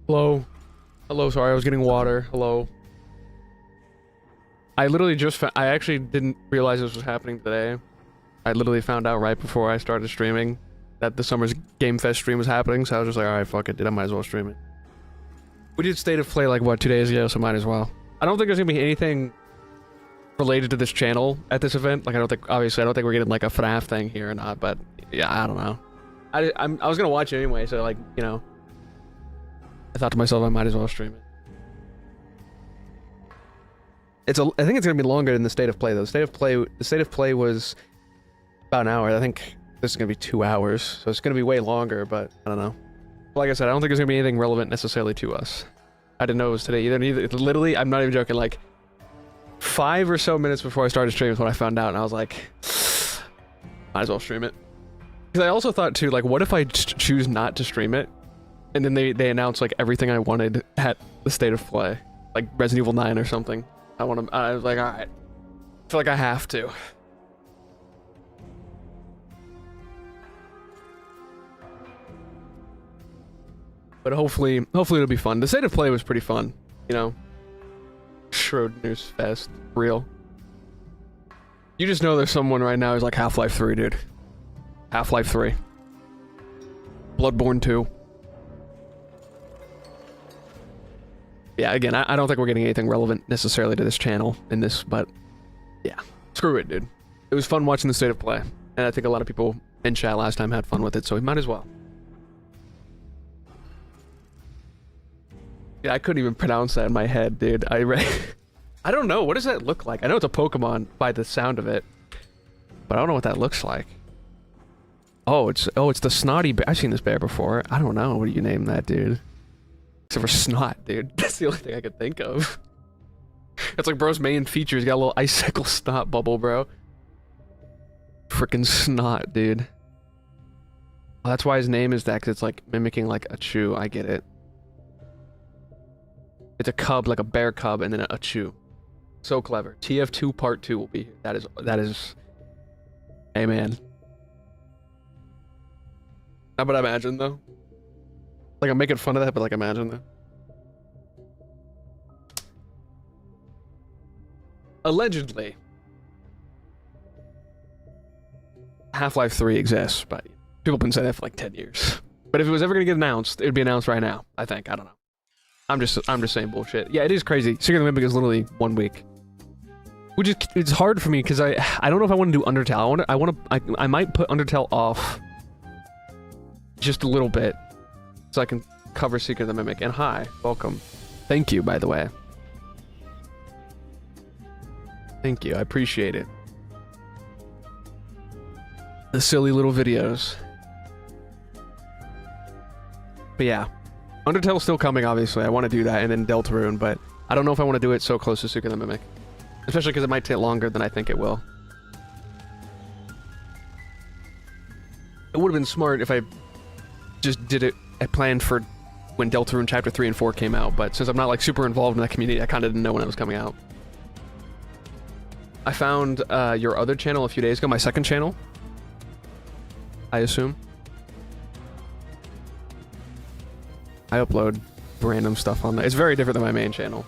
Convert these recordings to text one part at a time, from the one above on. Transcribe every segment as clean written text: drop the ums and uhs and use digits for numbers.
Hello. Hello, sorry, I was getting water. Hello. I literally just I actually didn't realize this was happening today. I literally found out right before I started streaming that the Summer's Game Fest stream was happening, so I was just like, alright, fuck it, dude, I might as well stream it. We did State of Play like, what, 2 days ago, so might as well. I don't think there's gonna be anything related to this channel at this event. Like, obviously, I don't think we're getting like a FNAF thing here or not, but yeah, I don't know. I was gonna watch it anyway, so like, you know. I thought to myself, I might as well stream it. I think it's gonna be longer than the State of Play though. The State of Play was about an hour. I think this is gonna be 2 hours, so it's gonna be way longer. But I don't know. Like I said, I don't think there's gonna be anything relevant necessarily to us. I didn't know it was today either. It's literally, I'm not even joking. Like 5 or so minutes before I started streaming is when I found out, and I was like, might as well stream it. Because I also thought too, like, what if I choose not to stream it? And then they announced like everything I wanted at the State of Play, like Resident Evil 9 or something. I was like, all right, I feel like I have to. But hopefully it'll be fun. The State of Play was pretty fun, you know. Schrodinger's Fest, real. You just know there's someone right now who's like Half-Life 3, dude. Half-Life 3. Bloodborne 2. Yeah, again, I don't think we're getting anything relevant necessarily to this channel in this, but yeah, screw it, dude. It was fun watching the State of Play, and I think a lot of people in chat last time had fun with it, so we might as well. Yeah, I couldn't even pronounce that in my head, dude. I don't know, what does that look like? I know it's a Pokemon by the sound of it, but I don't know what that looks like. Oh, it's the Snotty Bear. I've seen this bear before. I don't know. What do you name that, dude? Except for Snot, dude. That's the only thing I could think of. That's like bro's main feature. He's got a little icicle snot bubble, bro. Freaking Snot, dude. Oh, that's why his name is that, because it's like mimicking like a chew. I get it. It's a cub, like a bear cub, and then a chew. So clever. TF2 Part 2 will be here. That is... Hey, man. How about imagine, though? Like, I'm making fun of that, but like, imagine that. Allegedly. Half-Life 3 exists, but people have been saying that for like 10 years. But if it was ever gonna get announced, it would be announced right now, I think. I don't know. I'm just saying bullshit. Yeah, it is crazy. Secret of the Mimic is literally 1 week. Which is, it's hard for me, because I don't know if I want to do Undertale. I might put Undertale off just a little bit, so I can cover Secret of the Mimic. And hi, welcome. Thank you, by the way. Thank you, I appreciate it. The silly little videos. But yeah, Undertale's still coming, obviously. I want to do that, and then Deltarune, but I don't know if I want to do it so close to Secret of the Mimic. Especially because it might take longer than I think it will. It would have been smart if I just did it, I planned for when Deltarune Chapter 3 and 4 came out, but since I'm not like super involved in that community, I kind of didn't know when it was coming out. I found your other channel a few days ago, my second channel, I assume. I upload random stuff on there. It's very different than my main channel.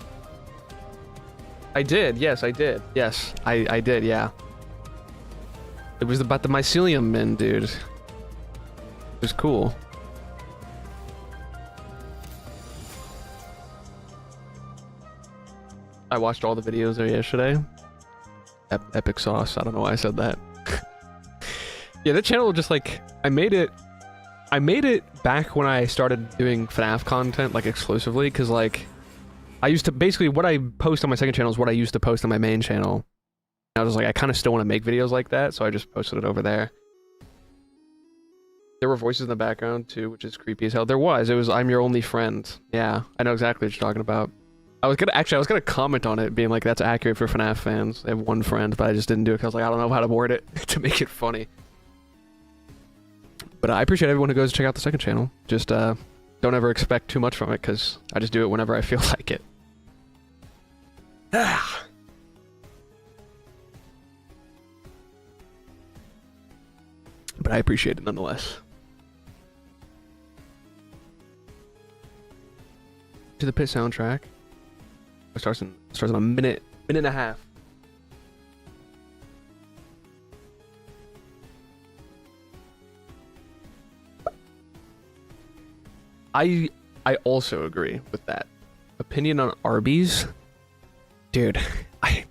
I did, yes, I did. Yes, I did, yeah. It was about the mycelium men, dude. It was cool. I watched all the videos there yesterday. Epic sauce. I don't know why I said that. Yeah, that channel just like I made it back when I started doing FNAF content like exclusively, because like I used to basically what I post on my second channel is what I used to post on my main channel. And I was like, I kind of still want to make videos like that, so I just posted it over there. There were voices in the background too, which is creepy as hell. There was. It was I'm your only friend. Yeah, I know exactly what you're talking about. I was gonna comment on it, being like, that's accurate for FNAF fans. They have one friend, but I just didn't do it because I was like, I don't know how to word it to make it funny. But I appreciate everyone who goes to check out the second channel. Just don't ever expect too much from it, because I just do it whenever I feel like it. But I appreciate it nonetheless. To the Pit soundtrack. It starts in a minute and a half. I also agree with that. Opinion on Arby's? Dude, I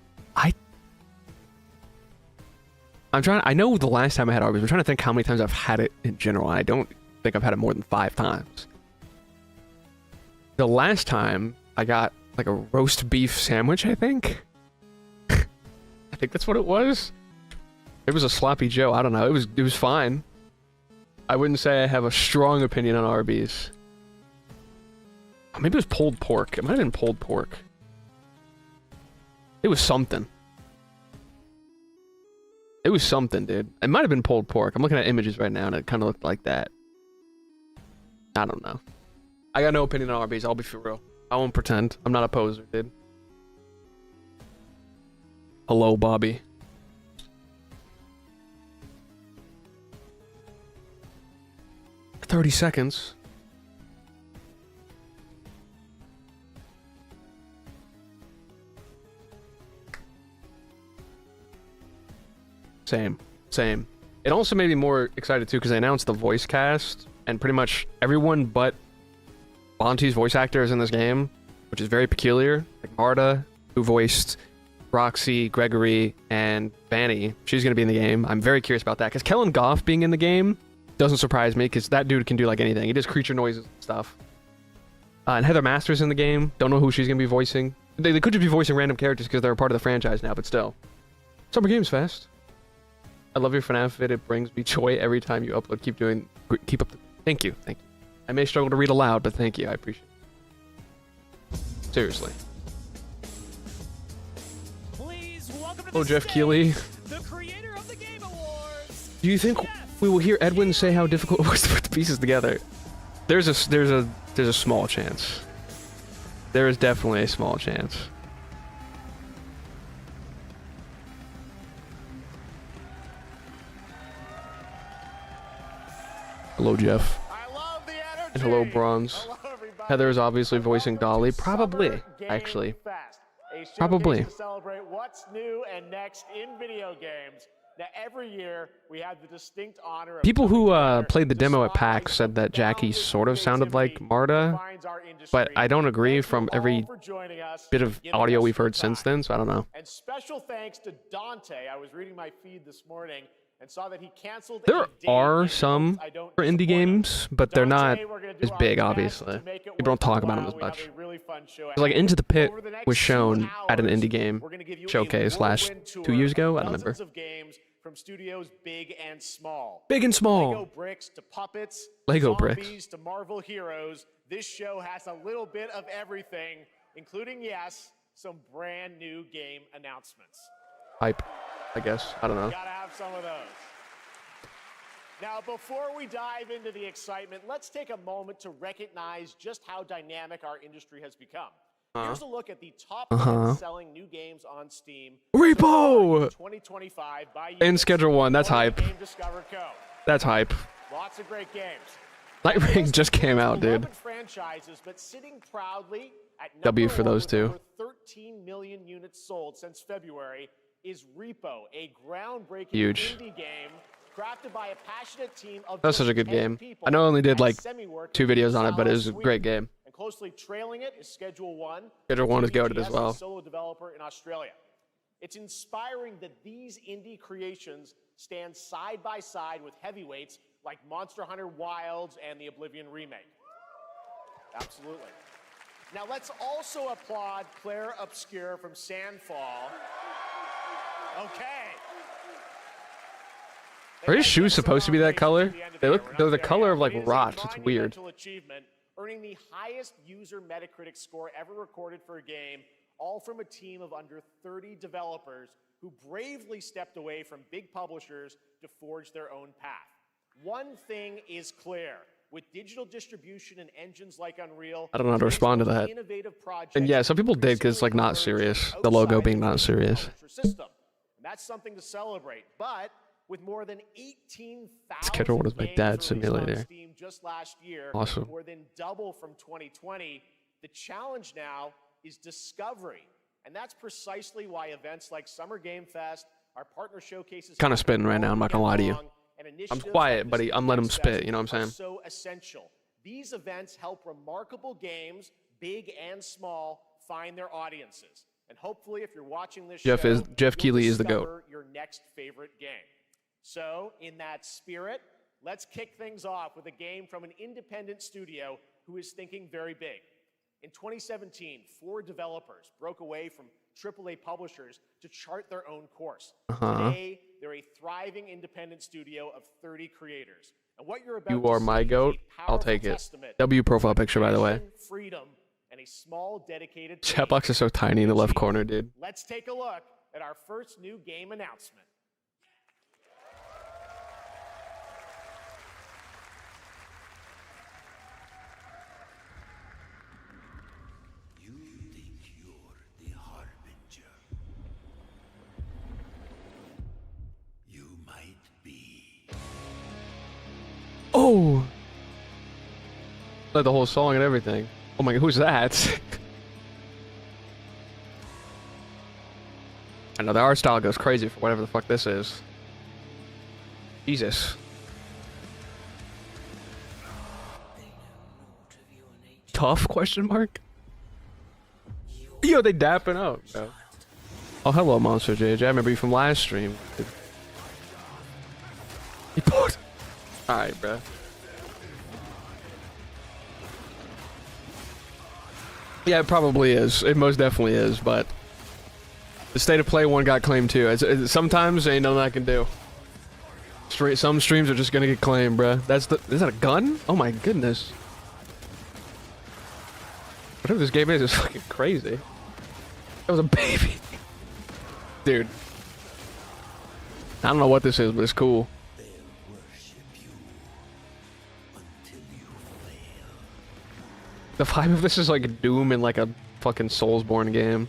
know the last time I had Arby's, I'm trying to think how many times I've had it in general, and I don't think I've had it more than 5 times. The last time I got like a roast beef sandwich, I think. I think that's what it was. It was a sloppy Joe. I don't know. It was fine. I wouldn't say I have a strong opinion on Arby's. Oh, maybe it was pulled pork. It might have been pulled pork. It was something. It was something, dude. It might have been pulled pork. I'm looking at images right now, and it kind of looked like that. I don't know. I got no opinion on Arby's. I'll be for real. I won't pretend. I'm not a poser, dude. Hello, Bobby. "30 seconds. Same. It also made me more excited too, because they announced the voice cast, and pretty much everyone but Bonte's voice actor is in this game, which is very peculiar. Like Marta, who voiced Roxy, Gregory, and Vanny, she's going to be in the game. I'm very curious about that, because Kellen Goff being in the game doesn't surprise me, because that dude can do like anything. He does creature noises and stuff. And Heather Masters in the game. Don't know who she's going to be voicing. They could just be voicing random characters because they're a part of the franchise now, but still. Summer Games Fest. I love your FNAF vid. It brings me joy every time you upload. Keep up the... Thank you. I may struggle to read aloud, but thank you. I appreciate it. Seriously. Please welcome to Hello, Jeff Keighley. the creator of the Game Awards. Do you think we will hear Edwin say how difficult it was to put the pieces together? There's a small chance. There is definitely a small chance. Hello, Jeff. I love the energy. And hello, Bronze. Heather is obviously voicing Dolly. Probably, actually. Probably. To celebrate what's new and next in video games. Now, every year we have the distinct honor of People who played the demo at PAX said that Jackie sort of sounded like Marta, but I don't agree from every bit of audio we've heard since then, so I don't know. And special thanks to Dante. I was reading my feed this morning and saw that he canceled. There are some for indie games, but they're not as big, obviously. People don't talk about them as much. Like Into the Pit was shown at an indie game showcase last 2 years ago. I don't remember. From studios big and small. Big and small. Lego bricks to puppets. Lego zombies bricks to Marvel heroes. This show has a little bit of everything, including, yes, some brand new game announcements. Hype, I guess. I don't know. Gotta have some of those. Now, before we dive into the excitement, let's take a moment to recognize just how dynamic our industry has become. Here's a look at the top 10 selling new games on Steam. Repo! 2025 by In Schedule 1, that's hype. Game Discover Co. That's hype. Lots of great games. Night Ring just came out, dude. Beloved franchises, but sitting proudly at W number for one those with two. over 13 million units sold since February is Repo, a groundbreaking Huge. indie game crafted by a passionate team of That's such a good game. I know I only did like 2 videos on it, but it was a great game. And closely trailing it is Schedule 1. Schedule 1 is goated as TGS, well. a solo developer in Australia. It's inspiring that these indie creations stand side by side with heavyweights like Monster Hunter Wilds and the Oblivion remake. Absolutely. Now let's also applaud Claire Obscure from Sandfall. Okay. Are his shoes supposed to be that color? They're the color of like rot. It's weird. Earning the highest user Metacritic score ever recorded for a game, all from a team of under 30 developers who bravely stepped away from big publishers to forge their own path. One thing is clear. With digital distribution and engines like Unreal, I don't know how to respond to that. And yeah, some people did because it's like not serious. The logo being not serious. System. And that's something to celebrate. But with more than 18,000 Schedule 1 is my dad's simulator. Steam just last year, Awesome. more than double from 2020, the challenge now is discovery. And that's precisely why events like Summer Game Fest, our partner showcases, Kind of spitting right now, I'm not gonna lie to you. I'm quiet, buddy. I'm letting him spit, you know what I'm saying? So essential. These events help remarkable games, big and small, find their audiences. And hopefully, if you're watching this show, Jeff Keighley is the GOAT. discover your next favorite game. So, in that spirit, let's kick things off with a game from an independent studio who is thinking very big. In 2017, 4 developers broke away from AAA publishers to chart their own course. Today, they're a thriving independent studio of 30 creators. And what you're about You are my GOAT. I'll take it. W profile picture, by the way. Freedom and a small dedicated Chat box is so tiny in the left corner, dude. Let's take a look at our first new game announcement. Oh! Like the whole song and everything. Oh my god, who's that? I know the art style goes crazy for whatever the fuck this is. Jesus. Tough question mark? Yo, they dapping up. Bro. Oh, hello, Monster JJ. I remember you from last stream. He put. Alright, bro. Yeah, it probably is. It most definitely is, but the State of Play one got claimed too. Sometimes ain't nothing I can do. Some streams are just gonna get claimed, bro. Is that a gun? Oh my goodness. Whatever this game is fucking crazy. That was a baby. Dude. I don't know what this is, but it's cool. The vibe of this is like Doom in like a fucking Soulsborne game.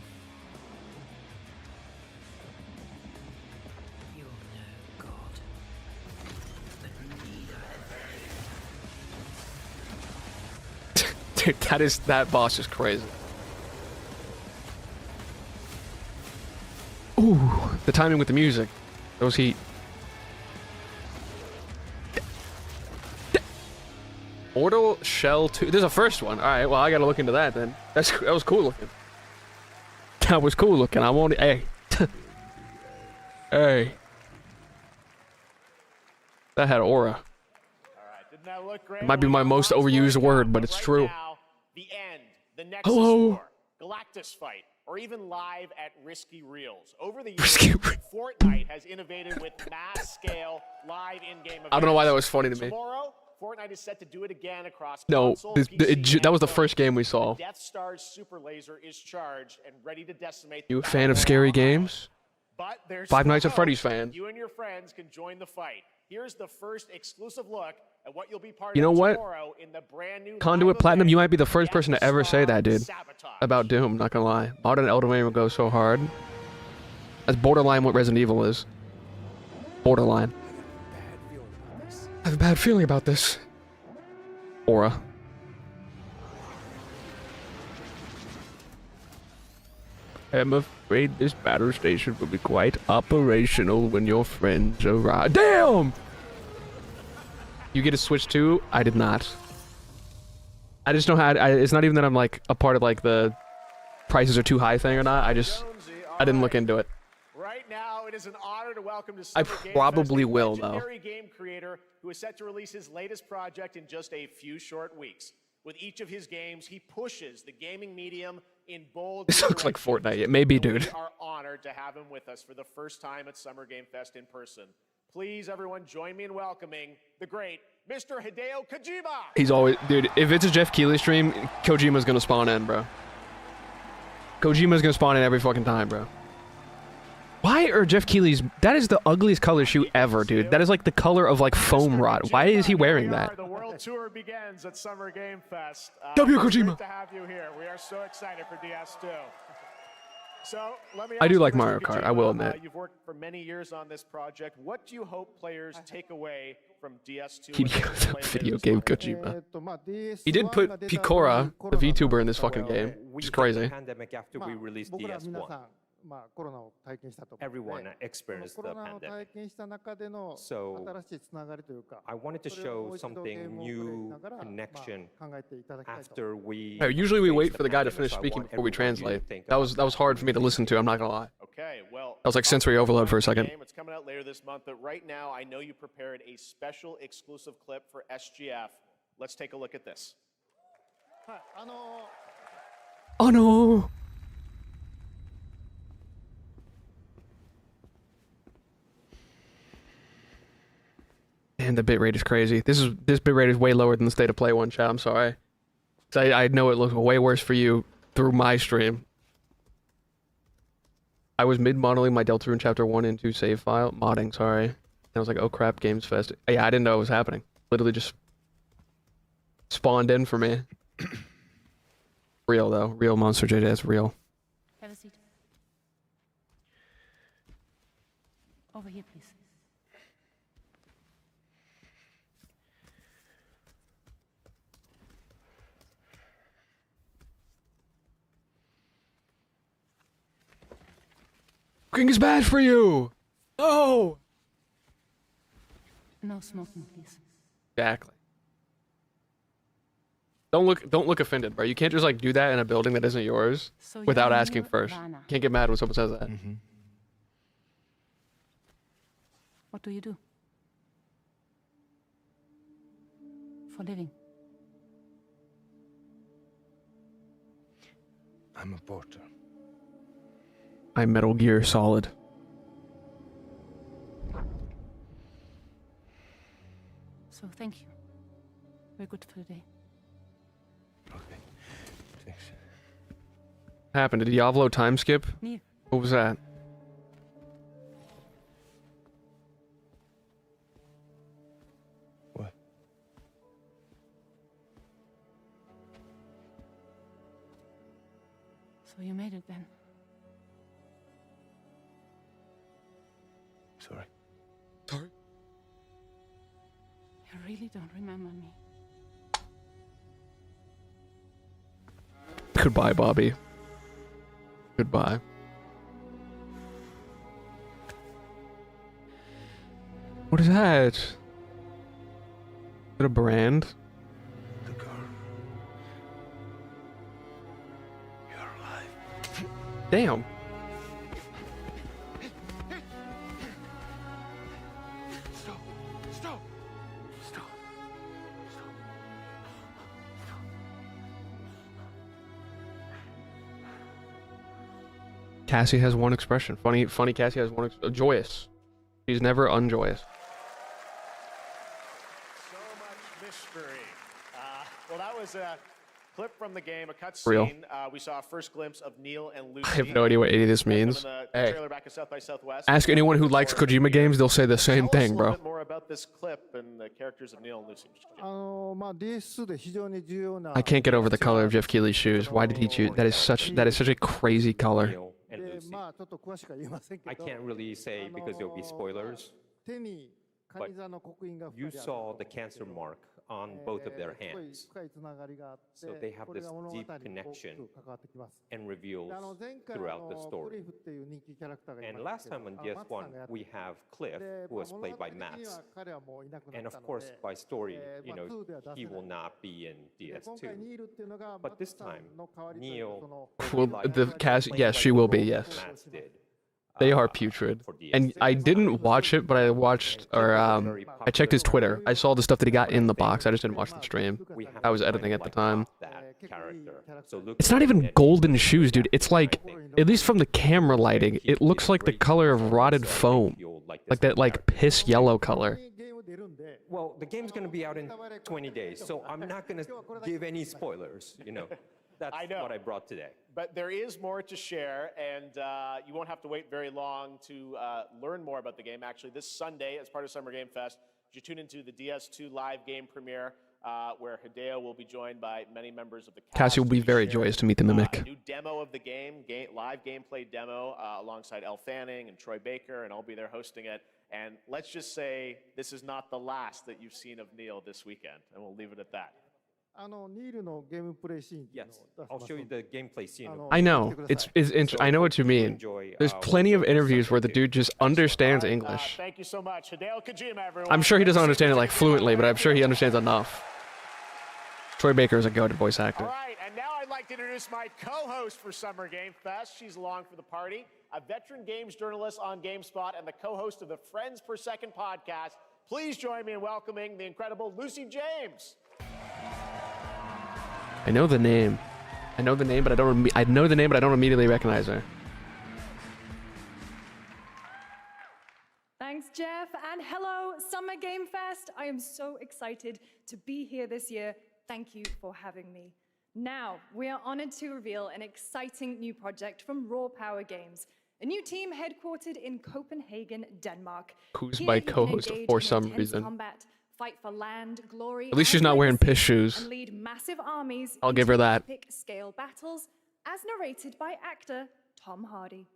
Dude, that boss is crazy. Ooh, the timing with the music. Those heat. Mortal Shell 2. There's a first one. Alright, well, I gotta look into that then. That was cool looking. That was cool looking. I want it. Hey. Hey. That had aura. All right, didn't that look great? It might be my most overused word, but it's true. Now, the end, the Nexus Hello. War, Galactus fight, or even live at Risky Reels. Over the years, Fortnite has innovated with mass-scale live in-game events. I don't know why that was funny to me. Tomorrow, Fortnite is set to do it again across No, consoles, that was the first game we saw. Death Star's super laser is charged and ready to decimate. You a fan of scary games? But there's Five Nights at hope. Freddy's fan. You and your friends can join the fight. Here's the first exclusive look and what you'll be part You know of what? tomorrow in the brand new Conduit live Platinum, event, you might be the first person to ever say that, dude. Sabotage. About Doom, not gonna lie. Modern Elden Ring will go so hard. That's borderline what Resident Evil is. Borderline. I have a bad feeling about this. Aura. I'm afraid this battle station will be quite operational when your friends arrive. Damn! You get a Switch too? I did not. I just know how. It's not even that I'm like a part of like the prices are too high thing or not. I didn't look into it. Right now, it is an honor to welcome to I Summer Game probably Fest a will, though. legendary game creator who is set to release his latest project in just a few short weeks. With each of his games, he pushes the gaming medium in bold. This looks like Fortnite. It may be, dude. We are honored to have him with us for the first time at Summer Game Fest in person. Please, everyone, join me in welcoming the great Mr. Hideo Kojima. He's always, dude. If it's a Jeff Keighley stream, Kojima's gonna spawn in, bro. Kojima's gonna spawn in every fucking time, bro. Why are Jeff Keighley's? That is the ugliest color shoe ever, dude. That is like the color of like foam rot. Why is he wearing that? The world tour begins at Summer Game Fest. W. It's Kojima. great to have you here. We are so excited for DS2. So let me. I do ask like you, Mr. Mario Kart, I Kojima, will admit. You've worked for many years on this project. What do you hope players take away from DS2? He goes up video game Kojima. He did put Picora, the VTuber, in this fucking game, which is crazy. Pandemic after we released DS1. Everyone experienced the pandemic. So I wanted to show something new, connection, after we... Usually we wait for the guy to finish speaking before we translate. That was hard for me to listen to, I'm not gonna lie. Okay, well, That was like sensory overload for a second. It's coming out later this month, but right now I know you prepared a special exclusive clip for SGF. Let's take a look at this. Oh no! And the bitrate is crazy. This bitrate is way lower than the State of Play one, chat. I'm sorry. I know it looks way worse for you through my stream. I was mid-modeling my Deltarune Chapter 1 and 2 save file. Modding, sorry. And I was like, oh crap, Games Fest. Yeah, I didn't know it was happening. Literally just spawned in for me. Real, though. Real Monster JJS, real. Have a seat. Over here, please. Smoking is bad for you! Oh! No smoking, please. Exactly. Don't look offended, bro. You can't just like do that in a building that isn't yours So without you're asking new first. Vana. Can't get mad when someone says that. What do you do? For living? I'm a porter. I'm Metal Gear Solid. So thank you. We're good for the day. Okay. Thanks. What happened? Did Diablo time skip? Neil, What was that? What? so you made it then. Sorry. Sorry. You really don't remember me. Goodbye, Bobby. Goodbye. What is that? Is it a brand? The girl. You're alive. Damn. Stop. Stop. Stop. Stop. Cassie has one expression. Funny Cassie has one joyous. She's never unjoyous. So much mystery. Well, that was a clip from the game, a Real. cutscene. We saw a first glimpse of Neil and Lucy. I have no idea what any of this means. The Hey, trailer back at South by Southwest. ask anyone who likes Kojima games, they'll say the same Tell us thing, a bro. little bit more about this clip and the characters of Neil and Lucy. I can't get over the color of Jeff Keighley's shoes. Why did he choose? That is such a crazy color. Neil and Lucy. I can't really say because there'll be spoilers, but you saw the cancer mark on both of their hands. So they have this deep connection and reveals throughout the story. And last time on DS1, we have Cliff, who was played by Max. And of course, by story, he will not be in DS2. But this time, Neil, Well, the cast, yes, she will be, yes. Max did. They are putrid. And I didn't watch it, but I watched, or I checked his Twitter. I saw the stuff that he got in the box. I just didn't watch the stream. I was editing at the time. It's not even golden shoes, dude. It's like, at least from the camera lighting, it looks like the color of rotted foam. Like that, like, piss yellow color. Well, the game's going to be out in 20 days, so I'm not going to give any spoilers, That's what I brought today. But there is more to share, and you won't have to wait very long to learn more about the game. Actually, this Sunday, as part of Summer Game Fest, you tune into the DS2 live game premiere, where Hideo will be joined by many members of the cast. Cassie will be very joyous to meet the Mimic. A new demo of the game, live gameplay demo, alongside Elle Fanning and Troy Baker, and I'll be there hosting it. And let's just say this is not the last that you've seen of Neil this weekend, and we'll leave it at that. Yes, I'll show you the gameplay scene. I know. I know what you mean. There's plenty of interviews where the dude just understands English. Thank you so much. Hideo Kojima, everyone. I'm sure he doesn't understand it like fluently, but I'm sure he understands enough. Troy Baker is a goated voice actor. All right, and now I'd like to introduce my co-host for Summer Game Fest. She's along for the party, a veteran games journalist on GameSpot and the co-host of the Friends Per Second podcast. Please join me in welcoming the incredible Lucy James. I know the name. I know the name, but I don't immediately recognize her. Thanks, Jeff, and hello, Summer Game Fest. I am so excited to be here this year. Thank you for having me. Now, we are honored to reveal an exciting new project from Raw Power Games, a new team headquartered in Copenhagen, Denmark. Who's Here my you can co-host engage for in some intense reason. combat, fight for land, glory, At least she's and not wearing legacy, piss shoes. and lead massive armies I'll give her into that. epic scale battles, as narrated by actor Tom Hardy.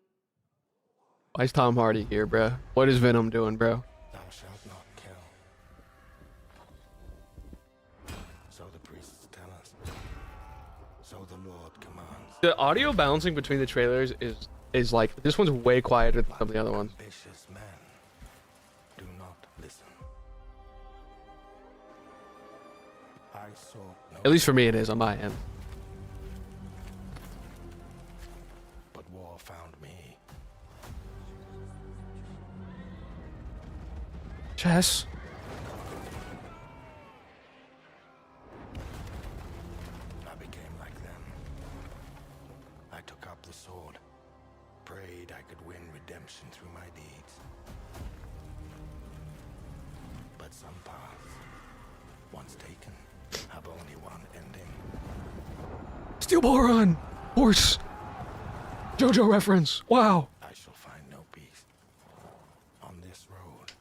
Why is Tom Hardy here, bro? What is Venom doing, bro? Thou shalt not kill. So the priests tell us. So the Lord commands. The audio balancing between the trailers is like, this one's way quieter than some of the other ones. Ambitious men do not listen. I sought no, At least for me it is on my end. but war found me. Chess. I became like them. I took up the sword, prayed I could win redemption through my deeds. But some paths, once taken, have only one ending. Steel Ball Run! Horse! JoJo reference! Wow! I shall find no peace. On this road,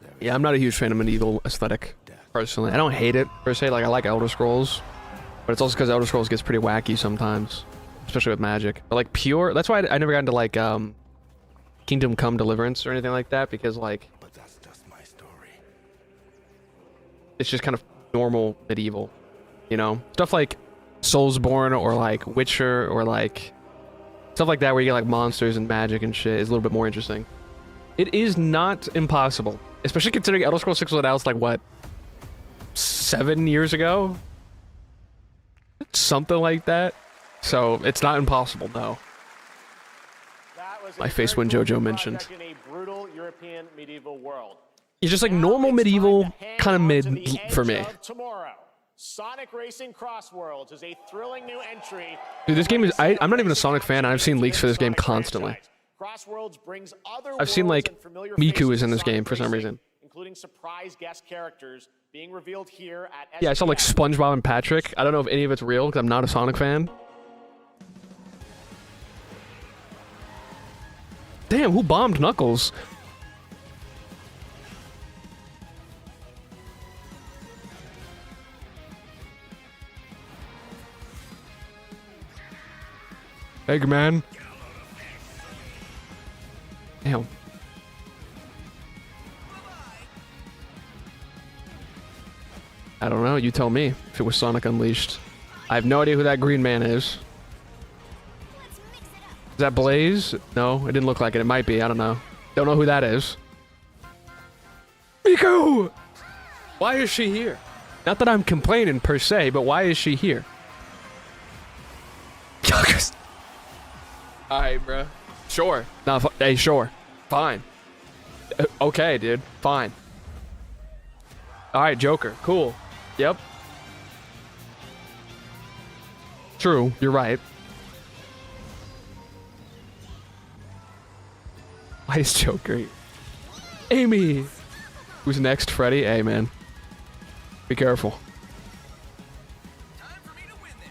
there is Yeah, I'm not a huge fan of medieval aesthetic, personally. I don't hate it, per se. Like, I like Elder Scrolls. But it's also because Elder Scrolls gets pretty wacky sometimes. Especially with magic. But, like, pure... That's why I never got into, like, Kingdom Come Deliverance or anything like that. Because, like, but that's just my story. it's just kind of normal medieval. You know? Stuff like Soulsborne or, like, Witcher or, like... Stuff like that where you get, like, monsters and magic and shit is a little bit more interesting. It is not impossible. Especially considering Elder Scrolls 6 was announced, like, what? 7 years ago? Something like that. So, it's not impossible, no. That was My a face very when cool JoJo mentioned. project in a brutal European medieval world. It's just like Now normal it's medieval, time to hang kind of on mid to the for edge me. of tomorrow. Sonic Racing Crossworlds is a thrilling new entry. Dude, this game is... I'm not even a Sonic fan, and I've seen leaks for this game constantly. Crossworlds brings other I've seen, worlds like, and familiar Miku faces is in this to Sonic game for some Racing, reason. including surprise guest characters being revealed here at Yeah, I saw like SPX. SpongeBob and Patrick. I don't know if any of it's real because I'm not a Sonic fan. Damn, who bombed Knuckles? Eggman. Damn. I don't know. You tell me if it was Sonic Unleashed. I have no idea who that green man is. Is that Blaze? No, it didn't look like it. It might be. I don't know. Don't know who that is. Miku! Why is she here? Not that I'm complaining per se, but why is she here? Alright, bro. Sure. No, hey, sure. Fine. Okay, dude. Fine. Alright, Joker. Cool. Yep. True. You're right. Why is Joker here? Amy! Who's next, Freddy? Hey, man. Be careful.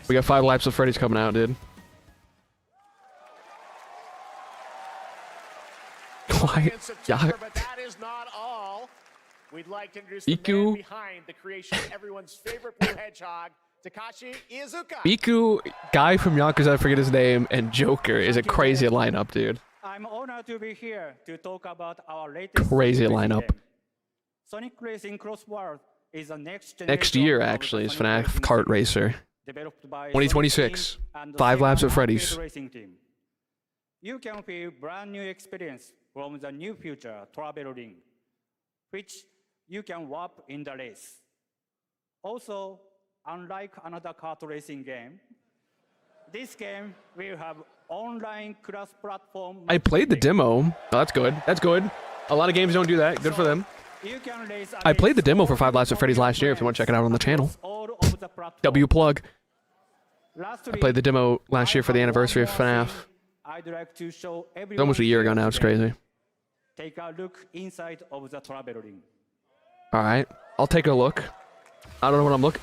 We got 5 laps of Freddy's coming out, dude. Why? Yeah. But that is not all. We'd like to introduce the Miku. man behind the creation of everyone's favorite blue hedgehog, Takashi Iizuka. Miku, guy from Yakuza, I forget his name, and Joker is a crazy lineup, dude. I'm honored to be here to talk about our latest Crazy racing lineup. game. Sonic Racing Cross World is the next Next generation year, of the actually, is Sonic FNAF racing Kart series, Racer. developed by 2026. Sonic Team and 5 laps Sega at Freddy's. Arcade Racing Team. You can feel brand new experience from the new future travel ring, which you can warp in the race. Also, unlike another kart racing game, this game will have online cross-platform. I played the demo. Oh, that's good. That's good. A lot of games don't do that. Good for them. You can race I played the against demo for all 5 laps at your Freddy's last year if you want to check it out on the channel. across all of the platforms. W plug. Lastly, I played the demo last year for the anniversary of FNAF. I'd like to show It's almost a year ago now. It's crazy. Take a look inside of the travel ring. All right. I'll take a look. I don't know what I'm looking.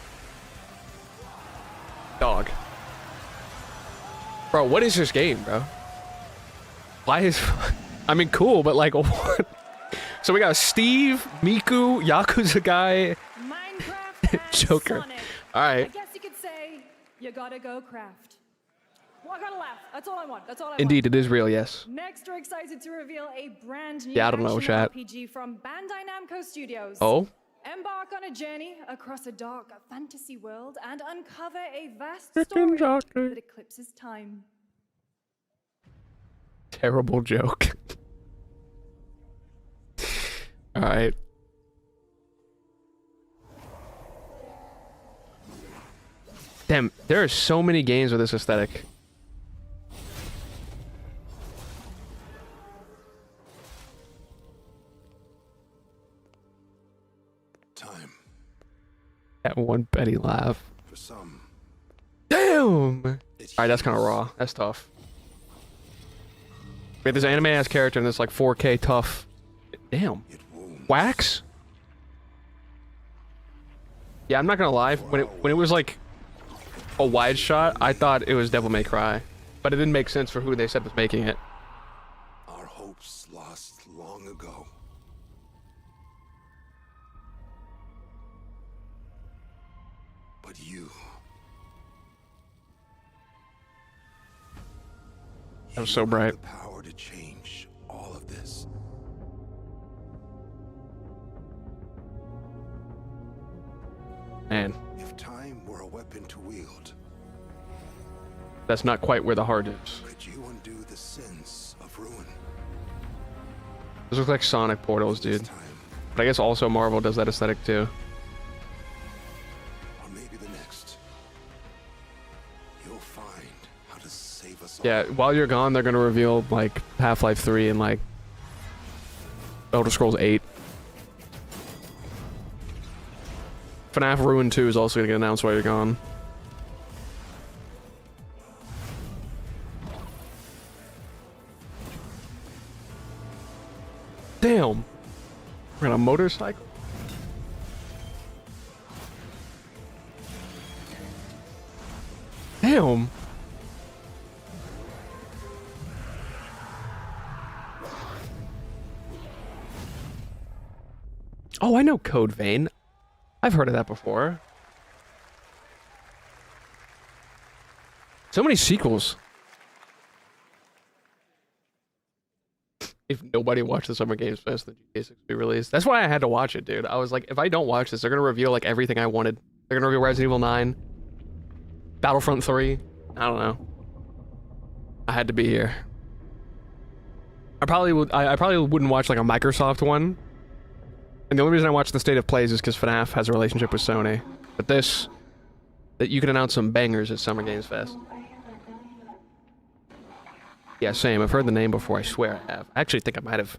Dog. Bro, what is this game, bro? Why is... I mean, cool, but like, what? So we got Steve, Miku, Yakuza guy, Minecraft and Joker. Sonic. All right. I guess you could say you gotta go craft. Well, I gotta laugh. That's all I want. That's all I Indeed, it is real, yes. want. Next, we're excited to reveal a brand new Yeah, I don't know, action chat. RPG from Bandai Namco Studios. Oh? Embark on a journey across a dark fantasy world and uncover a vast Frickin' story Joker. that eclipses time. Terrible joke. All right. Damn, there are so many games with this aesthetic. Time That one Betty laugh. for some. Damn! Alright, that's kind of raw. That's tough. Wait, there's an anime-ass character in this, like, 4K tough. Damn. It wounds. Wax? Yeah, I'm not gonna lie. When it was, like, a wide shot, I thought it was Devil May Cry. But it didn't make sense for who they said was making it. Our hopes lost long ago. But you. That was so You have bright. the power to change all of this. Man, If time were a weapon to wield, that's not quite where the heart is. could you undo the sins of ruin? Those look like Sonic portals, This dude. time, But I guess also Marvel does that aesthetic too. or maybe the next, you'll find how to save us all. Yeah, while you're gone, they're gonna reveal like Half-Life 3 and like Elder Scrolls 8. FNAF Ruin 2 is also gonna get announced while you're gone. Damn! We're on a motorcycle? Damn. Oh, I know Code Vein. I've heard of that before. So many sequels. If nobody watched the Summer Games Fest, then GTA 6 will be released. That's why I had to watch it, dude. I was like, if I don't watch this, they're gonna reveal like everything I wanted. They're gonna reveal Resident Evil 9, Battlefront 3. I don't know. I had to be here. I probably wouldn't watch like a Microsoft one. And the only reason I watch the State of Plays is because FNAF has a relationship with Sony. But this, that you can announce some bangers at Summer Games Fest. Yeah, same. I've heard the name before. I swear I have. I actually think I might have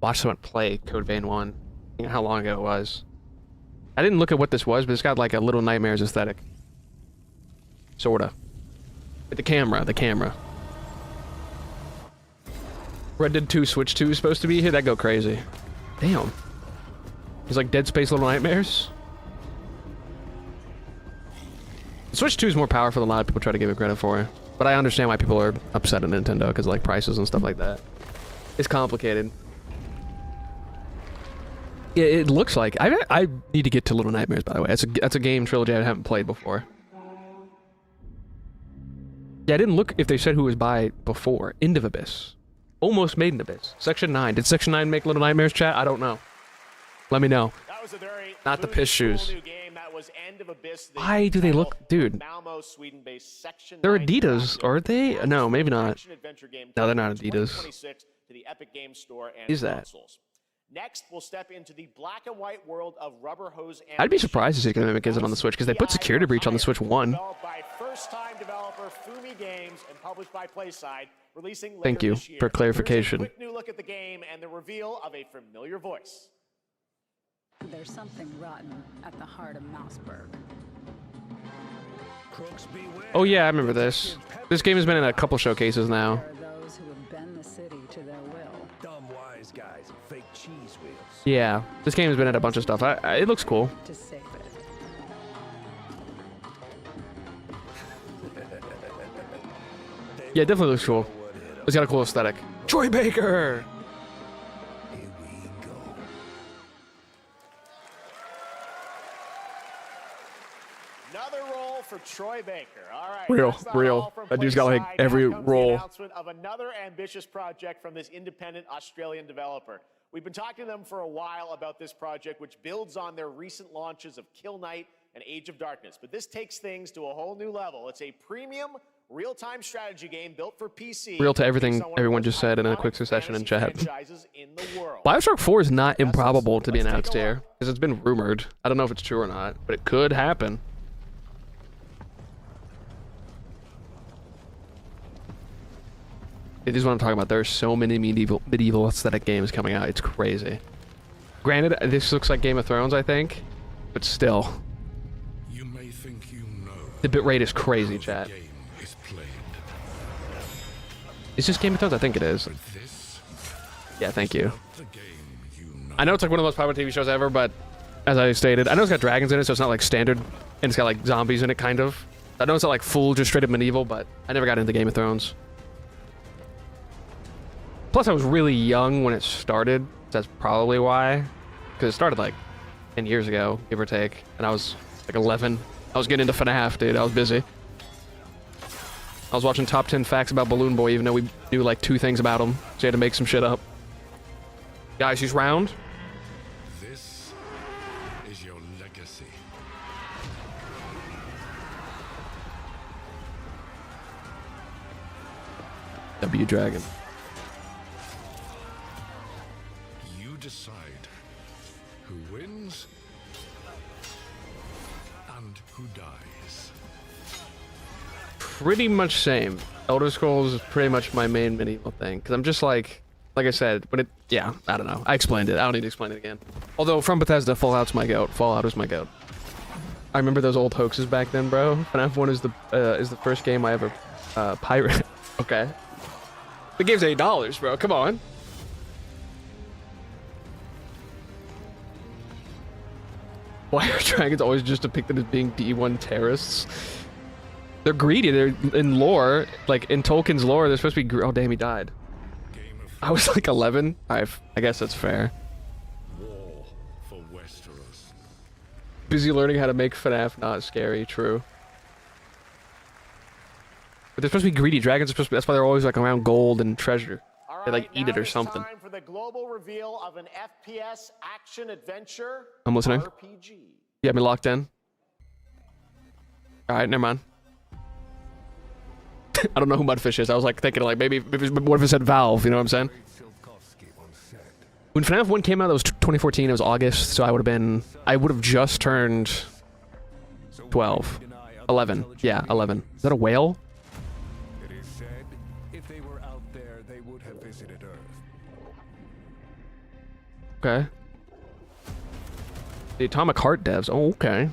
watched someone play Code Vein 1. I don't know how long ago it was. I didn't look at what this was, but it's got like a Little Nightmares aesthetic. Sorta. But the camera. Red Dead 2 Switch 2 is supposed to be here? That'd go crazy. Damn. It's like Dead Space Little Nightmares. Switch 2 is more powerful than a lot of people try to give it credit for. But I understand why people are upset at Nintendo, because like prices and stuff like that. It's complicated. Yeah, it looks like... I need to get to Little Nightmares, by the way. That's a game trilogy I haven't played before. Yeah, I didn't look if they said who was by before. End of Abyss. Almost made an Abyss. Section 9. Did Section 9 make Little Nightmares, chat? I don't know. Let me know. That was a very Not the piss shoes. new game. That was End of Abyss, the Why do they look... Dude. Malmo, Sweden-based Section They're 9 Adidas, aren't they? No, maybe not. action-adventure game No, they're not coming in Adidas. 2026 to the Epic Games Store and Who's that? consoles. Next, we'll step into the black and white world of Rubber Hose and I'd be surprised to see Economic isn't on the Switch, because they put Security Breach on the Switch 1. Developed by first-time developer Fumi Games and published by PlaySide, releasing later Thank you this year. for clarification. Here's a quick new look at the game and the reveal of a familiar voice. There's something rotten at the heart of Mouseburg. Oh yeah, I remember this. This game has been in a couple showcases now. There are those who have bent the city to their will. Dumb wise guys and fake cheese wheels. Yeah, this game has been in a bunch of stuff. It looks cool. To save it. Yeah, it definitely looks cool. It's got a cool aesthetic. Troy Baker! Here we go. Another role for Troy Baker. All right. Real, that's not real. all from That dude's got, like, PlaySide. every Now comes the role. announcement of another ambitious project from this independent Australian developer. We've been talking to them for a while about this project, which builds on their recent launches of Kill Knight and Age of Darkness. But this takes things to a whole new level. It's a premium real-time strategy game built for PC. Real to everything based on one of everyone the just said in a iconic quick succession in fantasy chat. franchises in the world. Bioshock 4 is not improbable to be Let's take announced a here, look. because it's been rumored. I don't know if it's true or not, but it could happen. This is what I'm talking about. There are so many medieval aesthetic games coming out. It's crazy. Granted, this looks like Game of Thrones, I think, but still. You may think you know. The bitrate is crazy, how chat. the game is played. Is this Game of Thrones? I think it is. But this Yeah, thank you. not the game you know. I know it's like one of the most popular TV shows ever, but as I stated, I know it's got dragons in it, so it's not like standard, and it's got like zombies in it, kind of. I know it's not like full, just straight up medieval, but I never got into Game of Thrones. Plus, I was really young when it started. That's probably why. Because it started like 10 years ago, give or take, and I was like 11. I was getting into FNAF, dude. I was busy. I was watching top 10 facts about Balloon Boy, even though we knew like 2 things about him, so you had to make some shit up. Guys, he's round. This is your legacy. W Dragon. You decide who wins and who dies. Pretty much same. Elder Scrolls is pretty much my main medieval thing, because I'm just like I said, but yeah, I don't know. I explained it. I don't need to explain it again. Although from Bethesda, Fallout's my goat. Fallout is my goat. I remember those old hoaxes back then, bro. FNAF 1 is the first game I ever pirate. Okay. The game's $8, bro. Come on. Why are dragons always just depicted as being D1 terrorists? They're greedy. They're in lore, like in Tolkien's lore, they're supposed to be. Oh damn, he died. I was like 11. I guess that's fair. War for Westeros. Busy learning how to make FNAF not scary. True. But they're supposed to be greedy. Dragons are supposed to be. That's why they're always like around gold and treasure. They like eat it or something. Time for the global reveal of an FPS action adventure. I'm listening. RPG. You got me locked in. All right, never mind. I don't know who Mudfish is. I was like thinking like maybe what if it said Valve? You know what I'm saying? When FNAF 1 came out, that was 2014. It was August, so I would have just turned 12, 11. Yeah, 11. Is that a whale? It is said if they were out there, they would have visited Earth. Okay. The Atomic Heart devs. Oh, okay.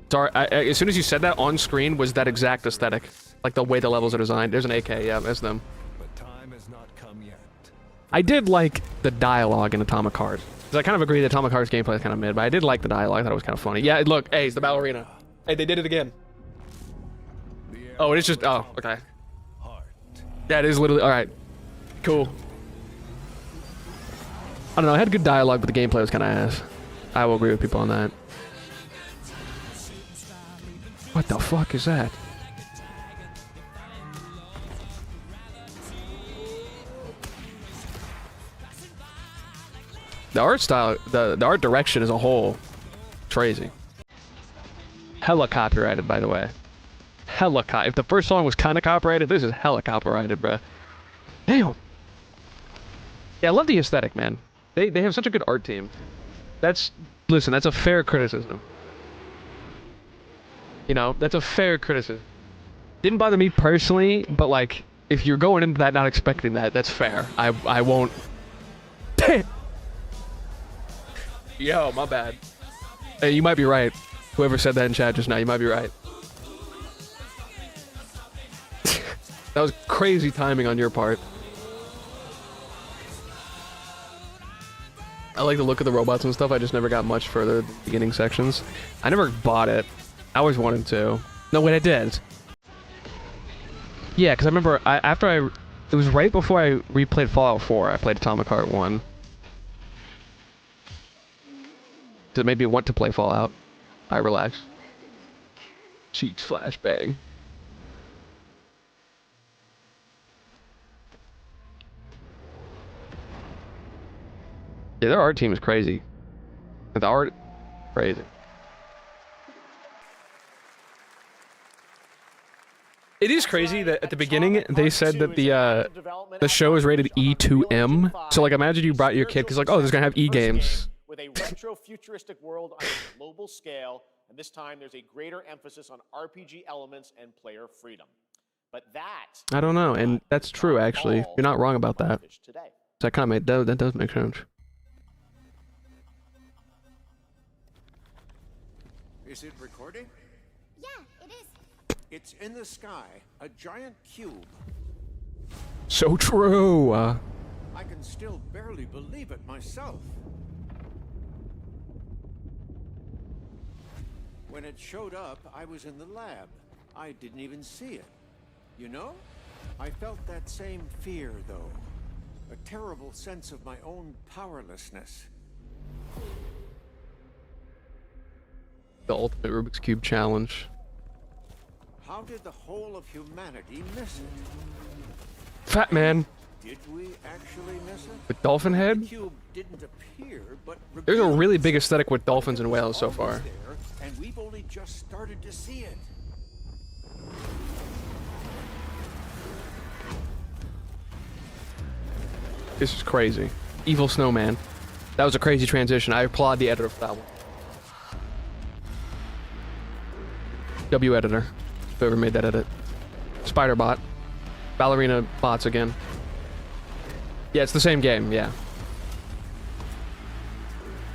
Sorry, as soon as you said that on screen was that exact aesthetic. Like the way the levels are designed. There's an AK, yeah, that's them. But time has not come yet. I did like the dialogue in Atomic Heart. Because I kind of agree that Atomic Heart's gameplay is kind of mid, but I did like the dialogue. I thought it was kind of funny. Yeah, look, hey, it's the ballerina. Hey, they did it again. Oh, it is just, oh, okay. Yeah, it is literally, alright. Cool. I don't know, I had good dialogue, but the gameplay was kind of ass. I will agree with people on that. What the fuck is that? The art style, the art direction as a whole, crazy. Hella copyrighted, by the way. Hella if the first song was kind of copyrighted, this is hella copyrighted, bruh. Damn. Yeah, I love the aesthetic, man. They have such a good art team. Listen, that's a fair criticism. You know, that's a fair criticism. Didn't bother me personally, but like, if you're going into that not expecting that, that's fair. I won't. Damn. Yo, my bad. Hey, you might be right. Whoever said that in chat just now, you might be right. That was crazy timing on your part. I like the look of the robots and stuff. I just never got much further than the beginning sections. I never bought it. I always wanted to. No, wait, I did. Yeah, because I remember it was right before I replayed Fallout 4. I played Atomic Heart 1. To maybe want to play Fallout. I relax. Cheats flashbang. Yeah, their art team is crazy. The art, crazy. It is crazy that at the beginning they said that the show is rated E to M. So like, imagine you brought your kid because like, oh, there's gonna have E games. With a retro-futuristic world on a global scale, and this time there's a greater emphasis on RPG elements and player freedom. But that I don't know, and that's true actually. You're not wrong about that. So that kind of made that does make sense. Is it recording? Yeah, it is. It's in the sky, a giant cube. So true. I can still barely believe it myself. When it showed up, I was in the lab. I didn't even see it. You know? I felt that same fear, though. A terrible sense of my own powerlessness. The ultimate Rubik's Cube challenge. How did the whole of humanity miss it? Fat man. Did we actually miss it? With dolphin head? The cube didn't appear, but there's a really big aesthetic with dolphins and whales so far. There, and we've only just started to see it. This is crazy. Evil snowman. That was a crazy transition. I applaud the editor for that one. W editor. Whoever made that edit. Spider bot. Ballerina bots again. Yeah, it's the same game, yeah.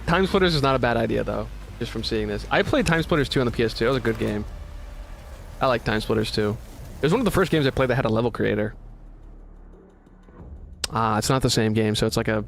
Time Splitters is not a bad idea, though, just from seeing this. I played Time Splitters 2 on the PS2. That was a good game. I like Time Splitters 2. It was one of the first games I played that had a level creator. Ah, it's not the same game, so it's like a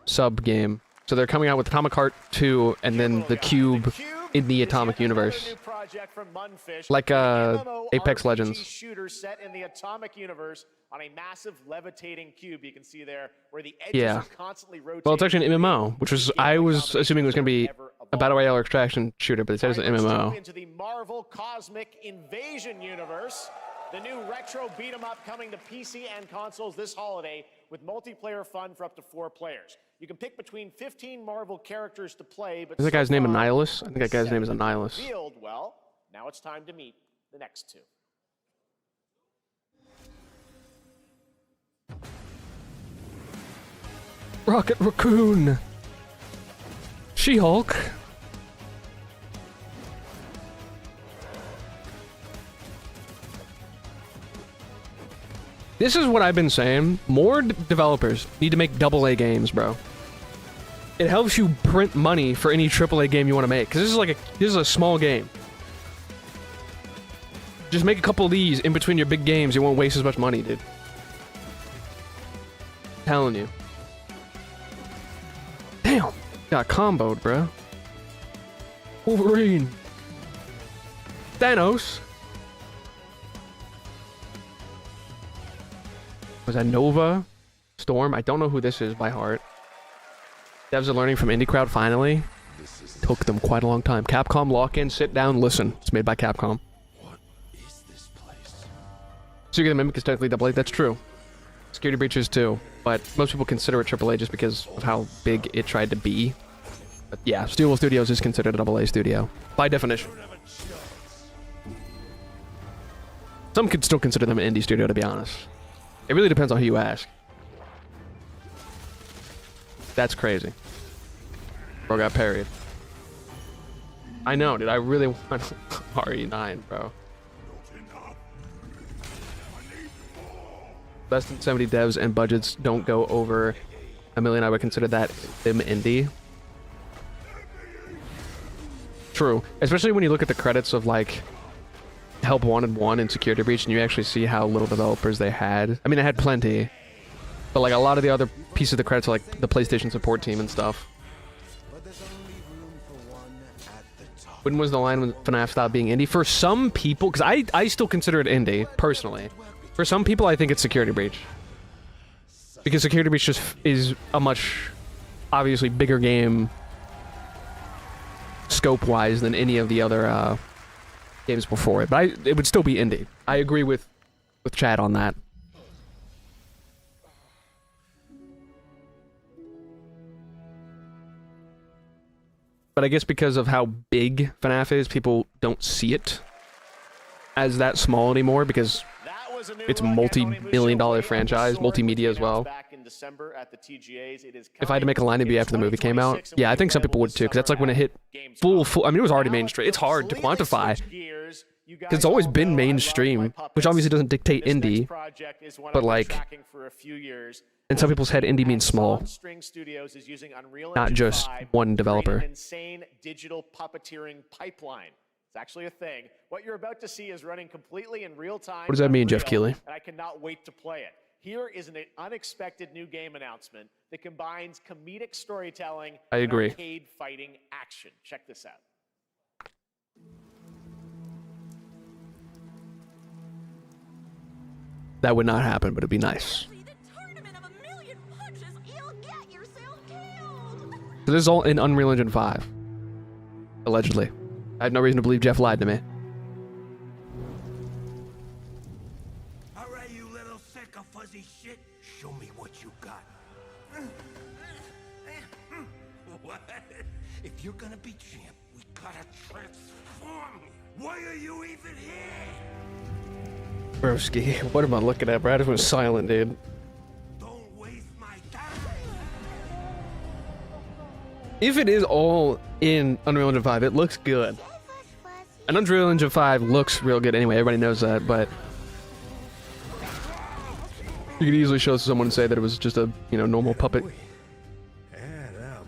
sub-game. So they're coming out with Atomic Heart 2 and then the Cube in the Atomic Universe. project from Munfish. Like, an MMO Apex RPG Legends. shooter set in the atomic universe on a massive levitating cube. You can see there where the edges Yeah. are constantly rotating. Well, it's actually an MMO, which was I was assuming it was going to be a battle royale or extraction shooter, but it says it's an Let's jump MMO. into the Marvel Cosmic Invasion universe. The new retro beat 'em up coming to PC and consoles this holiday with multiplayer fun for up to 4 players. You can pick between 15 Marvel characters to play, but Is that guy's name Annihilus? I think that guy's name is seven Annihilus. revealed. Well, now it's time to meet the next 2. Rocket Raccoon. She-Hulk. This is what I've been saying. More developers need to make AA games, bro. It helps you print money for any AAA game you want to make. Because this is a small game. Just make a couple of these in between your big games. You won't waste as much money, dude. Telling you. Damn. Got comboed, bro. Wolverine. Thanos. Was that Nova? Storm? I don't know who this is by heart. Devs are learning from Indie Crowd finally. Took them quite a long time. Capcom, lock in, sit down, listen. It's made by Capcom. What is this place? Secret of the Mimic is technically AA. That's true. Security Breaches too. But most people consider it AAA just because of how big it tried to be. But yeah, Steelwool Studios is considered a AA studio. By definition. Some could still consider them an indie studio, to be honest. It really depends on who you ask. That's crazy. Bro got parried. I know, dude. I really want RE9, bro. Less than 70 devs and budgets don't go over $1 million. I would consider that them indie. True. Especially when you look at the credits of, like, Help Wanted 1 and Security Breach, and you actually see how little developers they had. I mean, they had plenty. But, like, a lot of the other pieces of the credits are, like, the PlayStation support team and stuff. When was the line when FNAF stopped being indie? For some people, because I still consider it indie, personally. For some people, I think it's Security Breach. Because Security Breach just is a much, obviously, bigger game scope-wise than any of the other games before it. But it would still be indie. I agree with Chad on that. But I guess because of how big FNAF is, people don't see it as that small anymore because it's a multi-million-dollar franchise, multimedia as well. If I had to make a line, it'd be after the movie came out. Yeah, I think some people would too, because that's like when it hit full. I mean, it was already mainstream. It's hard to quantify because it's always been mainstream, which obviously doesn't dictate indie. But like, in some people's head, indie means small, not just one developer. Insane digital puppeteering pipeline. It's actually a thing. What you're about to see is running completely in real time. What does that mean, Jeff Keighley? And I cannot wait to play it. Here is an unexpected new game announcement that combines comedic storytelling and arcade fighting action. Check this out. That would not happen, but it'd be nice. So this is all in Unreal Engine 5. Allegedly. I have no reason to believe Jeff lied to me. Alright, you little sick of fuzzy shit. Show me what you got. What? If you're gonna be champ, we gotta transform you. Why are you even here? Broski, what am I looking at, bro? I just went silent, dude. Don't waste my time. If it is all in Unreal Engine 5, it looks good. And Unreal Engine 5 looks real good anyway, everybody knows that, but you could easily show someone and say that it was just a, normal puppet.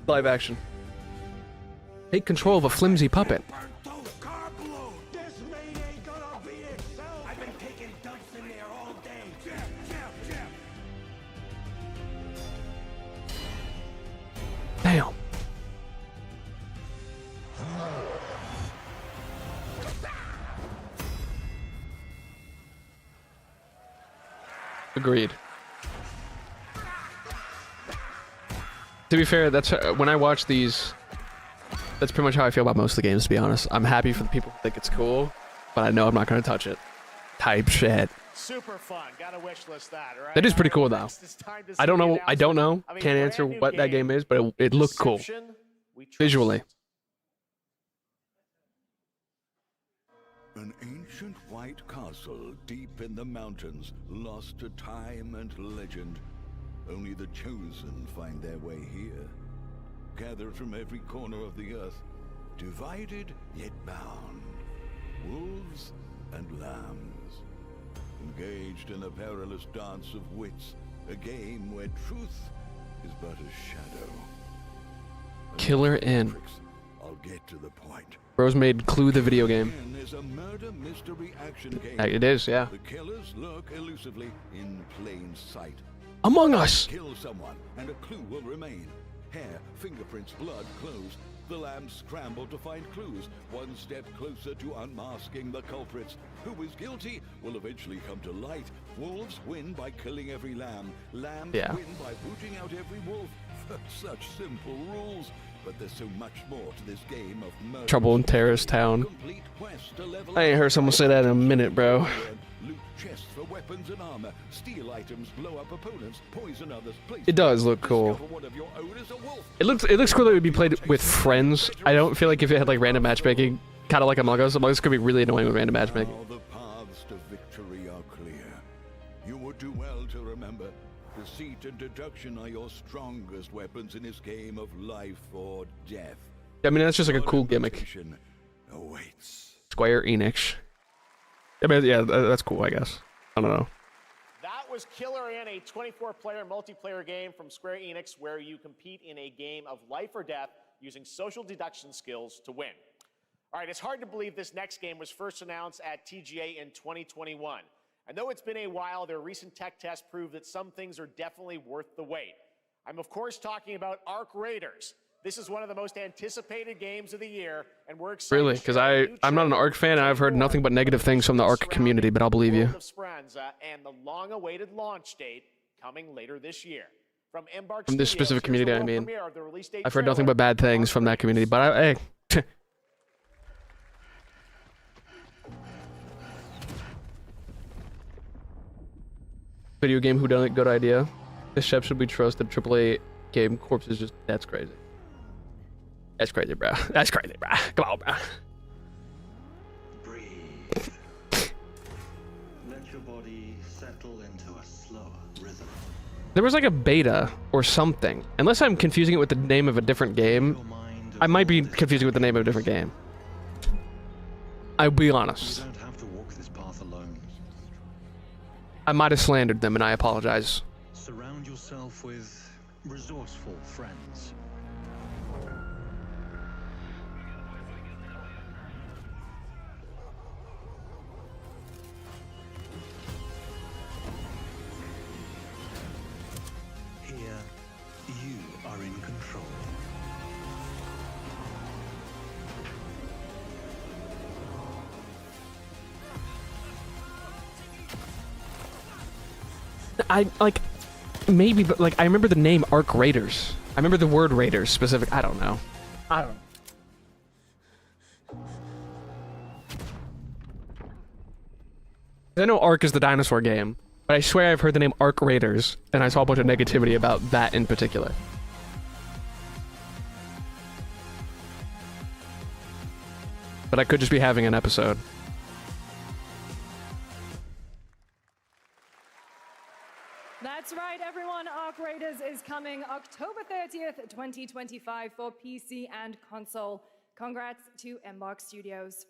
Live action. Take control of a flimsy puppet. Damn. Agreed. To be fair, that's when I watch these. That's pretty much how I feel about most of the games. To be honest, I'm happy for the people who think it's cool, but I know I'm not going to touch it. Type shit. Super fun. Gotta wish list that, right? That is pretty cool though. I don't know. Can't answer what that game is, but it looked cool visually. An ancient white castle deep in the mountains, lost to time and legend. Only the chosen find their way here. Gathered from every corner of the earth, divided yet bound. Wolves and lambs, engaged in a perilous dance of wits, a game where truth is but a shadow. Killer Inn. I'll get to the point. Bros made Clue the video game. Is a murder mystery action game. It is, yeah. The killers lurk elusively in plain sight. Among Us. Kill someone, and a clue will remain. Hair, fingerprints, blood, clothes. The lambs scramble to find clues, one step closer to unmasking the culprits. Who is guilty will eventually come to light. Wolves win by killing every lamb. Lambs win by booting out every wolf. Such simple rules. But there's so much more to this game of murder. Trouble in Terrorist Town. I ain't heard someone say that in a minute, bro. Loot chests for weapons and armor. Steal items, blow up opponents, poison others. It does look cool. It looks cool that it would be played with friends. I don't feel like if it had like random matchmaking, kind of like Among Us could be really annoying with random matchmaking. All the paths to victory are clear. You would do well to remember, deceit and deduction are your strongest weapons in this game of life or death. I mean, that's just like a cool gimmick. Square Enix. I mean, yeah, that's cool, I guess. I don't know. That was Killer Inn, a 24-player multiplayer game from Square Enix where you compete in a game of life or death using social deduction skills to win. All right, it's hard to believe this next game was first announced at TGA in 2021. And though it's been a while, their recent tech tests prove that some things are definitely worth the wait. I'm of course talking about Arc Raiders. This is one of the most anticipated games of the year, and we're excited. Really? Because I'm not an Arc fan, and I've heard nothing but negative things from the Arc community, but I'll believe you. And the long-awaited launch date coming later this year. From this specific community, I mean. I've heard nothing but bad things from that community, but hey. Video game whodunit, good idea. This chef should be trusted. AAA game corpse is just, that's crazy. That's crazy, bro. That's crazy, bro. Come on, bro. Breathe. Let your body settle into a slower rhythm. There was like a beta or something. Unless I'm confusing it with the name of a different game. I might be confusing it with the name of a different game. I'll be honest. You don't have to walk this path alone. I might have slandered them, and I apologize. Surround yourself with resourceful friends. Here, you are in control. I like maybe, but like I remember the name Arc Raiders. I remember the word Raiders specific. I don't know. I know Ark is the dinosaur game, but I swear I've heard the name Arc Raiders, and I saw a bunch of negativity about that in particular. But I could just be having an episode. That's right, everyone. Arc Raiders is coming October 30th, 2025 for PC and console. Congrats to Embark Studios.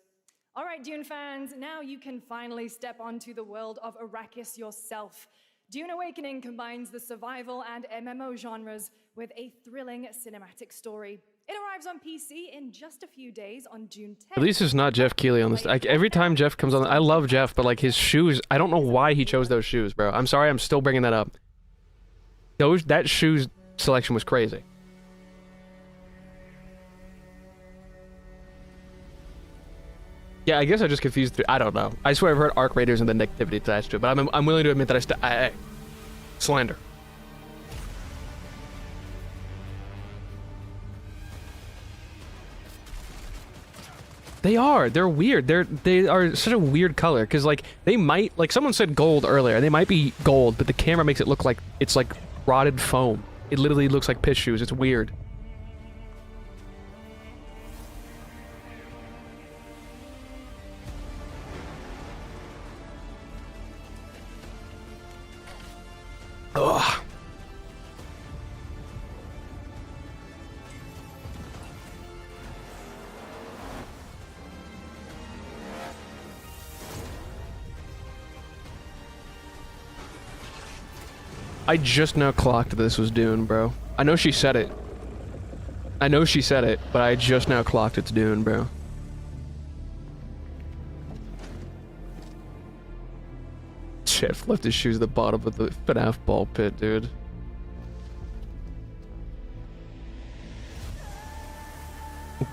All right, Dune fans, now you can finally step onto the world of Arrakis yourself. Dune Awakening combines the survival and MMO genres with a thrilling cinematic story. It arrives on PC in just a few days on June 10th. At least it's not Jeff Keighley on this. Like every time Jeff comes on, I love Jeff, but like his shoes, I don't know why he chose those shoes, bro. I'm sorry, I'm still bringing that up. That shoes selection was crazy. Yeah, I guess I just confused. I don't know. I swear I've heard Arc Raiders and the negativity attached to it, but I'm willing to admit that Slander. They are. They're weird. They are such a weird color because like they might like someone said gold earlier. They might be gold, but the camera makes it look like it's like rotted foam. It literally looks like piss shoes. It's weird. Ugh. I just now clocked that this was Dune, bro. I know she said it. I know she said it, but I just now clocked it's Dune, bro. Jeff left his shoes at the bottom of the FNAF ball pit, dude.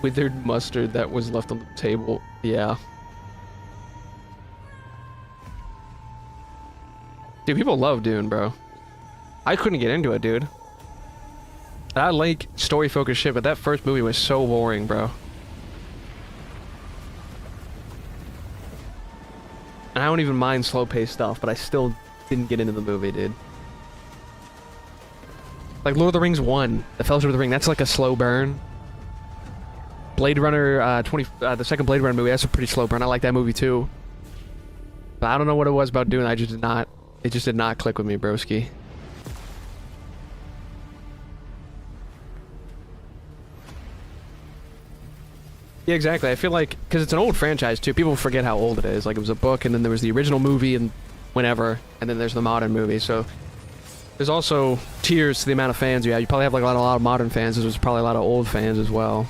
Withered mustard that was left on the table. Yeah. Dude, people love Dune, bro. I couldn't get into it, dude. I like story-focused shit, but that first movie was so boring, bro. And I don't even mind slow-paced stuff, but I still didn't get into the movie, dude. Like Lord of the Rings 1, The Fellowship of the Ring, that's like a slow burn. Blade Runner the second Blade Runner movie, that's a pretty slow burn. I like that movie too. But I don't know what it was about Dune, it just did not click with me, broski. Yeah, exactly. I feel like, because it's an old franchise too, people forget how old it is. Like, it was a book, and then there was the original movie, and whenever, and then there's the modern movie, so... There's also tiers to the amount of fans you have. You probably have like a lot of modern fans, there's probably a lot of old fans as well.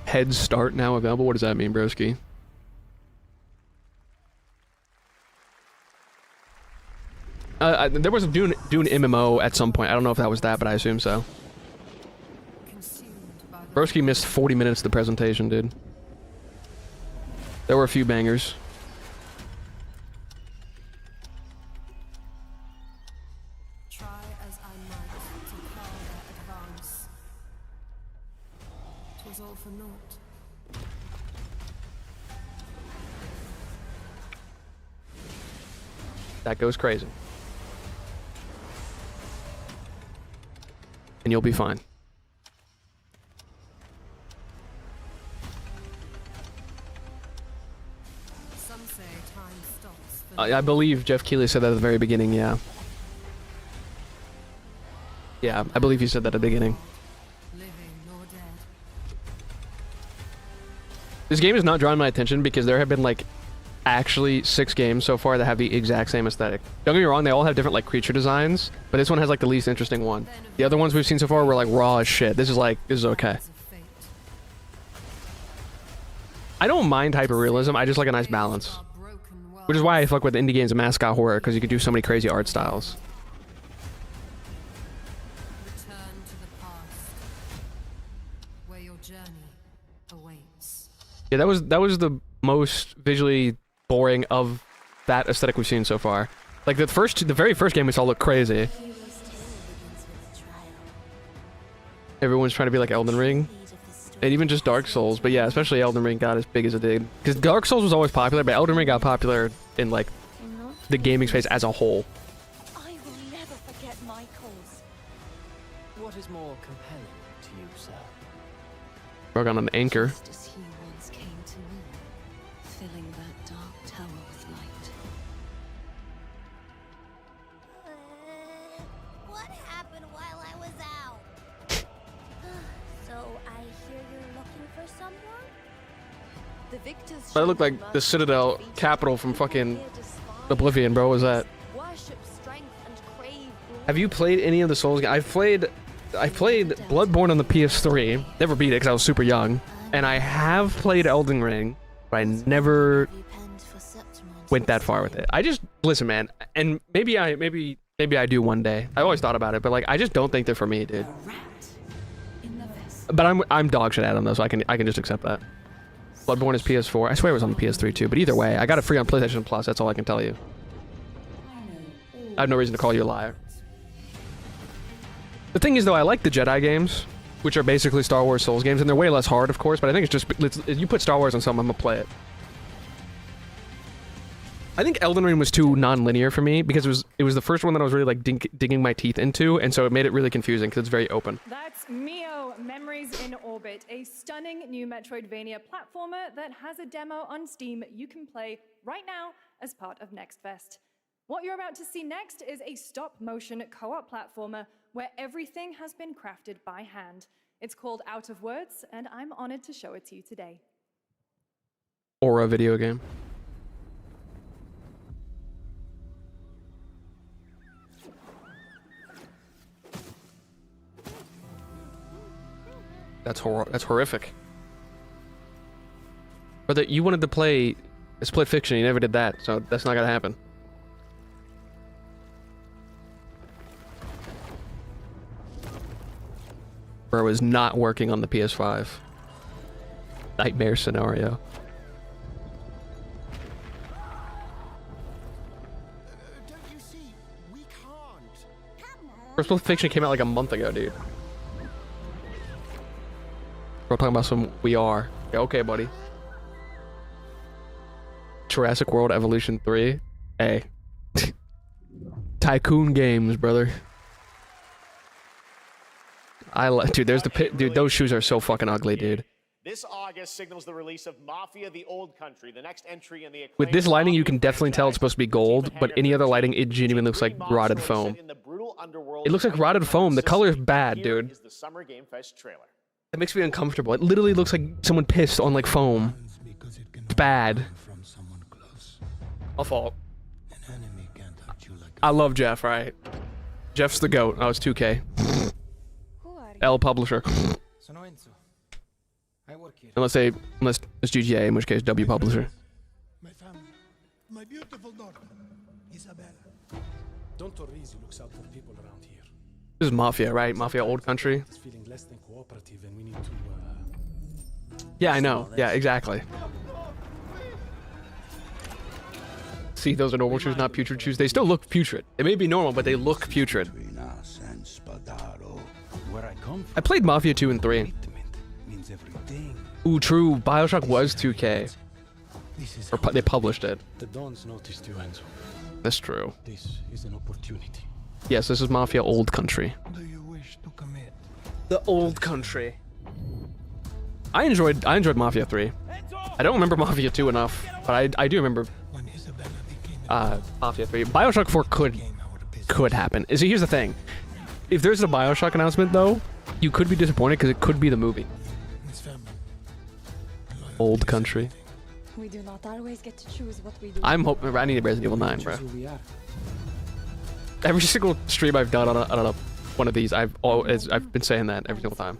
Head Start now available? What does that mean, broski? There was a Dune MMO at some point. I don't know if that was that, but I assume so. Broski missed 40 minutes of the presentation, dude. There were a few bangers. Try as I might to call their advance. 'Twas all for naught. That goes crazy. And you'll be fine. Some say time stops. I believe Jeff Keighley said that at the very beginning, yeah. Yeah, I believe he said that at the beginning. Living nor dead. This game has not drawn my attention because there have been like actually 6 games so far that have the exact same aesthetic. Don't get me wrong, they all have different like creature designs, but this one has like the least interesting one. The other ones we've seen so far were like raw as shit. This is okay. I don't mind hyperrealism, I just like a nice balance. Which is why I fuck with indie games and mascot horror, because you can do so many crazy art styles. Return to the past, where your journey awaits. Yeah, that was the most visually boring of that aesthetic we've seen so far. Like the very first game we saw looked crazy. Everyone's trying to be like Elden Ring. And even just Dark Souls, but yeah, especially Elden Ring got as big as it did. Because Dark Souls was always popular, but Elden Ring got popular in like the gaming space as a whole. I will never forget my cause. What is more compelling to you, sir? Work on an anchor. Just as he once came to me, filling that dark tower with light. What happened while I was out? So I hear you're looking for someone? The victors That looked like the Citadel capital from fucking Oblivion, bro. What was that? worship strength and crave Have you played any of the Souls games? I played Bloodborne on the PS3. Never beat it because I was super young. And I have played Elden Ring, but I never went that far with it. I just Listen, man, and maybe I do one day. I always thought about it, but like I just don't think they're for me, dude. But I'm dog shit at them though, so I can just accept that. Bloodborne is PS4. I swear it was on the PS3 too, but either way, I got it free on PlayStation Plus. That's all I can tell you. I have no reason to call you a liar. The thing is, though, I like the Jedi games, which are basically Star Wars Souls games, and they're way less hard, of course. But I think it's just if you put Star Wars on something, I'm gonna play it. I think Elden Ring was too non-linear for me because it was the first one that I was really like digging my teeth into, and so it made it really confusing because it's very open. That's Mio, Memories in Orbit, a stunning new Metroidvania platformer that has a demo on Steam you can play right now as part of Next Fest. What you're about to see next is a stop-motion co-op platformer where everything has been crafted by hand. It's called Out of Words, and I'm honored to show it to you today. Or a video game. That's horrific. Brother, you wanted to play Split Fiction, you never did that, so that's not gonna happen. Bro is not working on the PS5. Nightmare scenario. Split Fiction came out like a month ago, dude. We're talking about some VR. Yeah, okay, buddy. Jurassic World Evolution 3. Hey. Tycoon games, brother. Dude, there's the pit. Dude, those shoes are so fucking ugly, dude. This August signals the release of Mafia: The Old Country, the next entry in the With this lighting, you can definitely tell it's supposed to be gold, but any other lighting, it genuinely looks like rotted foam. It looks like rotted foam. The color is bad, dude. Is the Summer Game Fest trailer. It makes me uncomfortable. It literally looks like someone pissed on like foam. It's bad. My fault. I love Jeff, right? Jeff's the GOAT. Oh, it's 2K. L publisher. Unless it's GTA, in which case W publisher. My family, my beautiful daughter, Isabella. Don Torrisi looks out for people around here. This is Mafia, right? Mafia Old Country. It's feeling less than cooperative, and we need to. Yeah, I know. Yeah, exactly. See, those are normal shoes, not putrid shoes. They still look putrid. They may be normal, but they look putrid. I played Mafia 2 and 3. Ooh, true. BioShock was 2K. Or they published it. The Dons noticed you, Enzo. That's true. This is an opportunity. Yes, this is Mafia Old Country. Do you wish to commit? The Old Country. I enjoyed Mafia 3. I don't remember Mafia 2 enough, but I do remember Mafia 3. BioShock 4 could happen. See, here's the thing. If there's a BioShock announcement, though, you could be disappointed because it could be the movie. Old Country. We do not always get to choose what we do. I'm hoping. I need a Resident Evil 9, bro. Every single stream I've done on one of these, I've been saying that every single time.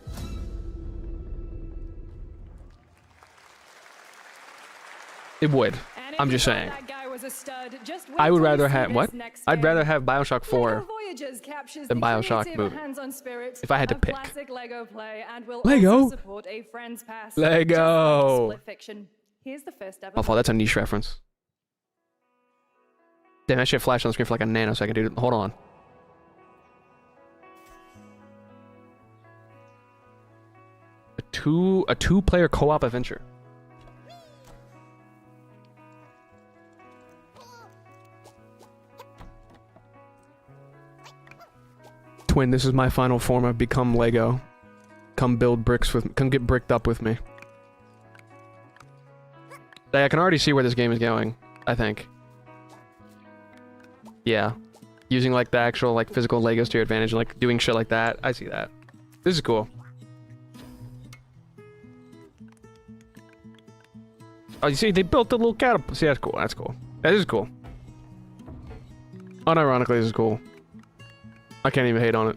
It would. I'm just saying. I would rather have what? I'd rather have BioShock 4 than BioShock movie. If I had to pick. Lego. Lego. Oh, that's a niche reference. Damn, that shit flashed on the screen for like a nanosecond, dude. Hold on. A two-player co-op adventure. Twin, this is my final form. I've become Lego. Come build bricks with me. Come get bricked up with me. I can already see where this game is going, I think. Yeah. Using like the actual like physical Legos to your advantage and like doing shit like that. I see that. This is cool. Oh, you see, they built a little catapult. See, that's cool. That's cool. That is cool. Unironically, this is cool. I can't even hate on it.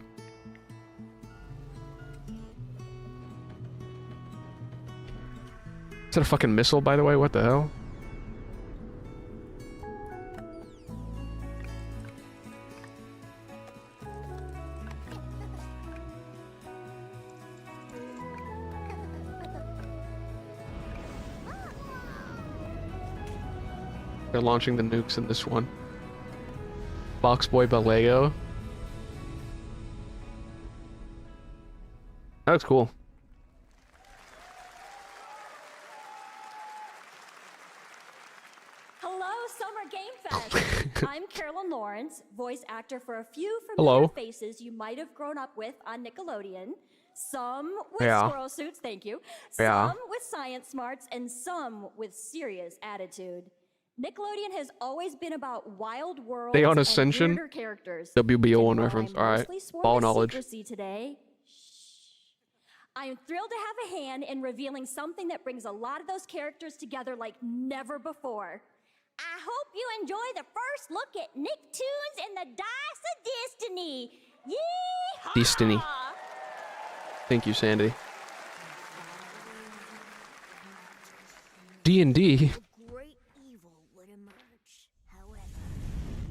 Is that a fucking missile, by the way? What the hell? They're launching the nukes in this one. Box Boy by Lego. That looks cool. Hello, Summer Game Fest. I'm Carolyn Lawrence, voice actor for a few Hello. familiar faces you might have grown up with on Nickelodeon. Some with squirrel suits, thank you. Some with science smarts, and some with serious attitude. Nickelodeon has always been about wild worlds They on and Ascension? weirder characters. WBO1 reference. Alright. Ball knowledge. Today. I am thrilled to have a hand in revealing something that brings a lot of those characters together like never before. I hope you enjoy the first look at Nicktoons and the Dice of Destiny. Yeehaw! Destiny. Thank you, Sandy. D&D.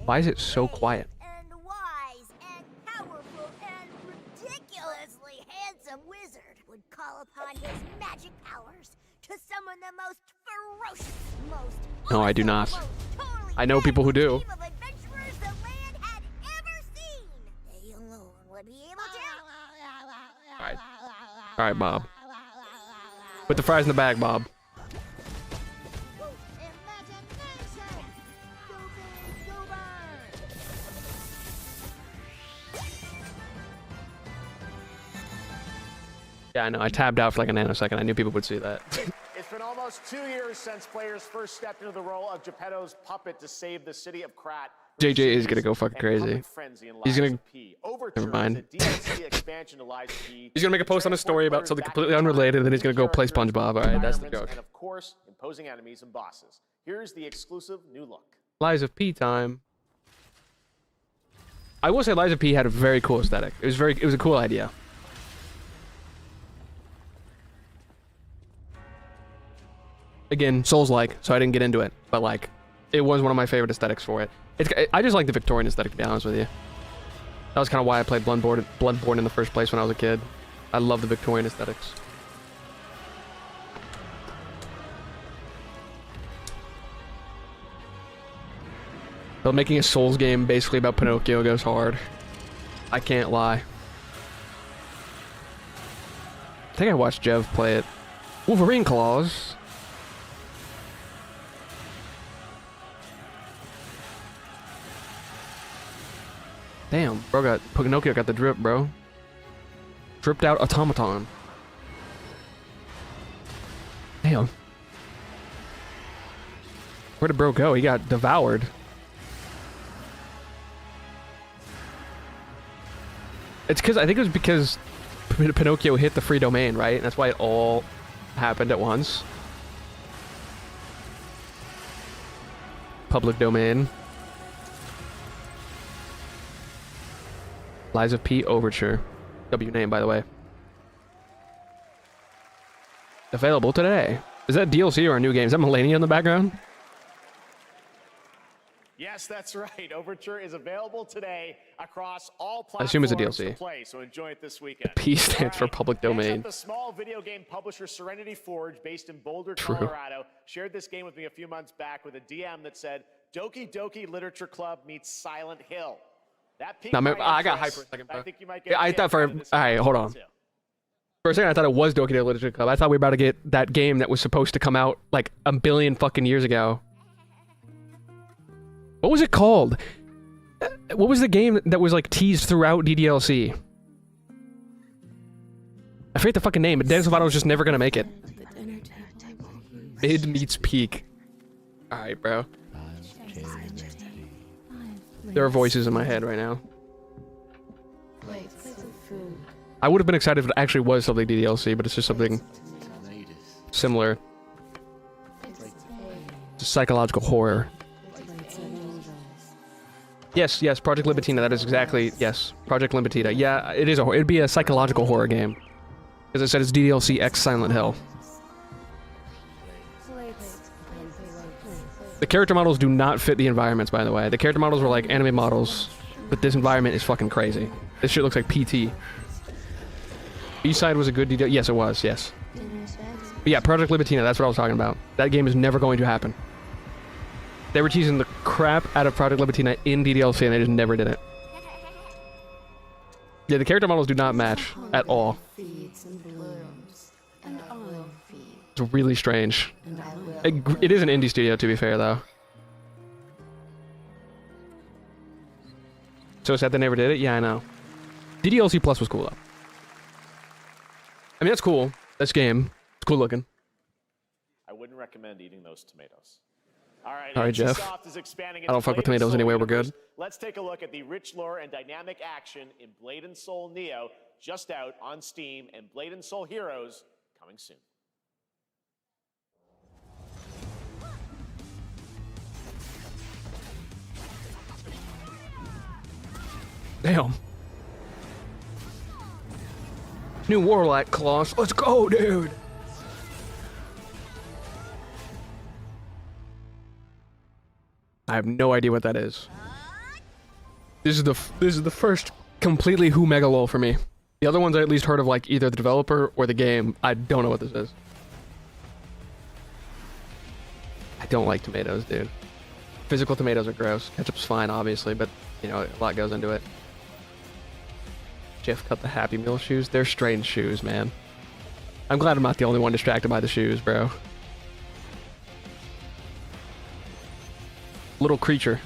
Why is it so quiet? And wise and powerful and ridiculously handsome wizard would call upon his magic powers to summon the most ferocious, most No, I do not. totally I know people who do. team of adventurers the land had ever seen. They alone would be able to. Alright. Alright, Bob. Put the fries in the bag, Bob. Yeah, I know. I tabbed out for like a nanosecond. I knew people would see that. It's been almost 2 years since players first stepped into the role of Geppetto's puppet to save the city of Krat. JJ is gonna go fucking crazy. He's gonna... Never mind. He's gonna make a post on his story about something completely unrelated, and then he's gonna go play SpongeBob. Alright, that's the joke. And of course, imposing enemies and bosses. Here's the exclusive new look. Lies of P time. I will say Lies of P had a very cool aesthetic. It was a cool idea. Again, Souls-like, so I didn't get into it, but like, it was one of my favorite aesthetics for it. I just like the Victorian aesthetic, to be honest with you. That was kind of why I played Bloodborne in the first place when I was a kid. I love the Victorian aesthetics. But making a Souls game basically about Pinocchio goes hard. I can't lie. I think I watched Jev play it. Wolverine claws. Damn, Pinocchio got the drip, bro. Dripped out automaton. Damn. Where did bro go? He got devoured. I think it was because Pinocchio hit the free domain, right? And that's why it all happened at once. Public domain. Lies of P Overture. W name, by the way. Available today. Is that DLC or a new game? Is that Melania in the background? Yes, that's right. Overture is available today across all platforms. I assume it's a DLC. To play, so enjoy it this weekend. P stands for public domain. The small video game publisher Serenity Forge, based in Boulder, True. Colorado, shared this game with me a few months back with a DM that said, Doki Doki Literature Club meets Silent Hill. That piqued my I got hyped interest. for a second, bro. I think you might get Yeah, I thought for... Alright, hold on. Too. For a second, I thought it was Doki Doki Literature Club. I thought we were about to get that game that was supposed to come out like a billion fucking years ago. What was it called? What was the game that was like teased throughout DDLC? I forget the fucking name, but Dan Silvato was just never gonna make it. Mid meets peak. Alright, bro. There are voices in my head right now. I would have been excited if it actually was something DDLC, but it's just something similar. It's a psychological horror. Yes, Project Libitina, that is exactly, yes. Project Libitina. Yeah, it is it'd be a psychological horror game. As I said, it's DDLC X Silent Hill. The character models do not fit the environments, by the way. The character models were like anime models, but this environment is fucking crazy. This shit looks like PT. B-side was a good DDLC. Yes, it was, yes. But yeah, Project Libitina, that's what I was talking about. That game is never going to happen. They were teasing the crap out of Project Libertina in DDLC, and they just never did it. Yeah, the character models do not match at all. It's really strange. It is an indie studio, to be fair, though. So sad they never did it? Yeah, I know. DDLC Plus was cool, though. I mean, that's cool. That's game. It's cool looking. I wouldn't recommend eating those tomatoes. All right, Sorry, Jeff. I don't fuck with tomatoes anyway. We're good. Let's take a look at the rich lore and dynamic action in Blade and Soul Neo, just out on Steam, and Blade and Soul Heroes coming soon. Damn. New Warlock class. Let's go, dude. I have no idea what that is. This is the first completely Who Mega LOL for me. The other ones I at least heard of, like either the developer or the game. I don't know what this is. I don't like tomatoes, dude. Physical tomatoes are gross. Ketchup's fine, obviously, but you know, a lot goes into it. Jeff cut the Happy Meal shoes. They're strange shoes, man. I'm glad I'm not the only one distracted by the shoes, bro. Little creature.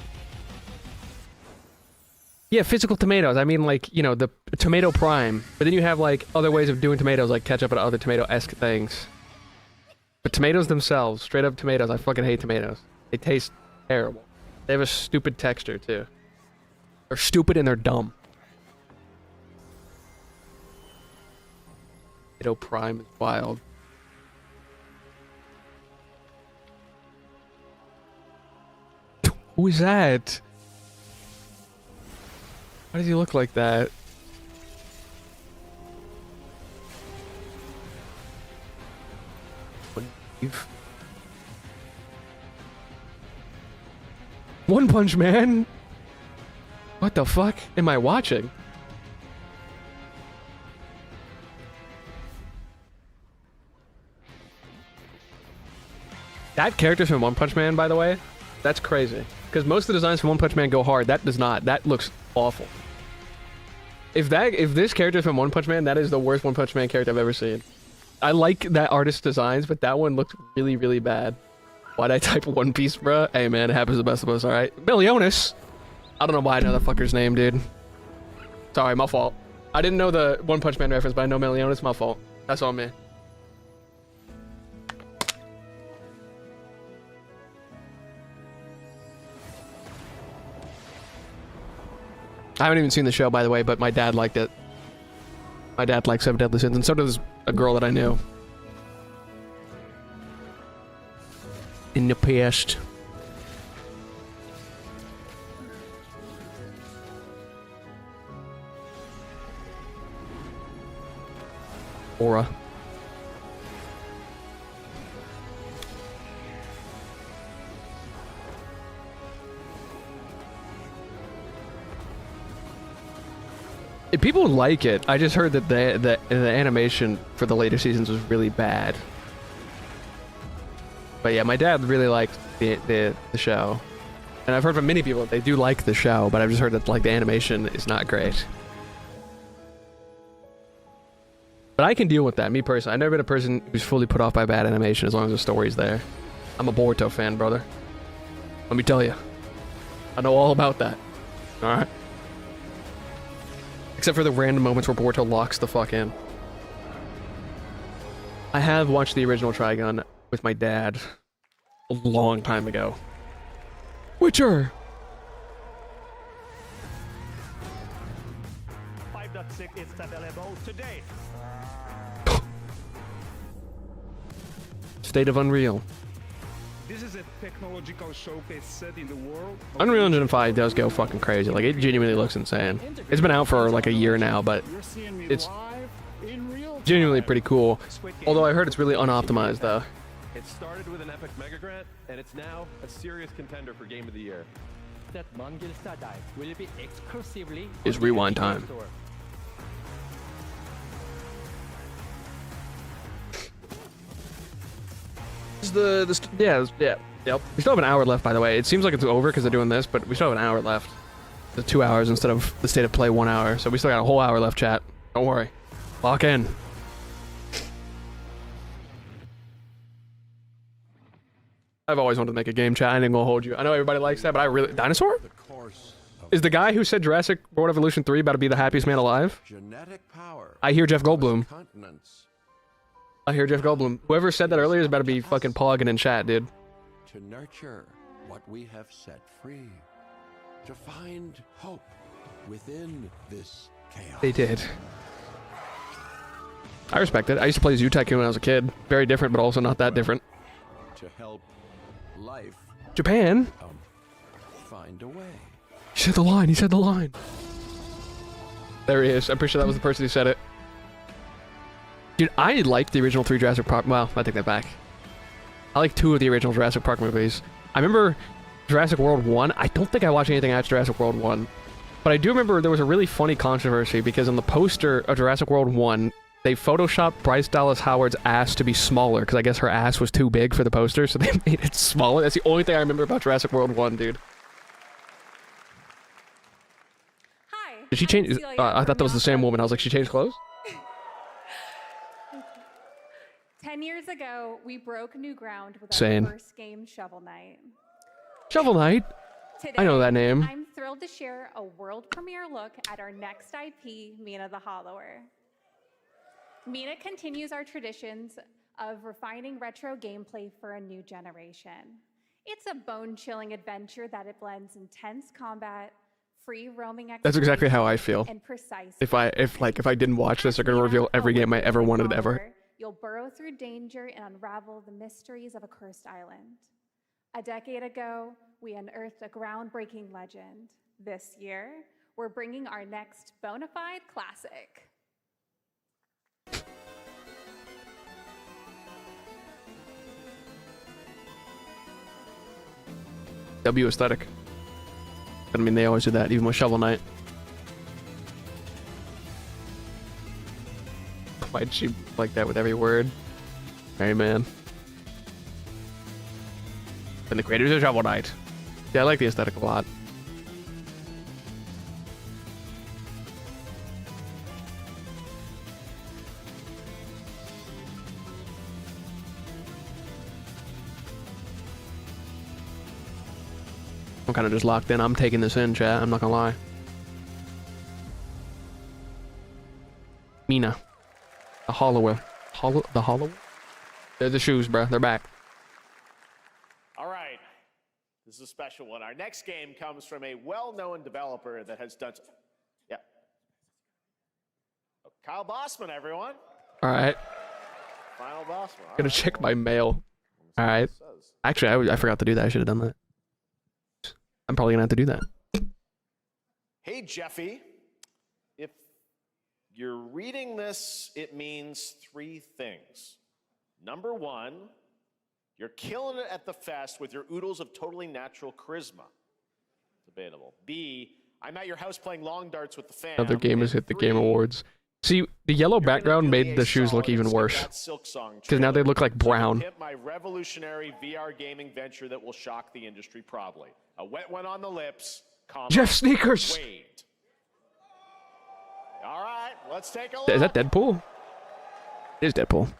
Yeah, physical tomatoes. I mean, like, you know, the tomato prime. But then you have, like, other ways of doing tomatoes, like ketchup and other tomato-esque things. But tomatoes themselves, straight up tomatoes, I fucking hate tomatoes. They taste terrible. They have a stupid texture, too. They're stupid and they're dumb. Tomato prime is wild. Who is that? Why does he look like that? One Punch Man? What the fuck am I watching? That character's from One Punch Man, by the way. That's crazy. Because most of the designs from One Punch Man go hard. That does not. That looks awful. If this character's from One Punch Man, that is the worst One Punch Man character I've ever seen. I like that artist's designs, but that one looked really, really bad. Why'd I type One Piece, bruh? Hey, man, it happens to the best of us, alright? Meliodas! I don't know why I know that fucker's name, dude. Sorry, my fault. I didn't know the One Punch Man reference, but I know Meliodas, my fault. That's on me. I haven't even seen the show, by the way, but my dad liked it. My dad likes Seven Deadly Sins, and so does a girl that I knew. In the past. Aura. People like it. I just heard that the animation for the later seasons was really bad. But yeah, my dad really liked the show. And I've heard from many people that they do like the show, but I've just heard that like the animation is not great. But I can deal with that, me personally. I've never been a person who's fully put off by bad animation as long as the story's there. I'm a Boruto fan, brother. Let me tell you. I know all about that. Alright? Except for the random moments where Boruto locks the fuck in. I have watched the original Trigun with my dad a long time ago. Witcher! 5.6 is available today. State of Unreal. This is a technological showcase set in the world. Unreal Engine 5 does go fucking crazy. Like, it genuinely looks insane. It's been out for like a year now, but it's genuinely pretty cool. Although I heard it's really unoptimized, though. It started with an epic mega grant, and it's now a serious contender for Game of the Year. That non-Gilsta dive will be exclusively Is rewind time. This is yeah. Yep. We still have an hour left, by the way. It seems like it's over because they're doing this, but we still have an hour left. The 2 hours instead of the state of play 1 hour. So we still got a whole hour left, chat. Don't worry. Lock in. I've always wanted to make a game, chat. I ain't gonna hold you. I know everybody likes that, but I really... Dinosaur? Is the guy who said Jurassic World Evolution 3 about to be the happiest man alive? Genetic power. I hear Jeff Goldblum. Continents. I hear Jeff Goldblum. Whoever said that earlier is about to be fucking pogging in chat, dude. To nurture what we have set free. To find hope within this chaos. They did. I respect it. I used to play Zoo Tycoon when I was a kid. Very different, but also not that different. To help life Japan? find a way. He said the line. He said the line. There he is. I'm pretty sure that was the person who said it. Dude, I like the original 3 Jurassic Park. Well, I take that back. I like 2 of the original Jurassic Park movies. I remember Jurassic World 1. I don't think I watched anything after Jurassic World 1. But I do remember there was a really funny controversy because on the poster of Jurassic World 1, they photoshopped Bryce Dallas Howard's ass to be smaller because I guess her ass was too big for the poster, so they made it smaller. That's the only thing I remember about Jurassic World 1, dude. Hi. Did she change? I thought that was the same woman. I was like, she changed clothes? 10 years ago, we broke new ground with Insane. our first game, Shovel Knight. Shovel Knight? Today, I know that name. I'm thrilled to share a world premiere look at our next IP, Mina the Hollower. Mina continues our traditions of refining retro gameplay for a new generation. It's a bone-chilling adventure that it blends intense combat, free roaming That's exactly how I feel. and precise. If I didn't watch this, they're gonna reveal every game I ever wanted ever. You'll burrow through danger and unravel the mysteries of a cursed island. A decade ago, we unearthed a groundbreaking legend. This year, we're bringing our next bona fide classic. W aesthetic. I mean, they always do that, even with Shovel Knight. Why'd she like that with every word? Hey, man. And the creators of Shovel Knight. Yeah, I like the aesthetic a lot. I'm kind of just locked in. I'm taking this in, chat. I'm not gonna lie. Mina. The Hollower. The Hollower? They're the shoes, bro. They're back. All right. This is a special one. Our next game comes from a well-known developer that has done... Yeah. Oh, Kyle Bossman, everyone. All right. Final Bossman. Gonna check my mail. All right. Actually, I forgot to do that. I should have done that. I'm probably gonna have to do that. Hey, Jeffy. If you're reading this, it means 3 things. Number 1, you're killing it at the fest with your oodles of totally natural charisma. Debatable. B, I'm at your house playing long darts with the fam. Other gamers hit the Game Awards. See, the yellow background made the shoes look even worse. Because now they look like brown. My revolutionary VR gaming venture that will shock the industry probably. A wet one on the lips. Jeff Sneakers! Wade. All right, let's take a look. Is that Deadpool? It is Deadpool.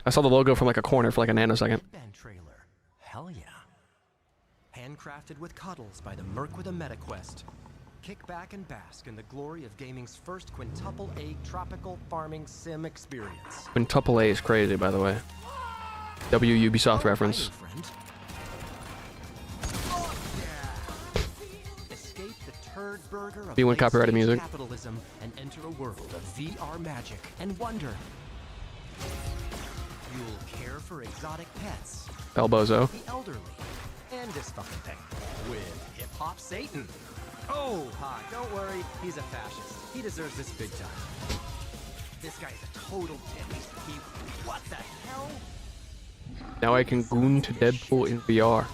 I saw the logo from like a corner for like a nanosecond. Band trailer. Hell yeah. Handcrafted with cuddles by the Merc with a MetaQuest. Kick back and bask in the glory of gaming's first quintuple A tropical farming sim experience. Quintuple A is crazy, by the way. W Ubisoft reference. Escape the turd burger of B1 copyrighted music. Capitalism and enter a world of VR magic and wonder. You'll care for exotic pets. Elbozo. The elderly. And this fucking thing. With Hip Hop Satan. Oh, hi, don't worry. He's a fascist. He deserves this big time. This guy's a total dick. What the hell? Now I can goon to Deadpool in VR.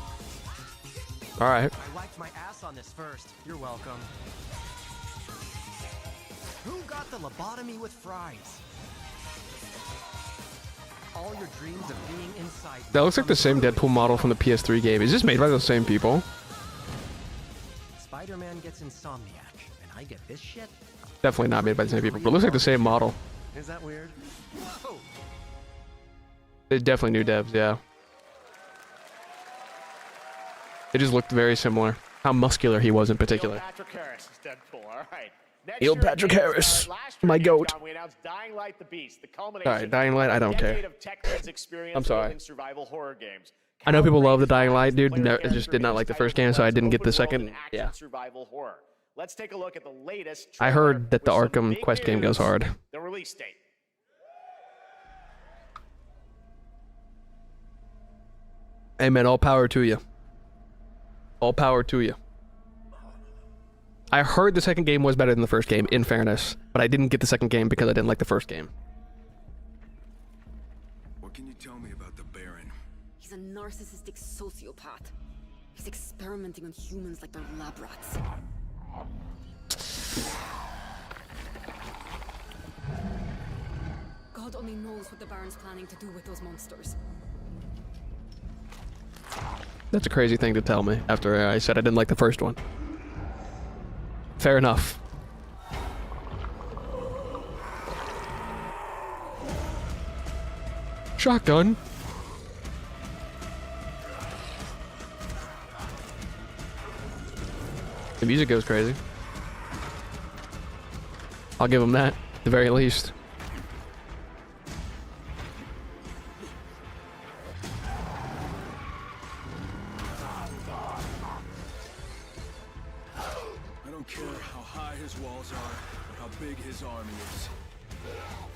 Alright. I wiped my ass on this first. You're welcome. Who got the lobotomy with fries? all your dreams of being inside. That looks like the same Deadpool model from the PS3 game. Is this made by the same people? Spider-Man gets Insomniac, and I get this shit? Definitely not made by the same people, but it looks like the same model. Is that weird? Whoa. They're definitely new devs, yeah. They just looked very similar. How muscular he was in particular. Patrick Harris is Deadpool. All right. Neil Patrick Harris, my goat. We announced Dying Light: The Beast, the All culmination right, Dying Light, I don't care. I'm sorry. Survival horror games. I know people love the Dying Light, dude. I just did not like the first game, so I didn't get the second. Yeah. Survival horror. Let's take a look at the latest. I heard that the Arkham Quest game goes hard. The release date. Hey man, all power to you. All power to you. I heard the second game was better than the first game, in fairness, but I didn't get the second game because I didn't like the first game. What can you tell me about the Baron? He's a narcissistic sociopath. He's experimenting on humans like they're lab rats. God only knows what the Baron's planning to do with those monsters. That's a crazy thing to tell me after I said I didn't like the first one. Fair enough. Shotgun. The music goes crazy. I'll give him that, at the very least. I don't care how high his walls are or how big his army is.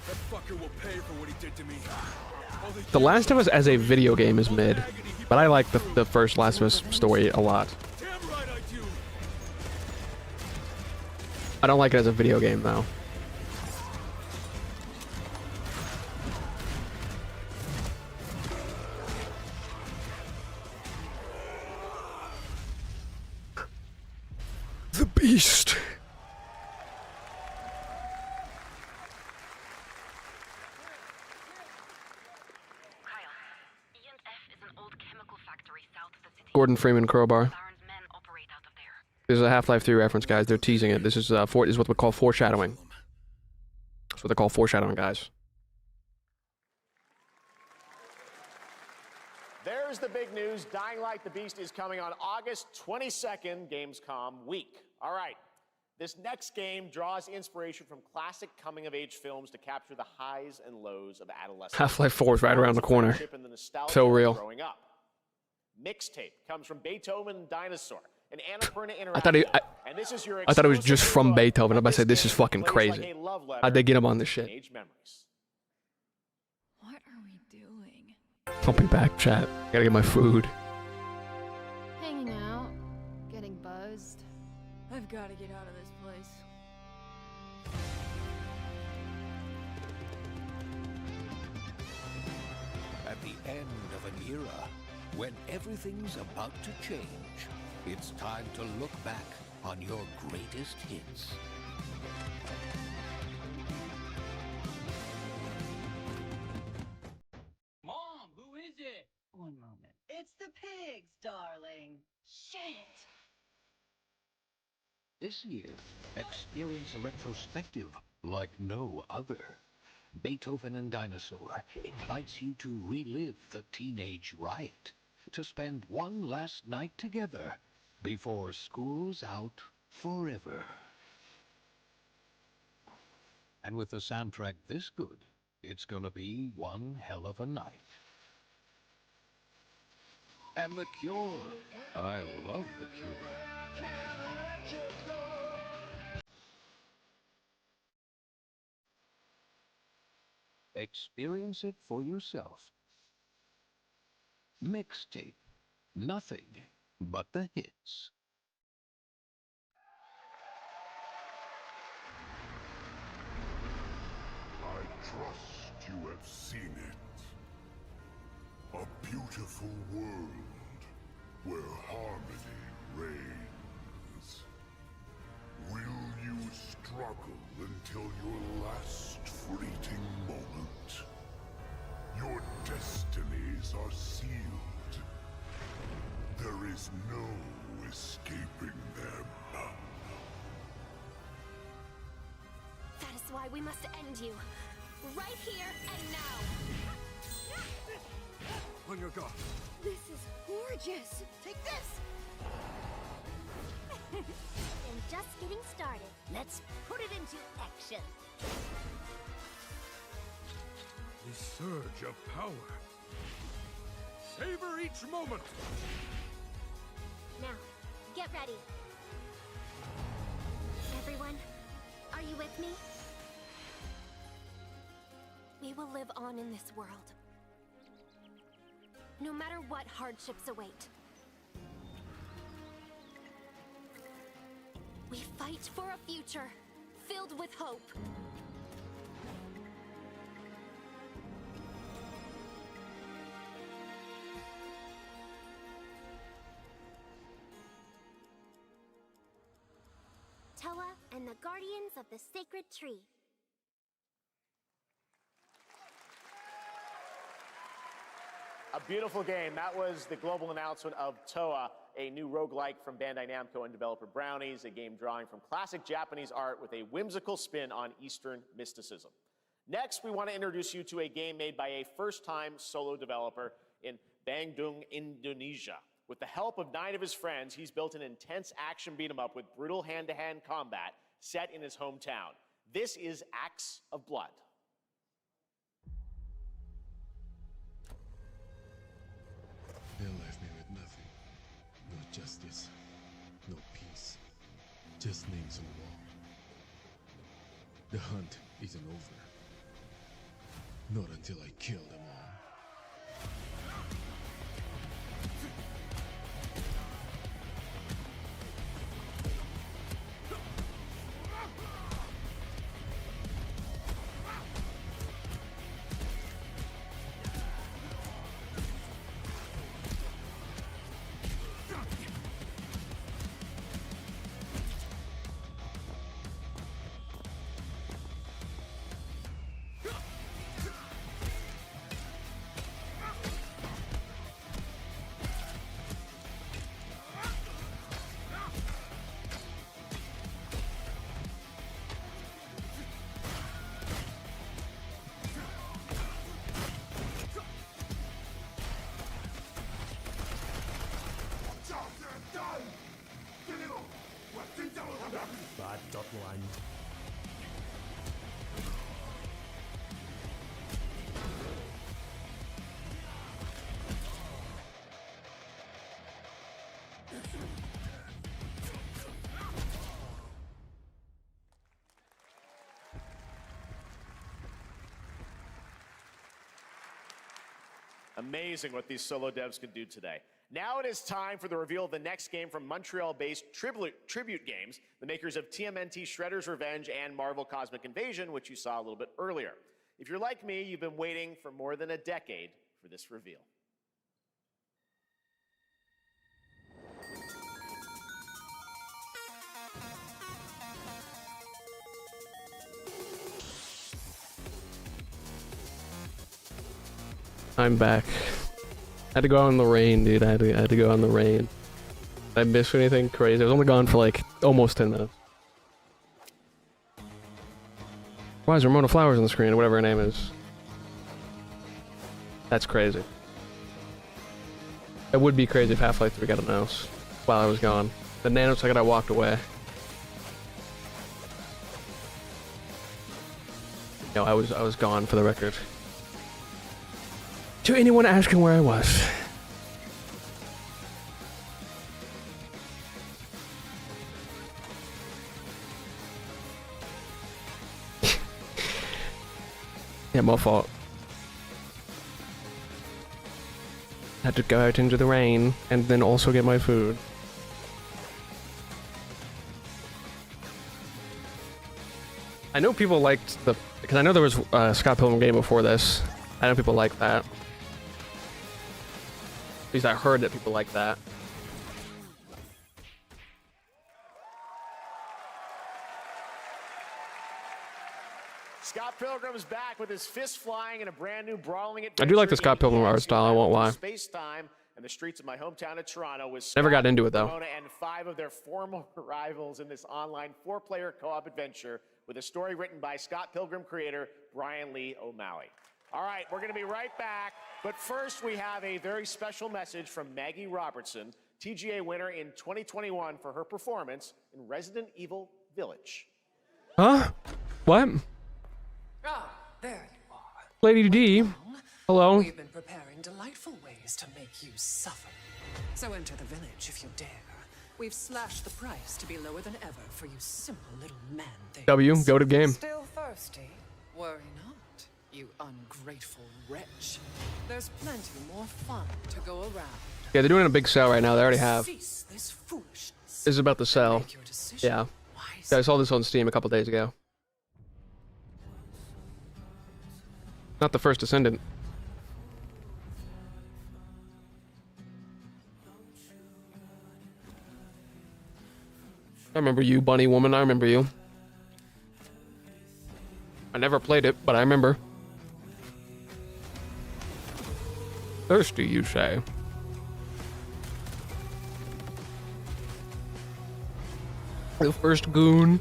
That fucker will pay for what he did to me. The Last of Us as a video game is mid, but I like the first Last of Us story a lot. I don't like it as a video game, though. The Beast. Gordon Freeman crowbar. This is a Half-Life 3 reference, guys. They're teasing it. This is this is what we call foreshadowing. That's what they call foreshadowing, guys. There's the big news. Dying Light: The Beast is coming on August 22nd, Gamescom week. All right. This next game draws inspiration from classic coming-of-age films to capture the highs and lows of adolescence. Half-Life 4 is right around the corner. So real. Growing up. Mixtape comes from Beethoven and Dinosaur. An Annapurna I thought it was just from Beethoven. I'm about to say this is fucking crazy. How'd they get him on this shit? What are we doing? I'll be back, chat. Gotta get my food. Hanging out, getting buzzed. I've got to get out of this place. At the end of an era, when everything's about to change, it's time to look back on your greatest hits. Mom, who is it? One moment. It's the pigs, darling. Shit! This year, experience a retrospective like no other. Beethoven and Dinosaur invites you to relive the teenage riot, to spend one last night together before school's out forever. And with a soundtrack this good, it's gonna be one hell of a night. And The Cure. I love The Cure. Experience it for yourself. Mixtape. Nothing but the hits. I trust you have seen it. A beautiful world where harmony reigns. Will you struggle until your last fleeting moment? Your destinies are sealed. There is no escaping them. That is why we must end you. Right here and now. On your guard. This is gorgeous. Take this. And just getting started. Let's put it into action. The surge of power. Savor each moment. Now, get ready. Everyone, are you with me? We will live on in this world. No matter what hardships await. We fight for a future filled with hope. Toa and the Guardians of the Sacred Tree. A beautiful game. That was the global announcement of Toa, a new roguelike from Bandai Namco and developer Brownies, a game drawing from classic Japanese art with a whimsical spin on Eastern mysticism. Next, we want to introduce you to a game made by a first-time solo developer in Bandung, Indonesia. With the help of 9 of his friends, he's built an intense action beat-em-up with brutal hand-to-hand combat set in his hometown. This is Acts of Blood. They left me with nothing. No justice, no peace. Just names on the wall. The hunt isn't over. Not until I kill them all. Bad.line. Amazing what these solo devs can do today. Now it is time for the reveal of the next game from Montreal-based Tribute Games, the makers of TMNT Shredder's Revenge and Marvel Cosmic Invasion, which you saw a little bit earlier. If you're like me, you've been waiting for more than a decade for this reveal. I'm back. I had to go out in the rain, dude. I had to go out in the rain. Did I miss anything crazy? I was only gone for like almost 10 minutes. Why is Ramona Flowers on the screen, or whatever her name is? That's crazy. It would be crazy if Half-Life 3 got announced while I was gone. The nanosecond I walked away. No, I was gone, for the record. To anyone asking where I was. Yeah, my fault. Had to go out into the rain and then also get my food. I know people liked the, because I know there was a Scott Pilgrim game before this. I know people like that. At least I heard that people like that. Scott Pilgrim's back with his fists flying in a brand new brawling I do like the Scott Pilgrim art style, I won't lie. Space time and the streets of my hometown of Toronto with Never Scott, got into it, though. Ramona, and 5 of their former rivals in this online 4-player co-op adventure with a story written by Scott Pilgrim creator Brian Lee O'Malley. All right, we're going to be right back, but first we have a very special message from Maggie Robertson, TGA winner in 2021 for her performance in Resident Evil Village. Huh? What? Ah, there you are. Lady D. Hello. We've been preparing delightful ways to make you suffer. So enter the village if you dare. We've slashed the price to be lower than ever for you simple little man things. W, go to game. Still thirsty? Worry not, you ungrateful wretch. There's plenty more fun to go around. Yeah, they're doing a big sale right now. They already have. Cease this foolishness. This is about to sell. Yeah. Yeah, I saw this on Steam a couple days ago. Not the first Descendant. I remember you, bunny woman. I remember you. I never played it, but I remember. Thirsty, you say? The first goon.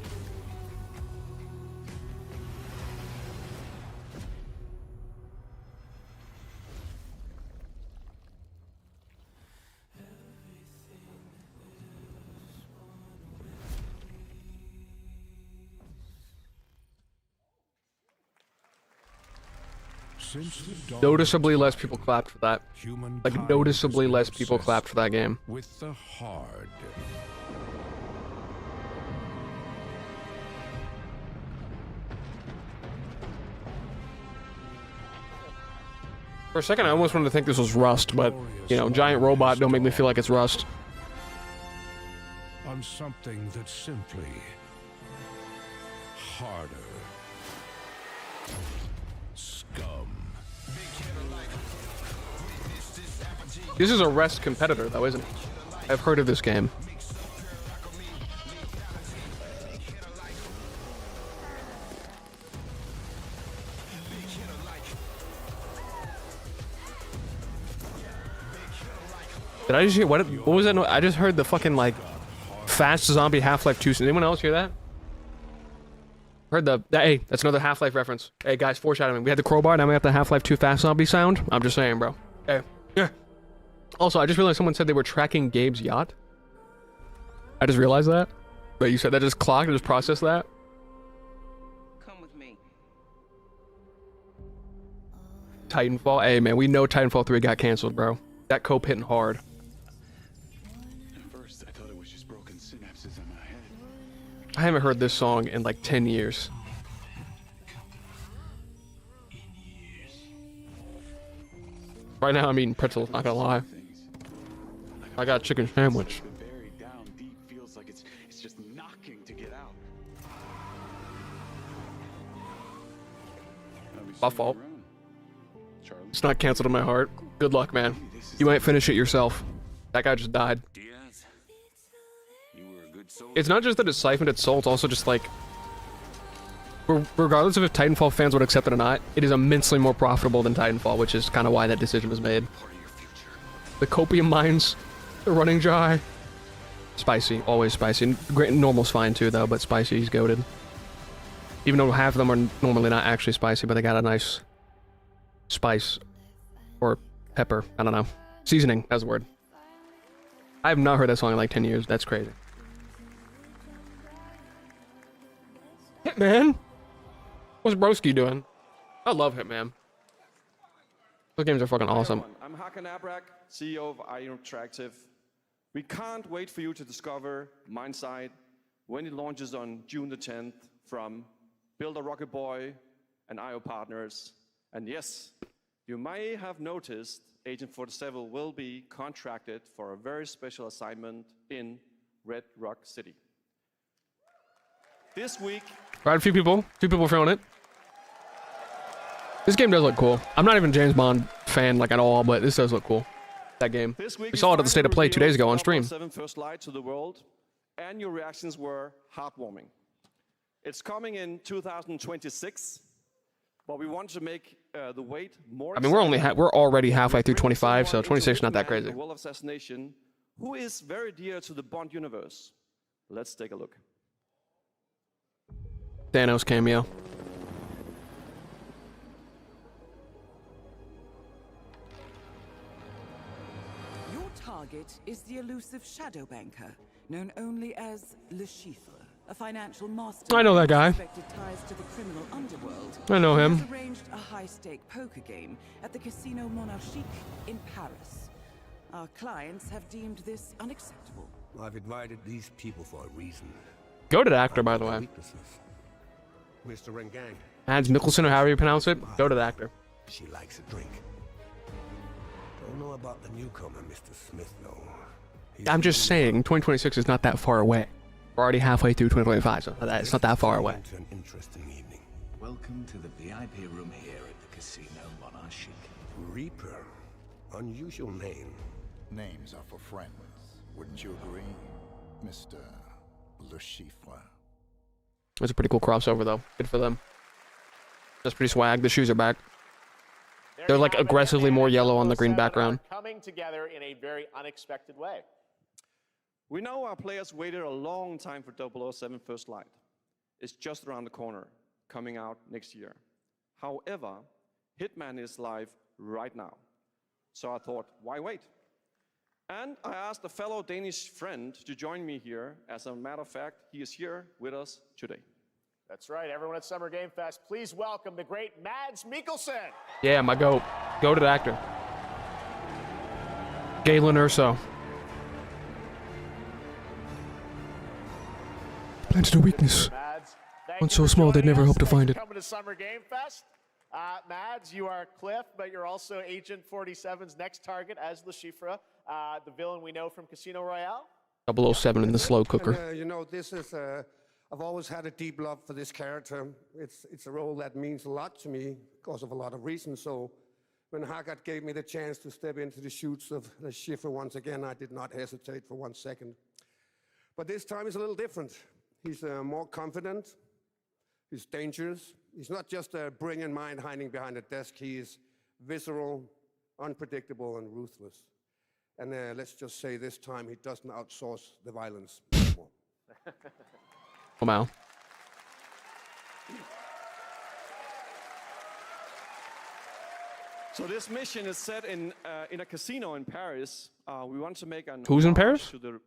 Noticeably less people clapped for that. Like, noticeably less people clapped for that game. With the hard. For a second, I almost wanted to think this was Rust, but, you know, giant robot don't make me feel like it's Rust. On something that's simply harder. Scum. This is a Rest competitor, though, isn't it? I've heard of this game. Did I just hear what was that? I just heard the fucking like fast zombie Half-Life 2. Anyone else hear that? Heard the hey, that's another Half-Life reference. Hey guys, foreshadowing. We had the crowbar, now we have the Half-Life 2 fast zombie sound. I'm just saying, bro. Hey. Yeah. Also, I just realized someone said they were tracking Gabe's yacht. I just realized that. But you said that just clocked, I just processed that. Come with me. Titanfall. Hey man, we know Titanfall 3 got canceled, bro. That cope hitting hard. At first, I thought it was just broken synapses in my head. I haven't heard this song in like 10 years. Right now I'm eating pretzels, not gonna lie. I got a chicken sandwich. Buried down deep feels like it's just knocking to get out. My fault. It's not canceled in my heart. Good luck, man. You might finish it yourself. That guy just died. It's not just that it's siphoned its soul, it's also just like... Regardless of if Titanfall fans would accept it or not, it is immensely more profitable than Titanfall, which is kind of why that decision was made. The copium mines, the running dry. Spicy, always spicy. Normal's fine too, though, but spicy is goated. Even though half of them are normally not actually spicy, but they got a nice spice or pepper. I don't know. Seasoning, that's the word. I have not heard that song in like 10 years. That's crazy. Hitman? What's Broski doing? I love Hitman. Those games are fucking awesome. I'm Hakan Abrak, CEO of IO Interactive. We can't wait for you to discover Mindside when it launches on June the 10th from Builder Rocket Boy and IO partners. And yes, you may have noticed Agent 47 will be contracted for a very special assignment in Red Rock City. This week... Right, a few people feeling it. This game does look cool. I'm not even a James Bond fan like at all, but this does look cool. That game. We saw it at the State of Play 2 days ago on stream. 7 first light to the world, and your reactions were heartwarming. It's coming in 2026, but we want to make the wait more. I mean, we're already halfway through 25, so 26 is not that crazy. The World of Assassination, who is very dear to the Bond universe. Let's take a look. Thanos cameo. Your target is the elusive shadow banker, known only as Le Chiffre, a financial master. I know that guy. Suspected ties to the criminal underworld. I know him. He has arranged a high-stake poker game at the Casino Monarchique in Paris. Our clients have deemed this unacceptable. I've invited these people for a reason. Goated actor, by the way. Mr. Rengang. Mads Mikkelsen, or however you pronounce it. Goated actor. She likes a drink. Don't know about the newcomer, Mr. Smith, though. I'm just saying, 2026 is not that far away. We're already halfway through 2025, so it's not that far away. An interesting evening. Welcome to the VIP room here at the Casino Monarchique. Reaper. Unusual name. Names are for friends. Wouldn't you agree, Mr. Le Chiffre? It's a pretty cool crossover, though. Good for them. That's pretty swag. The shoes are back. They're like aggressively more yellow on the green background. Coming together in a very unexpected way. We know our players waited a long time for 007 First Light. It's just around the corner, coming out next year. However, Hitman is live right now. So I thought, why wait? And I asked a fellow Danish friend to join me here. As a matter of fact, he is here with us today. That's right, everyone at Summer Game Fest, please welcome the great Mads Mikkelsen. Yeah, my goat. Goated actor. Galen Urso. Planted a weakness. One so small they'd never hope to find it. Coming to Summer Game Fest. Mads, you are Cliff, but you're also Agent 47's next target as Le Chiffre, the villain we know from Casino Royale. 007 in the slow cooker. And, you know, this is, I've always had a deep love for this character. It's a role that means a lot to me because of a lot of reasons. So when Haggard gave me the chance to step into the shoes of Le Chiffre once again, I did not hesitate for 1 second. But this time is a little different. He's more confident. He's dangerous. He's not just a brilliant mind hiding behind a desk. He is visceral, unpredictable, and ruthless. And let's just say this time he doesn't outsource the violence anymore. Wow. So this mission is set in a casino in Paris. We want to make an Who's in Paris? To the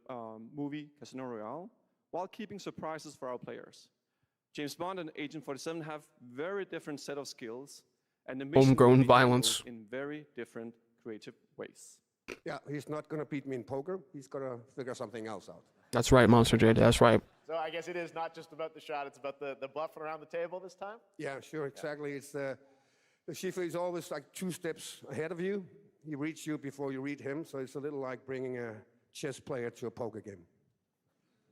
movie Casino Royale, while keeping surprises for our players. James Bond and Agent 47 have very different set of skills, and the mission Homegrown will be violence. handled in very different creative ways. Yeah, he's not going to beat me in poker. He's going to figure something else out. That's right, Monster Jade. That's right. So I guess it is not just about the shot, it's about the bluffing around the table this time? Yeah, sure, exactly. Yeah. It's the Chiffre is always like 2 steps ahead of you. He reads you before you read him, so it's a little like bringing a chess player to a poker game.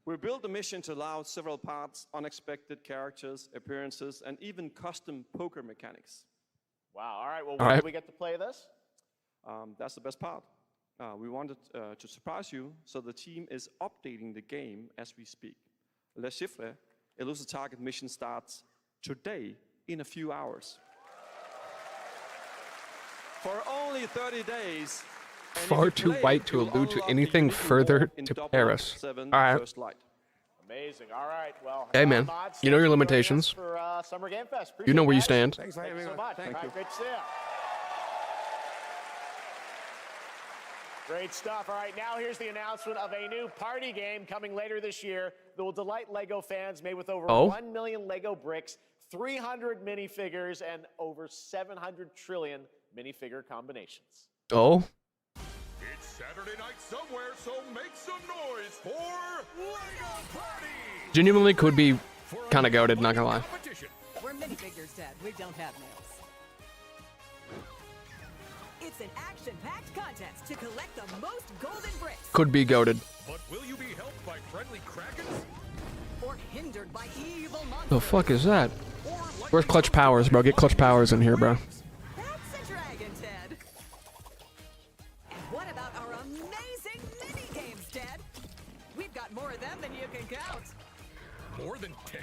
We built the mission to allow several parts, unexpected characters, appearances, and even custom poker mechanics. Wow, all right, well, when do we get to play this? That's the best part. We wanted to surprise you, so the team is updating the game as we speak. Le Chiffre, Elusive Target mission starts today in a few hours. For only 30 days. Far too white to allude to anything further to Paris. All right. Amazing. All right. Well, hey, man. You know your limitations. For Summer Game Fest. You know where you stand. Thanks for having me. So much. Thank you. Great to see you. Great stuff. All right, now here's the announcement of a new party game coming later this year that will delight LEGO fans, made with over 1 million LEGO bricks, 300 minifigures, and over 700 trillion minifigure combinations. Oh? It's Saturday night somewhere, so make some noise for LEGO Party! Genuinely could be kind of goated, not gonna lie. We're minifigures, Dad. We don't have nails. It's an action-packed contest to collect the most golden bricks. Could be goated. But will you be helped by friendly krakens? Or hindered by evil monsters. The fuck is that? Where's Clutch Powers, bro? Get Clutch Powers in here, bro. That's a dragon, Ted. And what about our amazing mini-games, Ted? We've got more of them than you can count. More than 10?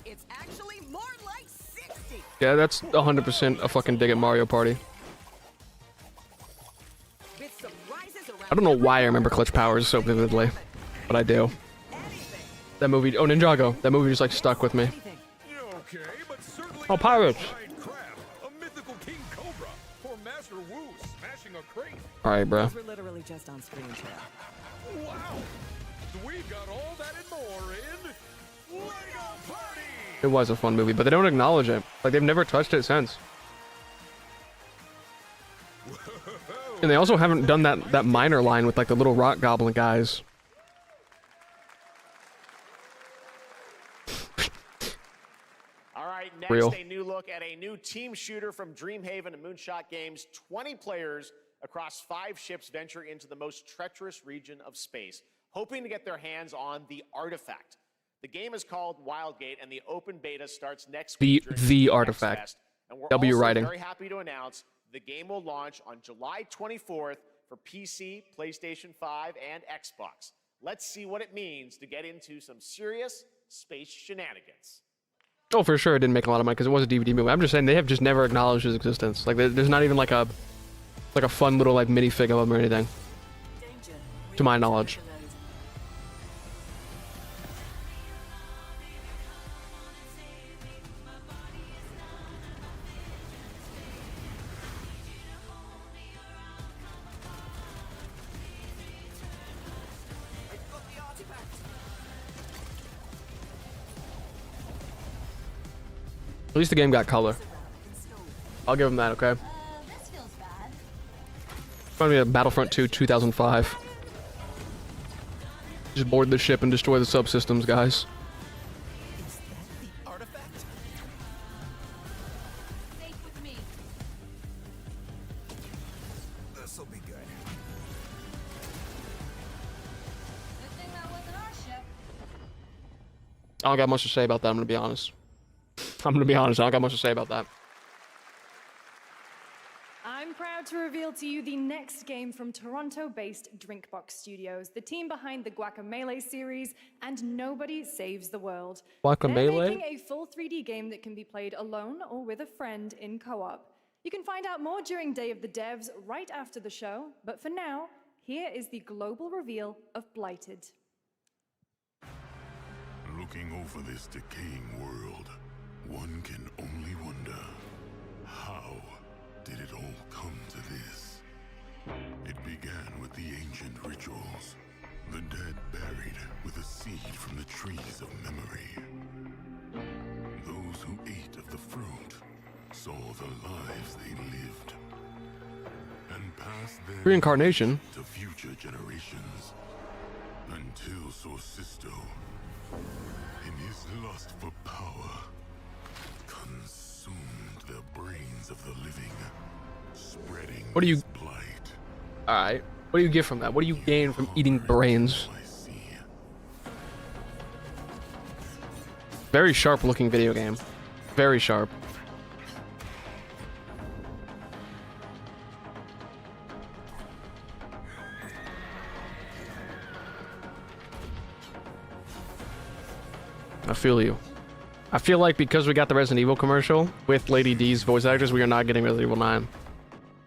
It's actually more like 60. Yeah, that's 100% a fucking dig at Mario Party. I don't know why I remember Clutch Powers so vividly, but I do. That movie, oh, Ninjago. That movie just like stuck with me. Oh, pirates! Alright, bro. We're literally just on screen chat. Wow! We got all that and more in Lego Party! It was a fun movie, but they don't acknowledge it. Like, they've never touched it since. And they also haven't done that minor line with like the little rock goblin guys. All right, next Real. a new look at a new team shooter from Dreamhaven and Moonshot Games. 20 players across 5 ships venture into the most treacherous region of space, hoping to get their hands on the artifact. The game is called Wildgate, and the open beta starts next week. The artifact. And we're W also writing. very happy to announce the game will launch on July 24th for PC, PlayStation 5, and Xbox. Let's see what it means to get into some serious space shenanigans. Oh, for sure, it didn't make a lot of money because it was a DVD movie. I'm just saying they have just never acknowledged his existence. Like, there's not even like a fun little like minifig of him or anything, to my knowledge. At least the game got color. I'll give him that, okay? This feels bad. Probably a Battlefront 2 2005. Just board the ship and destroy the subsystems, guys. Safe with me. This'll be good. Good thing that wasn't our ship. I don't got much to say about that, I'm gonna be honest. I don't got much to say about that. I'm proud to reveal to you the next game from Toronto-based Drinkbox Studios, the team behind the Guacamelee series and Nobody Saves the World. Guacamelee? They're making a full 3D game that can be played alone or with a friend in co-op. You can find out more during Day of the Devs right after the show, but for now, here is the global reveal of Blighted. Looking over this decaying world, one can only wonder, how did it all come to this? It began with the ancient rituals, the dead buried with a seed from the trees of memory. Those who ate of the fruit saw the lives they lived and passed their Reincarnation. to future generations, until Sorcisto, in his lust for power, consumed the brains of the living, spreading What do you... his blight. Alright. What do you get from that? What do you gain from eating brains? Very sharp looking video game. Very sharp. I feel you. I feel like because we got the Resident Evil commercial with Lady D's voice actors, we are not getting Resident Evil 9.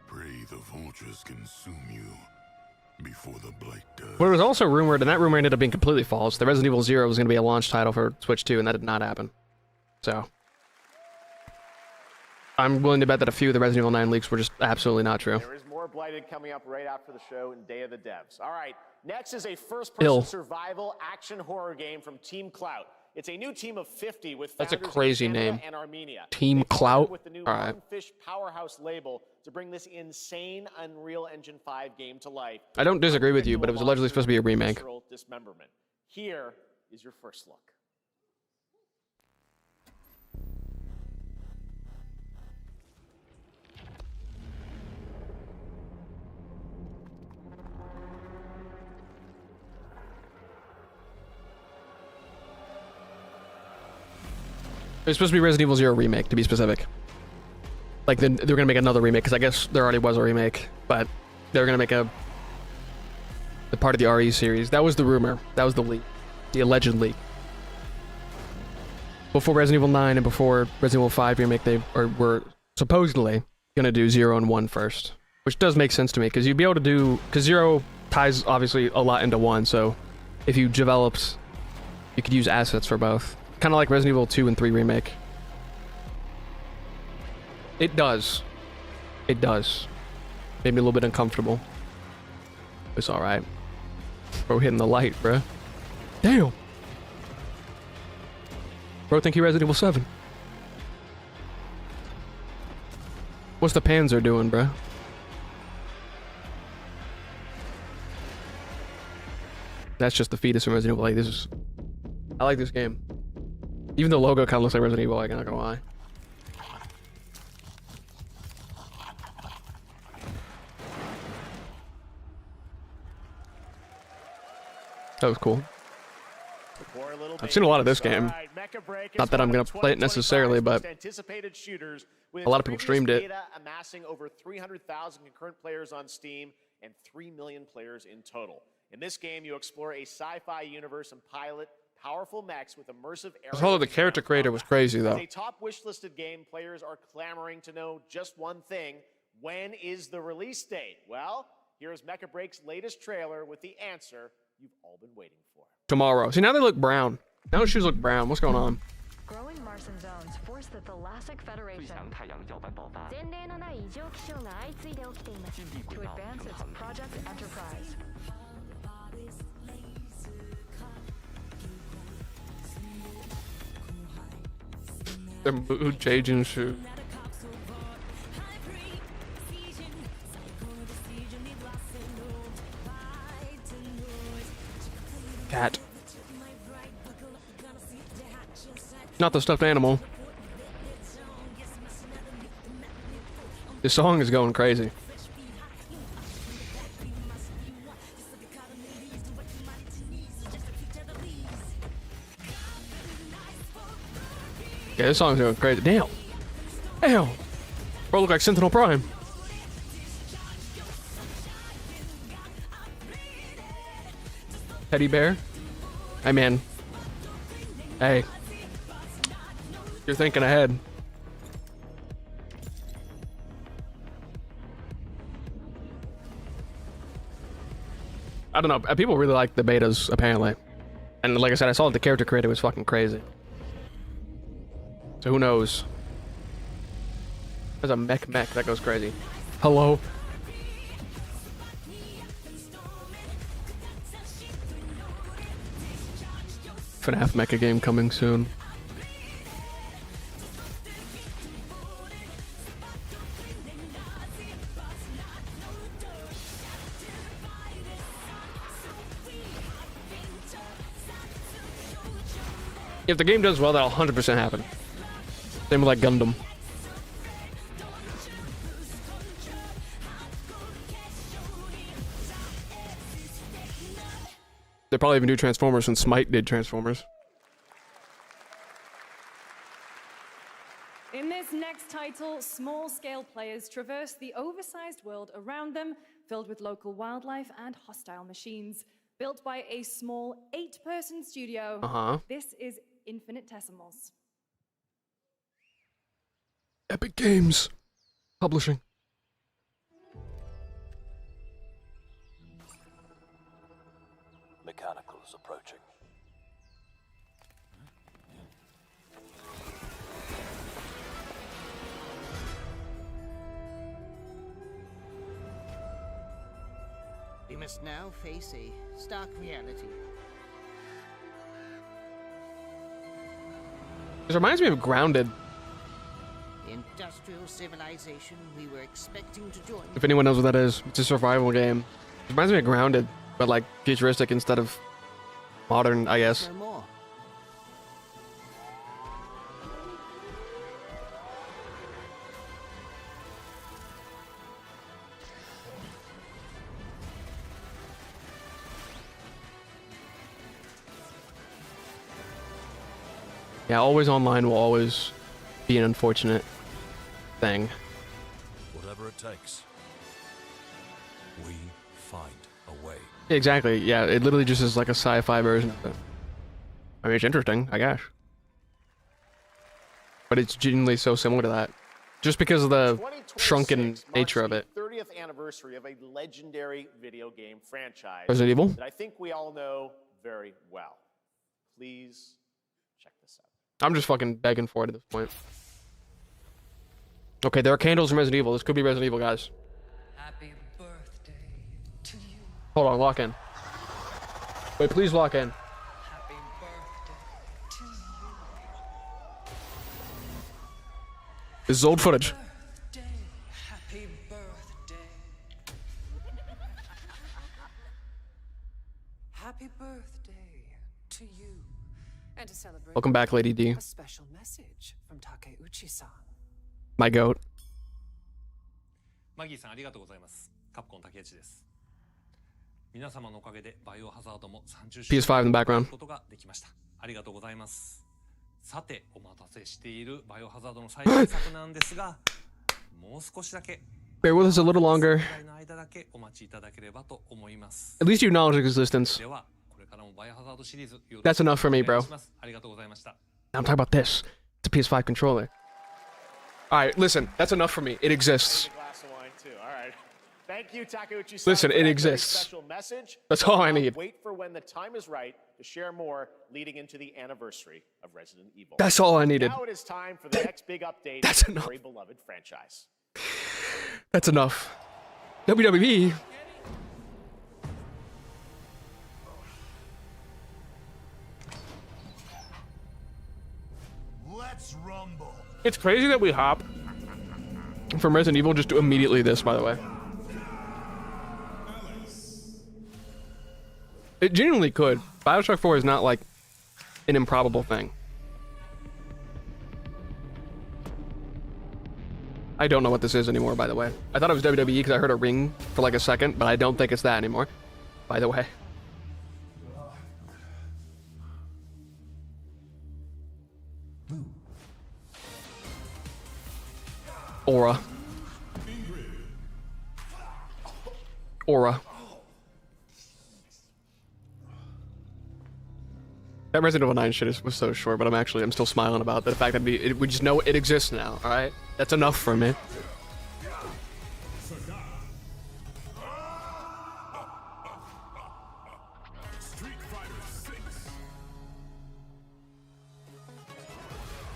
Pray the vultures consume you before the blight does. But it was also rumored, and that rumor ended up being completely false, that Resident Evil 0 was going to be a launch title for Switch 2, and that did not happen. So, I'm willing to bet that a few of the Resident Evil 9 leaks were just absolutely not true. There is more Blighted coming up right after the show in Day of the Devs. All right, next is a first-person survival action horror game from Team Clout. It's a new team of 50 with That's a founders crazy in Canada name. and Armenia. Team They partnered Clout? with the new All right. Fish Powerhouse label to bring this insane Unreal Engine 5 game to life. I don't disagree with you, but it was allegedly supposed to be a remake. Visceral dismemberment. Here is your first look. It's supposed to be Resident Evil 0 remake, to be specific. Like, they're gonna make another remake, because I guess there already was a remake, but they're gonna make the part of the RE series. That was the rumor. That was the leak. The alleged leak. before Resident Evil 9 and before Resident Evil 5 remake, they were supposedly gonna do 0 and 1 first, which does make sense to me because you'd be able to do, because 0 ties obviously a lot into 1, so if you developed, you could use assets for both, kind of like Resident Evil 2 and 3 remake. It does. It does. Made me a little bit uncomfortable. It's all right. Bro, hitting the light, bruh. Damn. Bro, think he Resident Evil 7. What's the Panzer doing, bruh? That's just the fetus from Resident Evil 8. This is... I like this game. Even the logo kind of looks like Resident Evil, I'm not gonna lie. That was cool. I've seen a lot of this game. Not that I'm gonna play it necessarily, but a lot of people streamed it. Amassing over 300,000 concurrent players on Steam and 3 million players in total. In this game, you explore a sci-fi universe and pilot powerful mechs with immersive. This whole of the character creator was crazy though. As a top wish-listed game, players are clamoring to know just one thing: when is the release date? Well, here's Mecha Break's latest trailer with the answer you've all been waiting for. Tomorrow. See, now they look brown. Now the shoes look brown. What's going on? Growing Martian zones force the Thalassic Federation to advance its Project Enterprise. Their mood changing shoe. Cat. Not the stuffed animal. This song is going crazy. Yeah, this song's going crazy. Damn. Damn. Bro, look like Sentinel Prime. Teddy bear. Hey, man. Hey. You're thinking ahead. I don't know. People really like the betas, apparently. And like I said, I saw that the character creator was fucking crazy. So who knows? There's a mech. That goes crazy. Hello? FNAF mecha game coming soon. If the game does well, that'll 100% happen. Same with like Gundam. They probably even do Transformers since Smite did Transformers. In this next title, small-scale players traverse the oversized world around them, filled with local wildlife and hostile machines. Built by a small 8-person studio, this is Infinitesimals. Epic Games Publishing. Mechanical is approaching. We must now face a stark reality. This reminds me of Grounded. The industrial civilization we were expecting to join. If anyone knows what that is, it's a survival game. It reminds me of Grounded, but like futuristic instead of modern, I guess. No more. Yeah, always online will always be an unfortunate thing. Whatever it takes, we find a way. Exactly, yeah, it literally just is like a sci-fi version of it. I mean, it's interesting, I guess. but it's genuinely so similar to that, just because of the shrunken nature of it. 30th anniversary of a legendary video game franchise Resident Evil? that I think we all know very well. Please check this out. I'm just fucking begging for it at this point. Okay, there are candles in Resident Evil. This could be Resident Evil, guys. Happy birthday to you. Hold on, lock in. Wait, please lock in. Happy birthday to you. This is old footage. Happy birthday. Happy birthday to you. And to celebrate, Welcome back, Lady D. a special message from Takeuchi-san. My goat. マギーさんありがとうございます。カプコン竹内です。皆様のおかげでバイオハザードも30周 PS5 in the background. ことができました。ありがとうございます。さてお待たせしているバイオハザードの最新作なんですが、もう少しだけ Bear with us a little longer. の間だけお待ちいただければと思います。 At least you acknowledge its existence. ではこれからもバイオハザードシリーズ That's enough for me, bro. ありがとうございました。 Now I'm talking about this. It's a PS5 controller. Alright, listen, that's enough for me. It exists. Glass of wine too. All right. Thank you, Takeuchi-san. Listen, for it that very exists. Special message. That's all I Now need. Wait for when the time is right to share more leading into the anniversary of Resident Evil. That's all I needed. Now it is time for the next big update That's of the enough. very beloved franchise. That's enough. WWE. Let's rumble. It's crazy that we hop from Resident Evil just to immediately this, by the way. It genuinely could. Bioshock 4 is not like an improbable thing. I don't know what this is anymore, by the way. I thought it was WWE because I heard a ring for like a second, but I don't think it's that anymore, by the way. Aura. Aura. That Resident Evil 9 shit was so short, but I'm still smiling about the fact that we just know it exists now, alright? That's enough for me.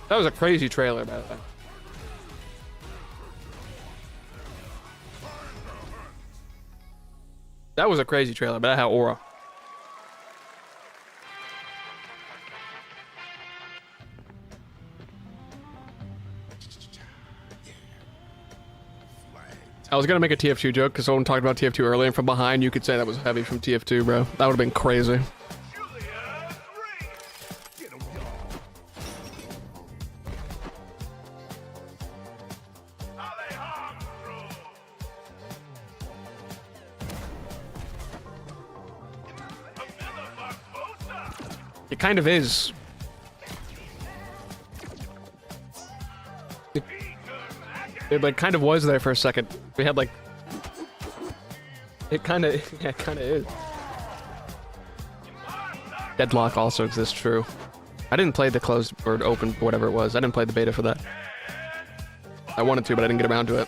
That was a crazy trailer, by the way. That was a crazy trailer, but that had aura. I was gonna make a TF2 joke because someone talked about TF2 earlier, and from behind you could say that was heavy from TF2, bro. That would have been crazy. It kind of is. It like kind of was there for a second. We had like, it kind of is. Deadlock also exists, true. I didn't play the closed or open, whatever it was. I didn't play the beta for that. I wanted to, but I didn't get around to it.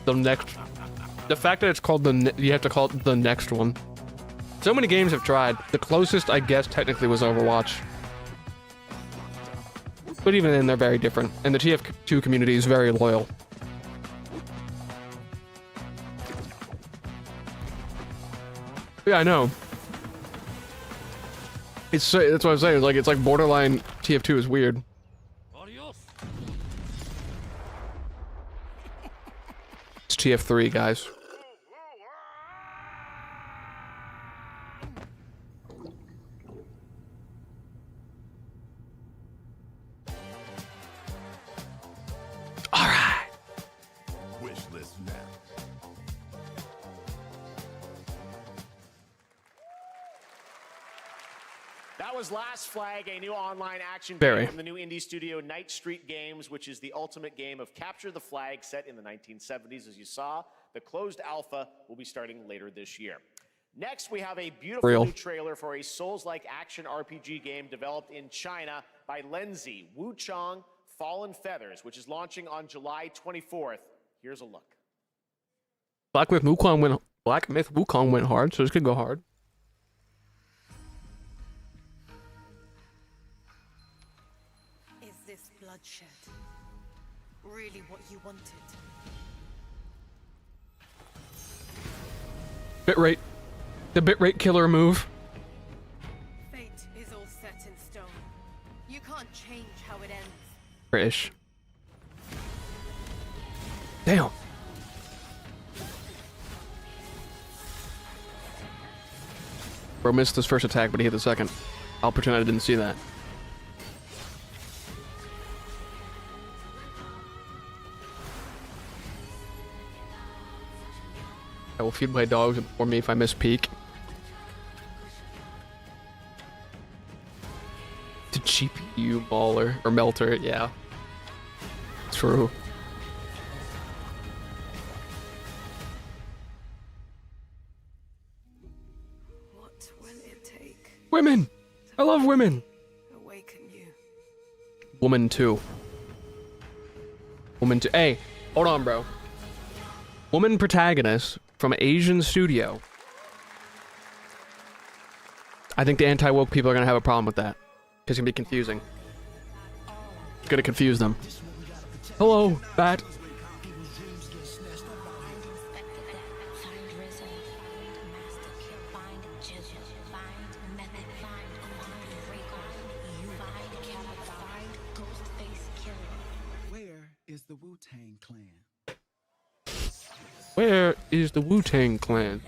The next, the fact that it's called you have to call it the next one. So many games have tried. The closest, I guess, technically was Overwatch. But even then, they're very different. And the TF2 community is very loyal. Yeah, I know. That's what I'm saying. It's like borderline TF2 is weird. It's TF3, guys. Alright. Wish list now. That was Last Flag, a new online action Very. game from the new indie studio Night Street Games, which is the ultimate game of capture the flag set in the 1970s. As you saw, the closed alpha will be starting later this year. Next, we have a beautiful new trailer for a Souls-like action RPG game developed in China by Lenzi, Wuchang Fallen Feathers, which is launching on July 24th. Here's a look. Black Myth Wukong went hard, so this could go hard. Is this bloodshed really what you wanted? Bitrate. The bitrate killer move. Fate is all set in stone. You can't change how it ends. British. Damn. Bro missed his first attack, but he hit the second. I'll pretend I didn't see that. I will feed my dogs for me if I miss peak. The GPU baller or melter, yeah. True. What will it take? Women! I love women! Awaken you. Woman 2. Woman 2. Hey, hold on, bro. Woman protagonist from Asian studio. I think the anti-woke people are gonna have a problem with that. Because it's gonna be confusing. It's gonna confuse them. Hello, Bat. Where is the Wu-Tang Clan? Where is the Wu-Tang Clan?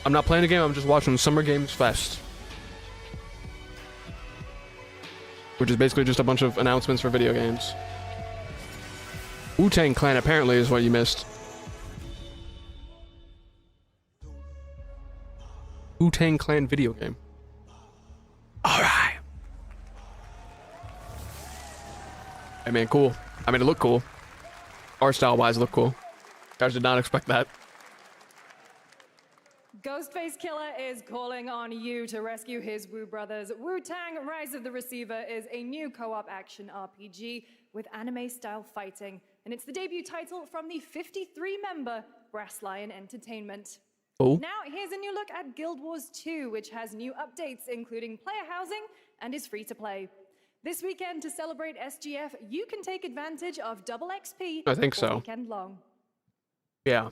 I'm not playing a game, I'm just watching Summer Games Fest. Which is basically just a bunch of announcements for video games. Wu-Tang Clan apparently is what you missed. Wu-Tang Clan video game. Alright. Hey man, cool. I mean, it looked cool. Art style-wise, it looked cool. Guys did not expect that. Ghostface Killer is calling on you to rescue his Wu brothers. Wu-Tang Rise of the Receiver is a new co-op action RPG with anime-style fighting, and it's the debut title from the 53-member Brass Lion Entertainment. Oh. Now, here's a new look at Guild Wars 2, which has new updates, including player housing, and is free to play. This weekend, to celebrate SGF, you can take advantage of double XP I think so. all weekend long. Yeah.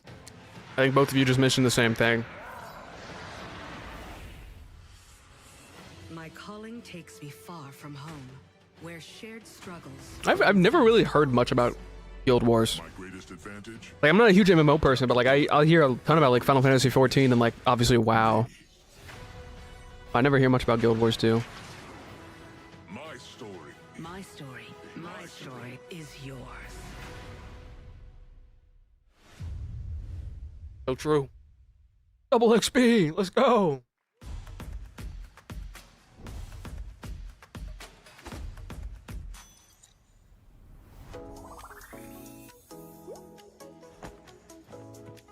I think both of you just mentioned the same thing. My calling takes me far from home, where shared struggles. I've never really heard much about Guild Wars. Like, I'm not a huge MMO person, but like I'll hear a ton about like Final Fantasy 14 and like obviously WoW. I never hear much about Guild Wars 2. My story is yours. So true. Double XP, let's go.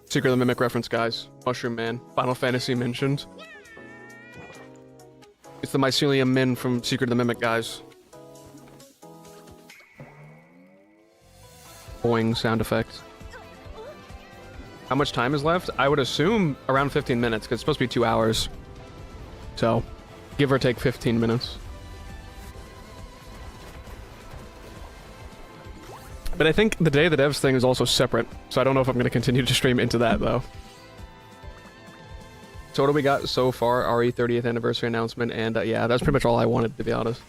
Secret of the Mimic reference, guys. Mushroom Man. Final Fantasy mentioned. It's the Mycelium Min from Secret of the Mimic, guys. Boing sound effect. How much time is left? I would assume around 15 minutes, because it's supposed to be 2 hours. So, give or take 15 minutes. But I think the Day of the Devs thing is also separate, so I don't know if I'm going to continue to stream into that, though. So what do we got so far? RE 30th anniversary announcement, and yeah, that's pretty much all I wanted, to be honest.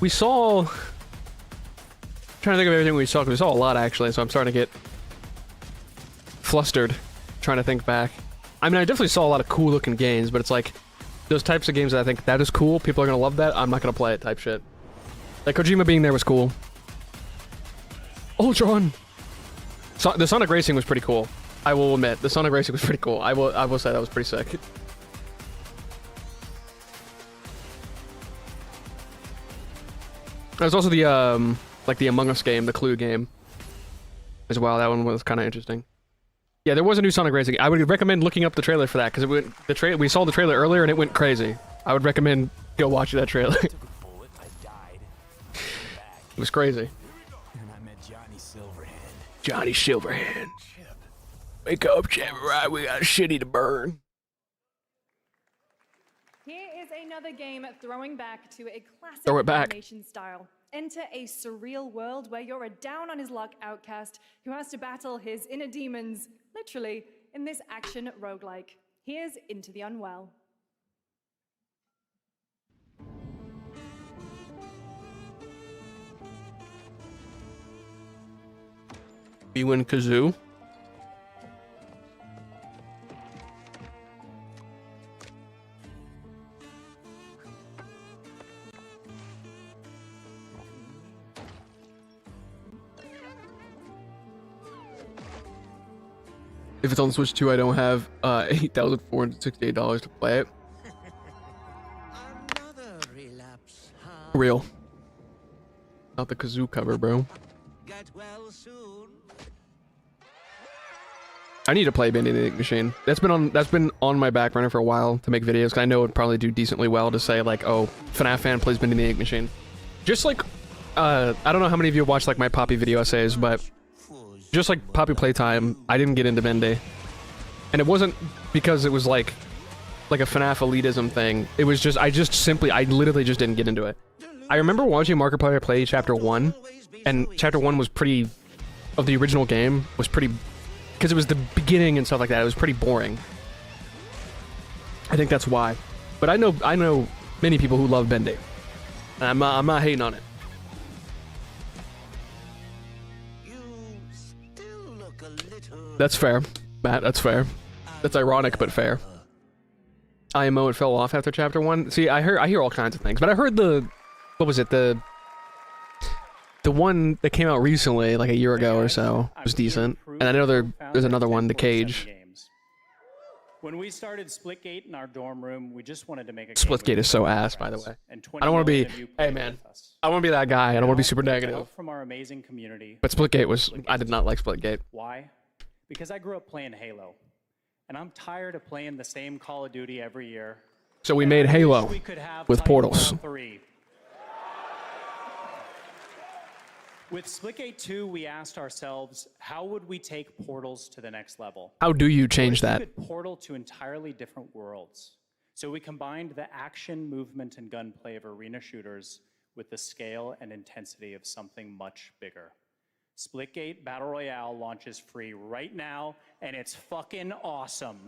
We saw... I'm trying to think of everything we saw, because we saw a lot, actually, so I'm starting to get flustered trying to think back. I mean, I definitely saw a lot of cool-looking games, but it's like, those types of games that I think, that is cool, people are going to love that, I'm not going to play it type shit. Like, Kojima being there was cool. Ultron! The Sonic Racing was pretty cool. I will admit, the Sonic Racing was pretty cool. I will say that was pretty sick. There's also the like the Among Us game, the Clue game, as well. That one was kind of interesting. Yeah, there was a new Sonic Racing. I would recommend looking up the trailer for that because we saw the trailer earlier and it went crazy. I would recommend go watch that trailer. It was crazy. And I met Johnny Silverhand. Johnny Silverhand. Wake up, Samurai. We got a shitty to burn. Here is another game throwing back to a classic Throw it back. animation style. Enter a surreal world where you're a down-on-his-luck outcast who has to battle his inner demons, literally, in this action roguelike. Here's Into the Unwell. You win Kazoo. If it's on Switch 2, I don't have $8,468 to play it. Real. Not the Kazoo cover, bro. Get well soon. I need to play Bendy the Ink Machine. That's been on my back burner for a while to make videos, because I know it would probably do decently well to say like, oh, FNAF fan plays Bendy the Ink Machine. Just like, I don't know how many of you watch like my Poppy video essays, but just like Poppy Playtime, I didn't get into Bendy. And it wasn't because it was like a FNAF elitism thing. It was just, I literally just didn't get into it. I remember watching Markiplier play Chapter 1, and Chapter 1 was pretty, of the original game, was pretty, because it was the beginning and stuff like that, it was pretty boring. I think that's why. But I know many people who love Bendy. And I'm not hating on it. That's fair, Matt, that's fair. That's ironic, but fair. IMO, it fell off after Chapter 1. See, I hear all kinds of things, but I heard what was it, the one that came out recently, like a year ago or so, was decent. And I know there's another one, The Cage. When we started Splitgate in our dorm room, we just wanted to make a Splitgate is so ass, by the way. I don't want to be, hey man, I want to be that guy. I don't want to be super negative. From our amazing community. But Splitgate was, I did not like Splitgate. Why? Because I grew up playing Halo, and I'm tired of playing the same Call of Duty every year. So we made Halo with portals. With Splitgate 2, we asked ourselves, how would we take portals to the next level? How do you change that? We could portal to entirely different worlds. So we combined the action, movement, and gunplay of arena shooters with the scale and intensity of something much bigger. Splitgate Battle Royale launches free right now, and it's fucking awesome.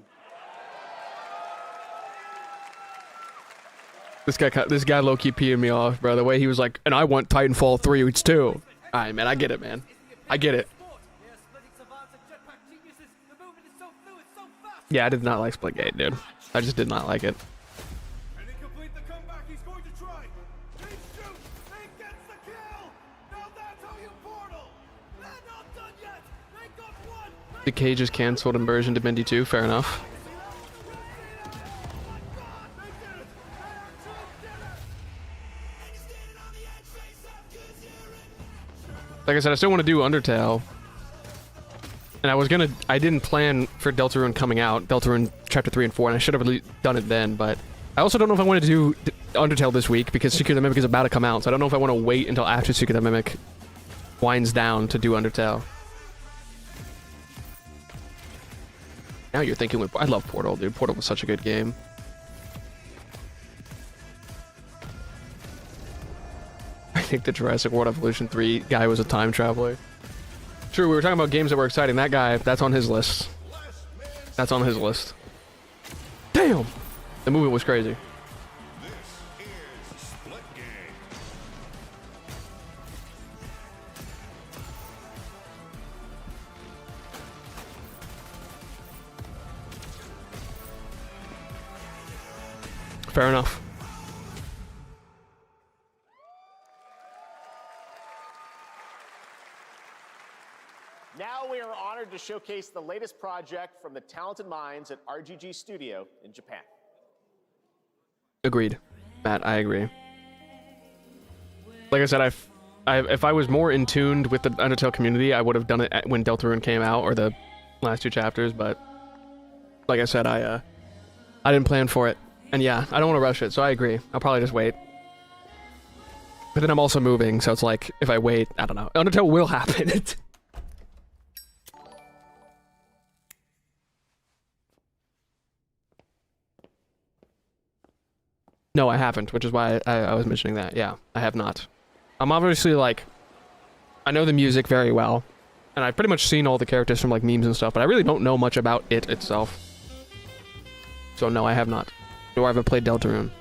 This guy low-key peeing me off, bro. The way he was like, and I want Titanfall 3, it's 2. Alright, man, I get it, man. I get it. Yeah, I did not like Splitgate, dude. I just did not like it. The Cage is cancelled in version to Bendy 2, fair enough. Like I said, I still want to do Undertale. And I didn't plan for Deltarune coming out, Deltarune Chapter 3 and 4, and I should have really done it then, but I also don't know if I want to do Undertale this week, because Secret of the Mimic is about to come out, so I don't know if I want to wait until after Secret of the Mimic winds down to do Undertale. Now you're thinking, I love Portal, dude. Portal was such a good game. I think the Jurassic World Evolution 3 guy was a time traveler. True, we were talking about games that were exciting. That guy, that's on his list. That's on his list. Damn! The movie was crazy. Fair enough. Now we are honored to showcase the latest project from the talented minds at RGG Studio in Japan. Agreed. Matt, I agree. Like I said, if I was more in tuned with the Undertale community, I would have done it when Deltarune came out, or the last 2 chapters, but like I said, I didn't plan for it. And yeah, I don't want to rush it, so I agree. I'll probably just wait. But then I'm also moving, so it's like, if I wait, I don't know. Undertale will happen. No, I haven't, which is why I was mentioning that. Yeah, I have not. I'm obviously, like, I know the music very well, and I've pretty much seen all the characters from, like, memes and stuff, but I really don't know much about it itself. So no, I have not. Nor have I played Deltarune.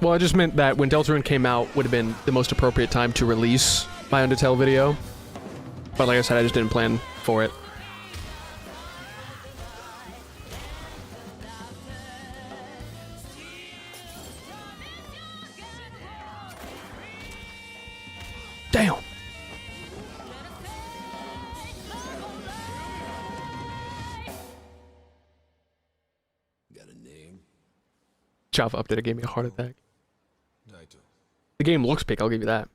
Well, I just meant that when Deltarune came out would have been the most appropriate time to release my Undertale video. But like I said, I just didn't plan for it. Damn. Got a name? Java update gave me a heart attack. The game looks big, I'll give you that.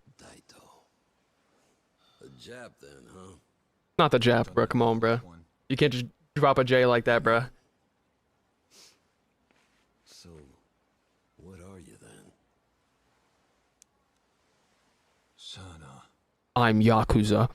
A Jap then, huh? Not the Jap, bro. Come on, bro. You can't just drop a J like that, bro. So, what are you then? Sana. I'm Yakuza.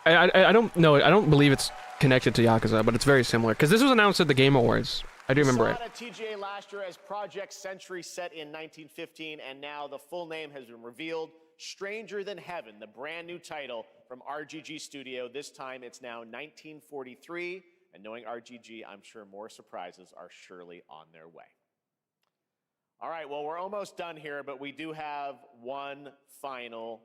I don't know. I don't believe it's connected to Yakuza, but it's very similar. Because this was announced at the Game Awards. I do remember it. Saw it at TGA last year as Project Century set in 1915, and now the full name has been revealed. Stranger Than Heaven, the brand new title from RGG Studio. This time it's now 1943, and knowing RGG, I'm sure more surprises are surely on their way. All right, well, we're almost done here, but we do have one final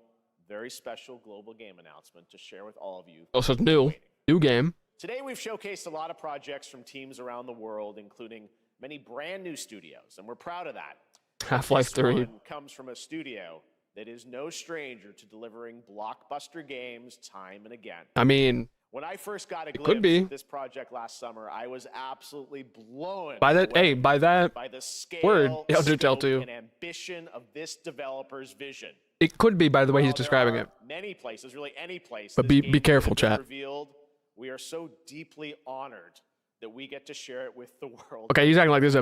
very special global game announcement to share with all of you. Also new game. Today we've showcased a lot of projects from teams around the world, including many brand new studios, and we're proud of that. Half-Life 3 This one comes from a studio that is no stranger to delivering blockbuster games time and again. I mean, when I first got a could glimpse be of this project last summer, I was absolutely blown by that. away Hey, by that by the scale, word, scope, 2. and ambition of this developer's vision. It could be by the way he's While there describing are it. Many places, really any place. But this be game careful, could have been chat. Revealed, we are so deeply honored that we get to share it with the world. Okay, he's acting like this.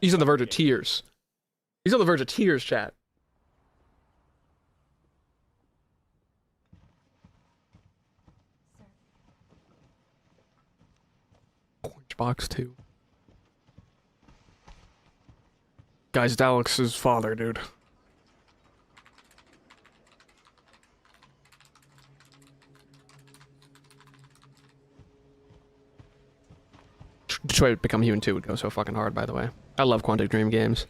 He's on the verge of tears. He's on the verge of tears, chat. Orange Box 2. Guys, it's Alex's father, dude. Detroit Become Human 2 would go so fucking hard, by the way. I love Quantic Dream games.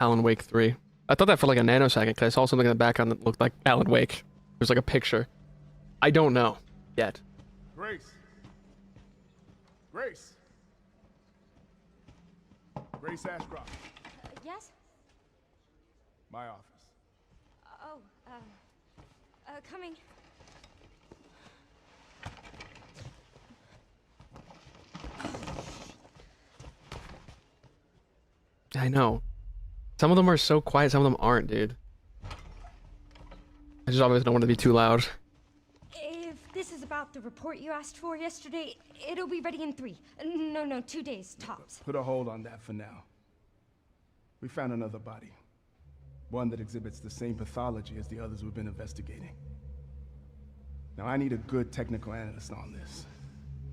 Alan Wake 3. I thought that for like a nanosecond because I saw something in the background that looked like Alan Wake. There's like a picture. I don't know yet. Grace. Grace. Grace Ashcroft. Yes? My office. Oh, coming. I know. Some of them are so quiet, some of them aren't, dude. I just always don't want to be too loud. If this is about the report you asked for yesterday, it'll be ready in 2 days, tops. Put a hold on that for now. We found another body. One that exhibits the same pathology as the others we've been investigating. Now I need a good technical analyst on this.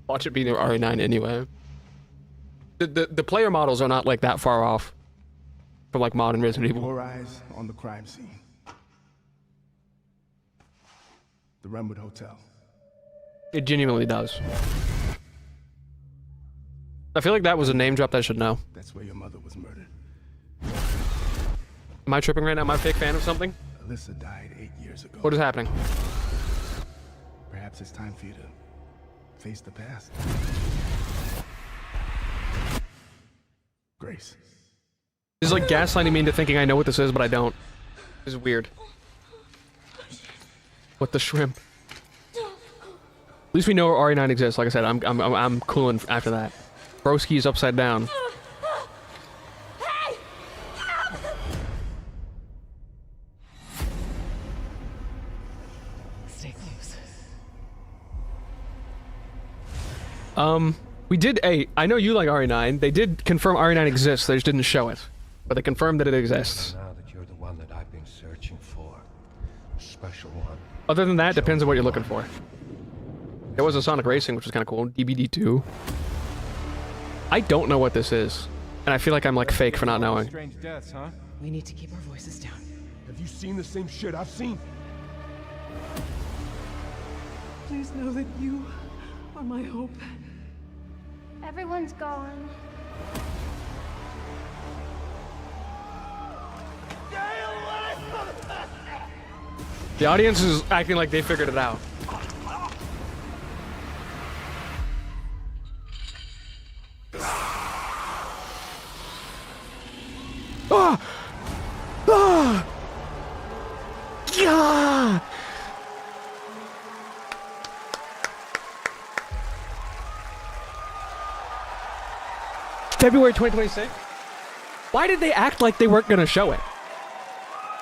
Watch it be near RE9 anyway. The player models are not like that far off from like modern Resident Evil. Your eyes on the crime scene. The Renwood Hotel. It genuinely does. I feel like that was a name drop that I should know. That's where your mother was murdered. Am I tripping right now? Am I a fake fan of something? Alyssa died 8 years ago. What is happening? Perhaps it's time for you to face the past. Grace. This is like gaslighting me into thinking I know what this is, but I don't. This is weird. What the shrimp? At least we know RE9 exists. Like I said, I'm cooling after that. Broski is upside down. Stay close. We did. Hey, I know you like RE9. They did confirm RE9 exists. They just didn't show it, but they confirmed that it exists. Now that you're the one that I've been searching for, a special one. Other than that, depends on what you're looking for. There was a Sonic Racing, which was kind of cool. DBD2. I don't know what this is, and I feel like I'm like fake for not knowing. Strange deaths, huh? We need to keep our voices down. Have you seen the same shit I've seen? Please know that you are my hope. Everyone's gone. The audience is acting like they figured it out. Ah! Ah! Yeah! February 2026? Why did they act like they weren't gonna show it?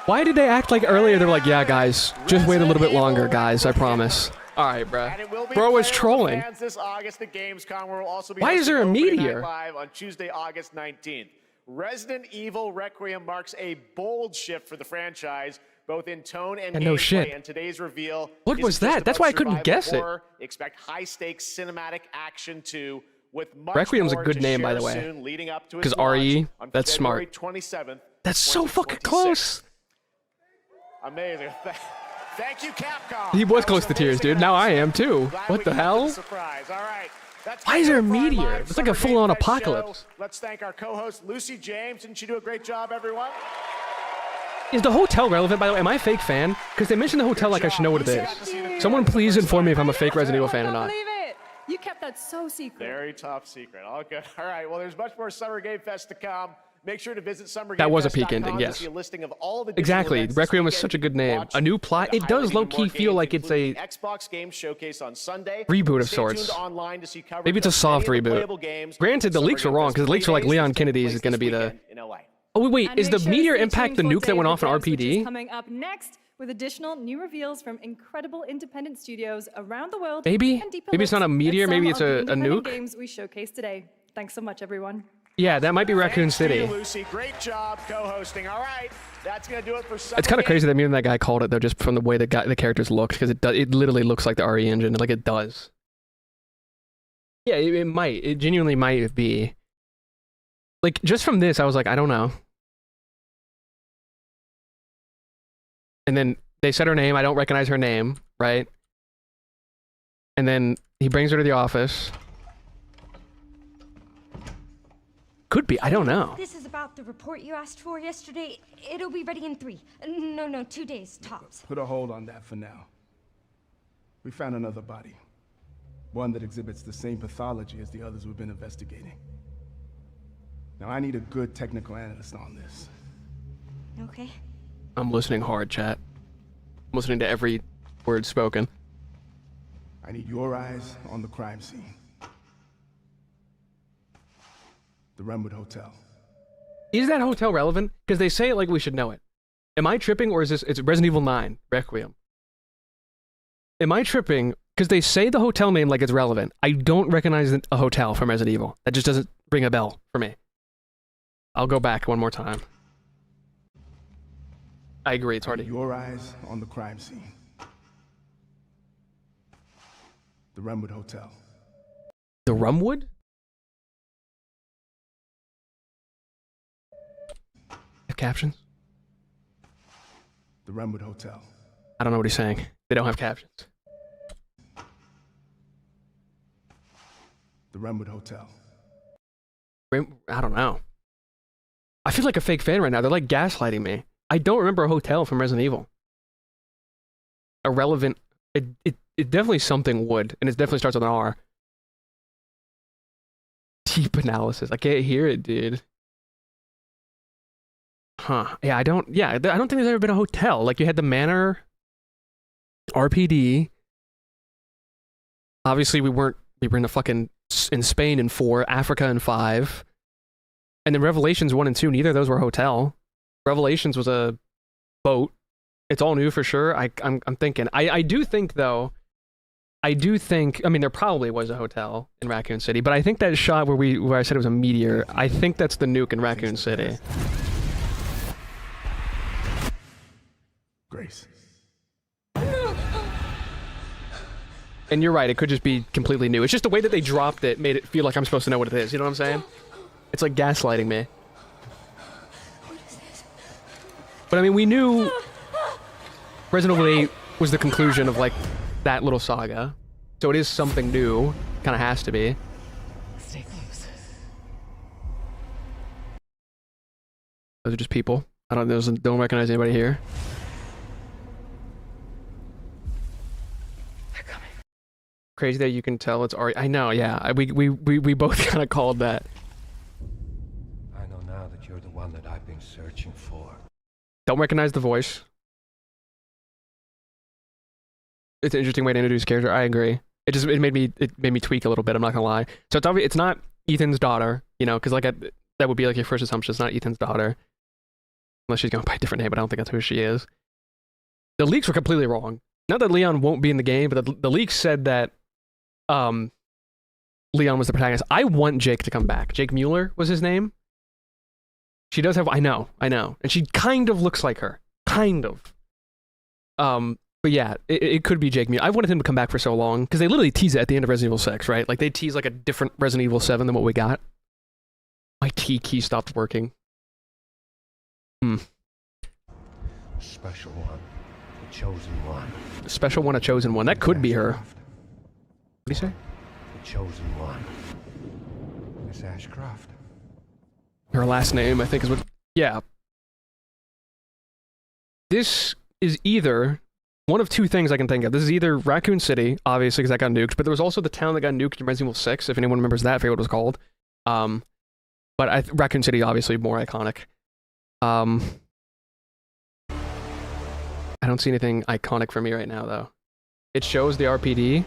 Why did they act like earlier they were like, yeah, guys, just wait a little bit longer, guys, I promise. All right, bro. Bro was trolling. This August at Gamescom, where we'll also be Why is there a hosting Opening meteor? Night Live on Tuesday, August 19th. Resident Evil Requiem marks a bold shift for the franchise, both in tone and Yeah, gameplay. no shit. And today's reveal. What isn't was just that? That's about why I couldn't survival guess it. horror. Expect high-stakes cinematic action too, with much Requiem's a more good to name, by share the way. soon, leading up to its Because RE, launch on that's February smart. 27th. That's so fucking close. Amazing. Thank you, Capcom. He was close to tears, dude. Now I am too. Glad What we the kept it a hell? surprise. All right. That's Why is there a it for our meteor? live It's like a Summer full-on Game Fest apocalypse. show. Let's thank our co-host Lucy James. Didn't she do a great job, everyone? Is the hotel relevant, by the way? Am I a fake fan? Because they mentioned the hotel like I should know what it is. Someone please inform me if I'm a fake Resident Evil fan or not. Believe it. You kept that so secret. Very top secret. All good. All right. Well, there's much more Summer Game Fest to come. Make sure to visit summergamefest.com That was a peak ending, to yes. see a listing of all the Exactly. digital events this Requiem was weekend. such a good name. Watch A new plot. the It does highlighting low-key more feel games, like it's a including Xbox Game Showcase on Sunday. reboot of Stay sorts. tuned online to see coverage Maybe it's a of soft many of the reboot. playable games Granted, the from leaks are Summer wrong Game because the Fest leaks are like 3 days Leon that take Kennedy's place is going to this be the. weekend in LA. Oh wait, And is the make sure to meteor stay impact tuned the for nuke that Day went of off the in Devs, which is RPD? coming up next with additional new reveals from incredible independent studios around the world. Maybe? And deeper Maybe it's not a looks at meteor, maybe some it's of the a independent nuke? games we showcased today. Thanks so much, everyone. Yeah, that might be Raccoon Thanks to you, City. Lucy. Great job co-hosting. All right. That's going to do it for Summer It's kind of Game crazy that me and that guy called it though, just from the way the characters look, because it literally looks like the RE engine, like it does. Yeah, it might. It genuinely might be. Like just from this, I was like, I don't know. And then they said her name. I don't recognize her name, right? And then he brings her to the office. Could be. I don't know. This is about the report you asked for yesterday. It'll be ready in 3. No, 2 days, tops. Put a hold on that for now. We found another body. One that exhibits the same pathology as the others we've been investigating. Now I need a good technical analyst on this. Okay. I'm listening hard, chat. I'm listening to every word spoken. I need your eyes on the crime scene. The Renwood Hotel. Is that hotel relevant? Because they say it like we should know it. Am I tripping, or is this? It's Resident Evil 9 Requiem. Am I tripping? Because they say the hotel name like it's relevant. I don't recognize a hotel from Resident Evil. That just doesn't ring a bell for me. I'll go back one more time. I agree, it's hard to. Your eyes on the crime scene. The Renwood Hotel. The Rumwood? Have captions? The Renwood Hotel. I don't know what he's saying. They don't have captions. The Renwood Hotel. I don't know. I feel like a fake fan right now. They're like gaslighting me. I don't remember a hotel from Resident Evil. Irrelevant. It definitely something would, and it definitely starts with an R. Deep analysis. I can't hear it, dude. Huh. Yeah, I don't think there's ever been a hotel. Like, you had the Manor, RPD. Obviously, we were in Spain in 4, Africa in 5. And then Revelations 1 and 2, neither of those were a hotel. Revelations was a boat. It's all new for sure. I'm thinking. I do think, though, I mean, there probably was a hotel in Raccoon City, but I think that shot where I said it was a meteor, I think that's the nuke in Raccoon City. Grace. And you're right, it could just be completely new. It's just the way that they dropped it made it feel like I'm supposed to know what it is. You know what I'm saying? It's like gaslighting me. But I mean, we knew Resident Evil 8 was the conclusion of, like, that little saga. So it is something new. Kind of has to be. Stay close. Those are just people. Don't recognize anybody here. They're coming. Crazy that you can tell it's already. I know, yeah. We both kind of called that. I know now that you're the one that I've been searching for. Don't recognize the voice. It's an interesting way to introduce character. I agree. It made me tweak a little bit. I'm not gonna lie. So it's obvious it's not Ethan's daughter, you know, because like that would be like your first assumption. It's not Ethan's daughter, unless she's going by a different name. But I don't think that's who she is. The leaks were completely wrong. Not that Leon won't be in the game, but the leaks said that Leon was the protagonist. I want Jake to come back. Jake Mueller was his name. She does have. I know, and she kind of looks like her, kind of. But yeah, it could be Jake Mueller. I've wanted him to come back for so long, because they literally tease it at the end of Resident Evil 6, right? Like, they tease like a different Resident Evil 7 than what we got. My T key stopped working. Special one. A chosen one. Special one, a chosen one. That could be her. What do you say? The chosen one. Miss Ashcroft. Her last name, I think, is what... Yeah. This is either... one of two things I can think of. This is either Raccoon City, obviously, because that got nuked, but there was also the town that got nuked in Resident Evil 6, if anyone remembers that, I forget what it was called. But Raccoon City, obviously, more iconic. I don't see anything iconic for me right now, though. It shows the RPD.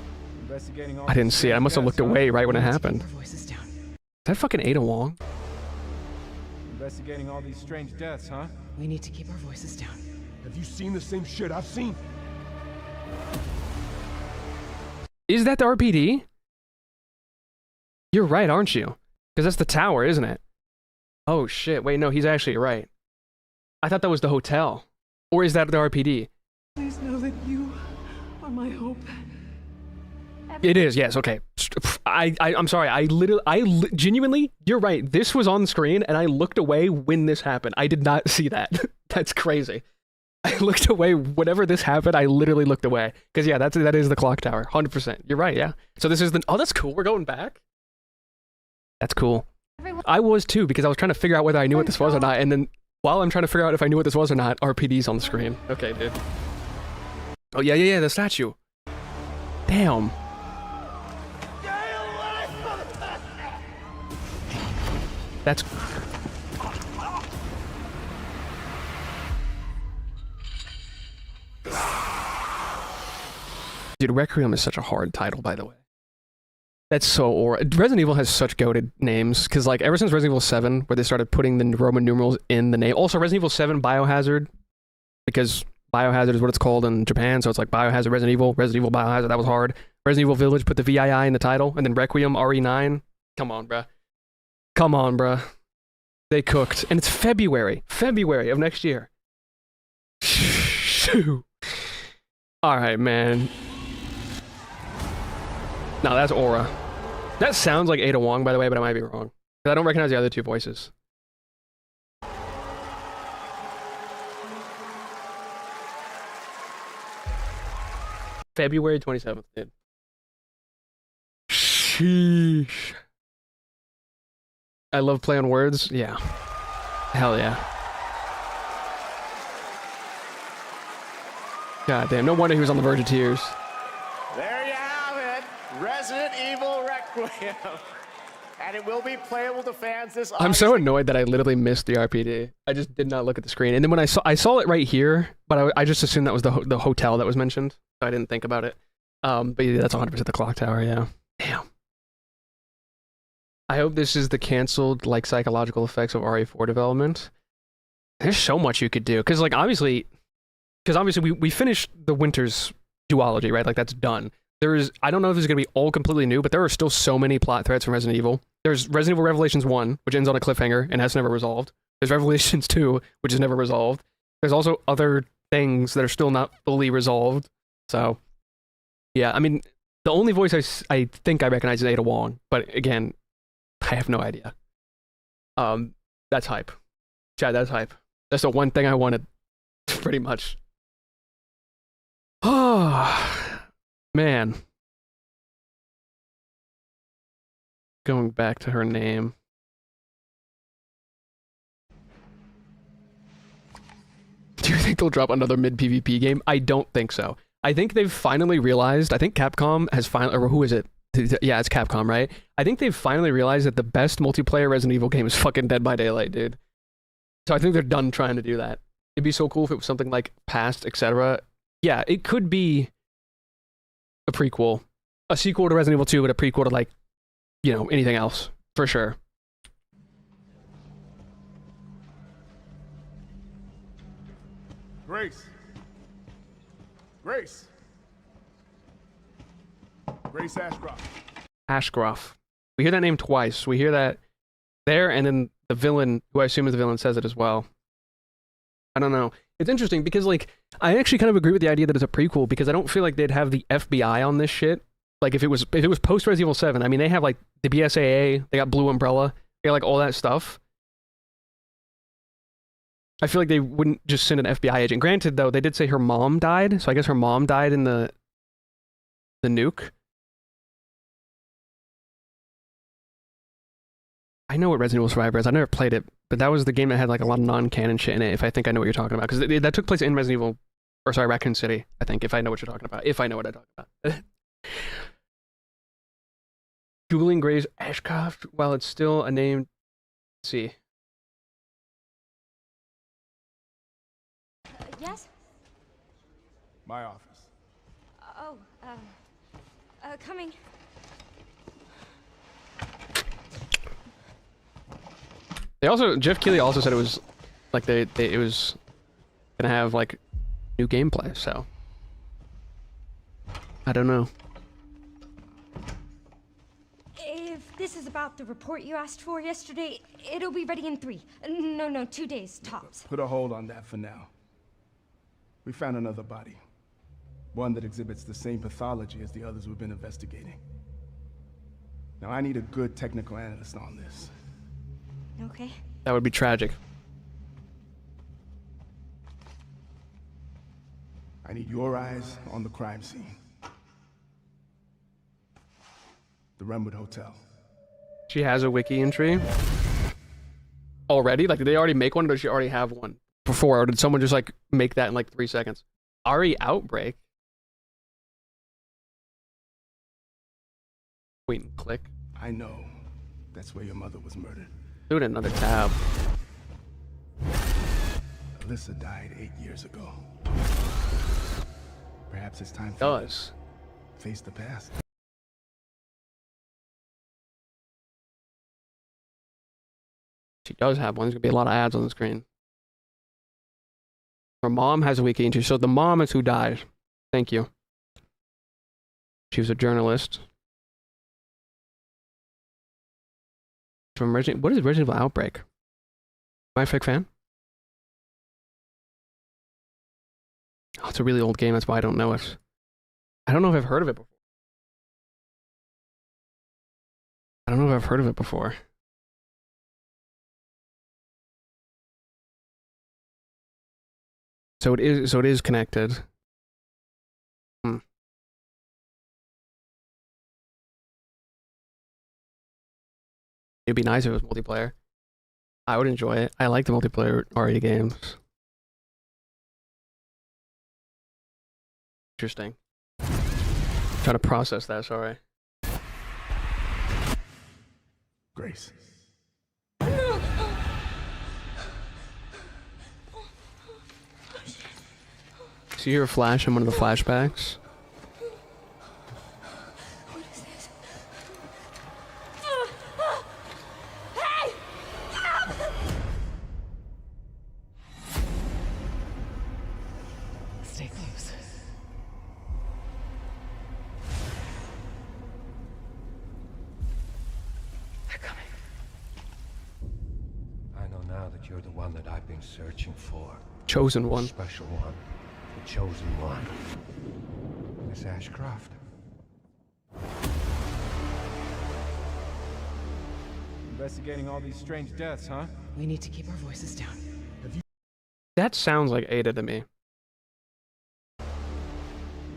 I didn't see it. I must have looked away right when it happened. Is that fucking Ada Wong? Investigating all these strange deaths, huh? We need to keep our voices down. Have you seen the same shit I've seen? Is that the RPD? You're right, aren't you? Because that's the tower, isn't it? Oh shit, wait, no, he's actually right. I thought that was the hotel. Or is that the RPD? Please know that you are my hope. It is, yes, okay. I'm sorry, genuinely, you're right. This was on screen, and I looked away when this happened. I did not see that. That's crazy. I looked away whenever this happened. I literally looked away because yeah, that is the clock tower, 100%. You're right, yeah. So this is the. Oh, that's cool. We're going back. That's cool. I was too because I was trying to figure out whether I knew what this was or not, and then while I'm trying to figure out if I knew what this was or not, RPD's on the screen. Okay, dude. Oh yeah, the statue. Damn. That's. Dude, Requiem is such a hard title, by the way. That's so Resident Evil has such goated names, because like ever since Resident Evil 7, where they started putting the Roman numerals in the name. Also, Resident Evil 7 Biohazard, because Biohazard is what it's called in Japan, so it's like Biohazard Resident Evil Biohazard, that was hard. Resident Evil Village put the VII in the title, and then Requiem RE9. Come on, bruh. They cooked, and it's February of next year. Shoo. All right, man. No, that's Aura. That sounds like Ada Wong, by the way, but I might be wrong. Because I don't recognize the other two voices. February 27th, dude. Sheesh. I love play on words. Yeah. Hell yeah. God damn, no wonder he was on the verge of tears. There you have it, Resident Evil Requiem. And it will be playable to fans this I'm August. so annoyed that I literally missed the RPD. I just did not look at the screen. And then when I saw it right here, but I just assumed that was the hotel that was mentioned. So I didn't think about it. But yeah, that's 100% the clock tower, yeah. Damn. I hope this is the canceled, like, psychological effects of RE4 development. There's so much you could do. Because, like, obviously we finished the Winter's duology, right? Like, that's done. I don't know if it's going to be all completely new, but there are still so many plot threads from Resident Evil. There's Resident Evil Revelations 1, which ends on a cliffhanger and has never resolved. There's Revelations 2, which is never resolved. There's also other things that are still not fully resolved. So, yeah, I mean, the only voice I think I recognize is Ada Wong, but again, I have no idea. That's hype. Chad, that's hype. That's the one thing I wanted, pretty much. Oh, man. Going back to her name. Do you think they'll drop another mid-PvP game? I don't think so. I think they've finally realized, I think Capcom has finally, or who is it? Yeah, it's Capcom, right? I think they've finally realized that the best multiplayer Resident Evil game is fucking Dead by Daylight, dude. So I think they're done trying to do that. It'd be so cool if it was something like Past, etc. Yeah, it could be a prequel. A sequel to Resident Evil 2, but a prequel to, like, you know, anything else. For sure. Grace. Grace. Grace Ashcroft. Ashcroft. We hear that name twice. We hear that there, and then the villain, who I assume is the villain, says it as well. I don't know. It's interesting because, like, I actually kind of agree with the idea that it's a prequel because I don't feel like they'd have the FBI on this shit. Like, if it was post Resident Evil 7, I mean, they have, like, the BSAA, they got Blue Umbrella, they got, like, all that stuff. I feel like they wouldn't just send an FBI agent. Granted, though, they did say her mom died, so I guess her mom died in the nuke. I know what Resident Evil Survivor is. I never played it, but that was the game that had, like, a lot of non-canon shit in it, if I think I know what you're talking about. Because that took place in Resident Evil, or sorry, Raccoon City, I think, if I know what you're talking about. If I know what I'm talking about. Googling Grace Ashcroft, while it's still a name, let's see. Yes? My office. Oh, coming. They also, Jeff Keighley also said it was, like, it was gonna have, like, new gameplay, so. I don't know. If this is about the report you asked for yesterday, it'll be ready in 3. No, 2 days, tops. Put a hold on that for now. We found another body. One that exhibits the same pathology as the others we've been investigating. Now, I need a good technical analyst on this. Okay. That would be tragic. I need your eyes on the crime scene. The Renwood Hotel. She has a wiki entry. Already? Like, did they already make one, or does she already have one before? Or did someone just, like, make that in, like, 3 seconds? RE Outbreak? Wait and click. I know. That's where your mother was murdered. Do it in another tab. Alyssa died 8 years ago. Perhaps it's time for Does. face the past. She does have one. There's gonna be a lot of ads on the screen. Her mom has a wiki entry, so the mom is who died. Thank you. She was a journalist. From Resident, what is Resident Evil Outbreak? Am I a fake fan? Oh, it's a really old game, that's why I don't know it. I don't know if I've heard of it before. I don't know if I've heard of it before. So it is connected. It'd be nice if it was multiplayer. I would enjoy it. I like the multiplayer RE games. Interesting. Trying to process that, sorry. Grace. See her flash in one of the flashbacks? Hey! Stay close. They're coming. I know now that you're the one that I've been searching for. Chosen one. Special one. The chosen one. Miss Ashcroft. Investigating all these strange deaths, huh? We need to keep our voices down. That sounds like Ada to me.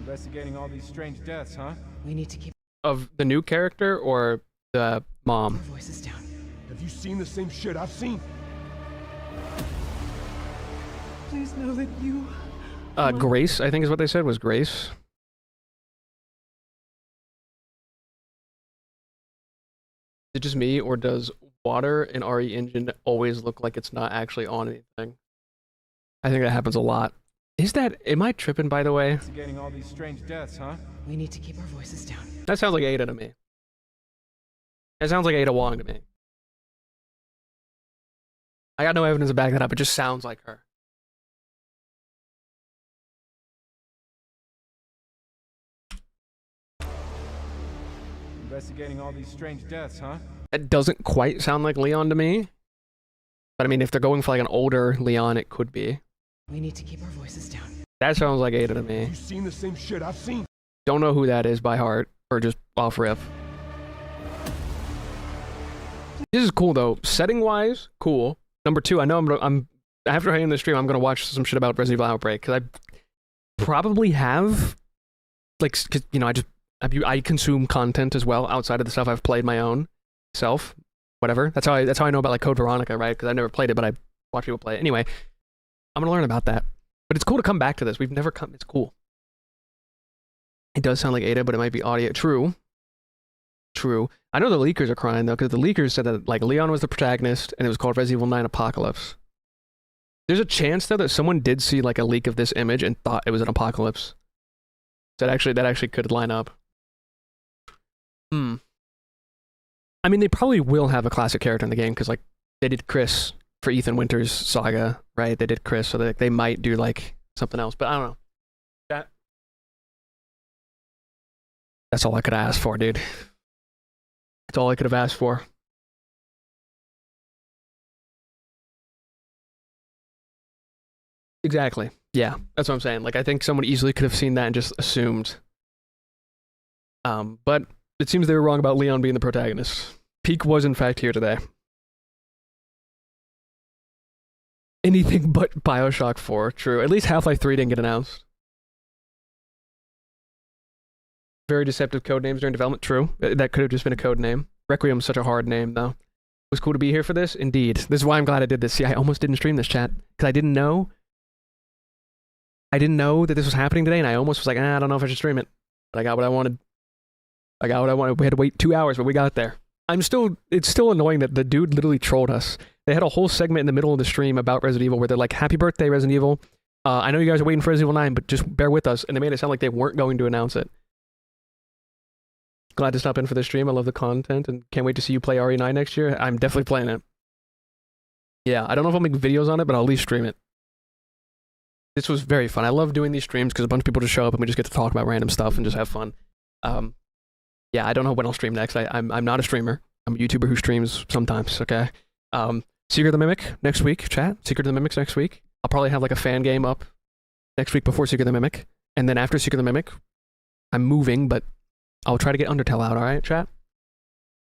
Investigating all these strange deaths, huh? We need to keep Of the new character or the mom? our voices down. Have you seen the same shit I've seen? Please know that you... Grace, I think is what they said, was Grace. Is it just me, or does water in RE Engine always look like it's not actually on anything? I think that happens a lot. Is that... Am I tripping, by the way? Investigating all these strange deaths, huh? We need to keep our voices down. That sounds like Ada to me. That sounds like Ada Wong to me. I got no evidence to back that up. It just sounds like her. Investigating all these strange deaths, huh? It doesn't quite sound like Leon to me. But I mean, if they're going for like an older Leon, it could be. We need to keep our voices down. That sounds like Ada to me. You seen the same shit I've seen? Don't know who that is by heart, or just off rip. This is cool though. Setting wise, cool. Number two, I know I'm after hitting the stream, I'm gonna watch some shit about Resident Evil Outbreak because I probably have, like, cause, you know, I consume content as well outside of the stuff I've played my own self, whatever. That's how I know about like Code Veronica, right? Because I never played it, but I watch people play it. Anyway, I'm gonna learn about that. But it's cool to come back to this. We've never come. It's cool. It does sound like Ada, but it might be audio. True. I know the leakers are crying though, because the leakers said that like Leon was the protagonist, and it was called Resident Evil 9 Apocalypse. There's a chance though that someone did see like a leak of this image and thought it was an apocalypse. That actually could line up. I mean, they probably will have a classic character in the game because like they did Chris for Ethan Winters' saga, right? They did Chris, so they might do like something else, but I don't know. That's all I could ask for, dude. That's all I could have asked for. Exactly. Yeah, that's what I'm saying. Like, I think someone easily could have seen that and just assumed. But it seems they were wrong about Leon being the protagonist. Peak was in fact here today. Anything but Bioshock 4, true. At least Half-Life 3 didn't get announced. Very deceptive code names during development, true. That could have just been a code name. Requiem's such a hard name, though. It was cool to be here for this, indeed. This is why I'm glad I did this. See, I almost didn't stream this, chat, because I didn't know that this was happening today, and I almost was like, I don't know if I should stream it. But I got what I wanted. We had to wait 2 hours, but we got there. It's still annoying that the dude literally trolled us. They had a whole segment in the middle of the stream about Resident Evil where they're like, happy birthday, Resident Evil. I know you guys are waiting for Resident Evil 9, but just bear with us. And they made it sound like they weren't going to announce it. Glad to stop in for the stream. I love the content and can't wait to see you play RE9 next year. I'm definitely playing it. Yeah, I don't know if I'll make videos on it, but I'll at least stream it. This was very fun. I love doing these streams because a bunch of people just show up and we just get to talk about random stuff and just have fun. Yeah, I don't know when I'll stream next. I'm not a streamer. I'm a YouTuber who streams sometimes, okay? Secret of the Mimic next week, chat. Secret of the Mimic's next week. I'll probably have like a fan game up next week before Secret of the Mimic. And then after Secret of the Mimic, I'm moving, but I'll try to get Undertale out, alright, chat?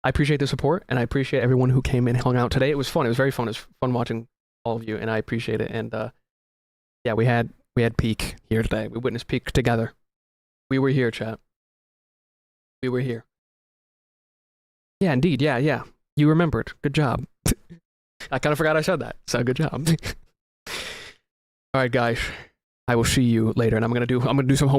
I appreciate the support, and I appreciate everyone who came and hung out today. It was fun. It was very fun. It was fun watching all of you, and I appreciate it. And yeah, we had Peak here today. We witnessed Peak together. We were here, chat. We were here. Yeah, indeed. Yeah. You remembered. Good job. I kind of forgot I said that, so good job. All right, guys. I will see you later, and I'm gonna do some homework.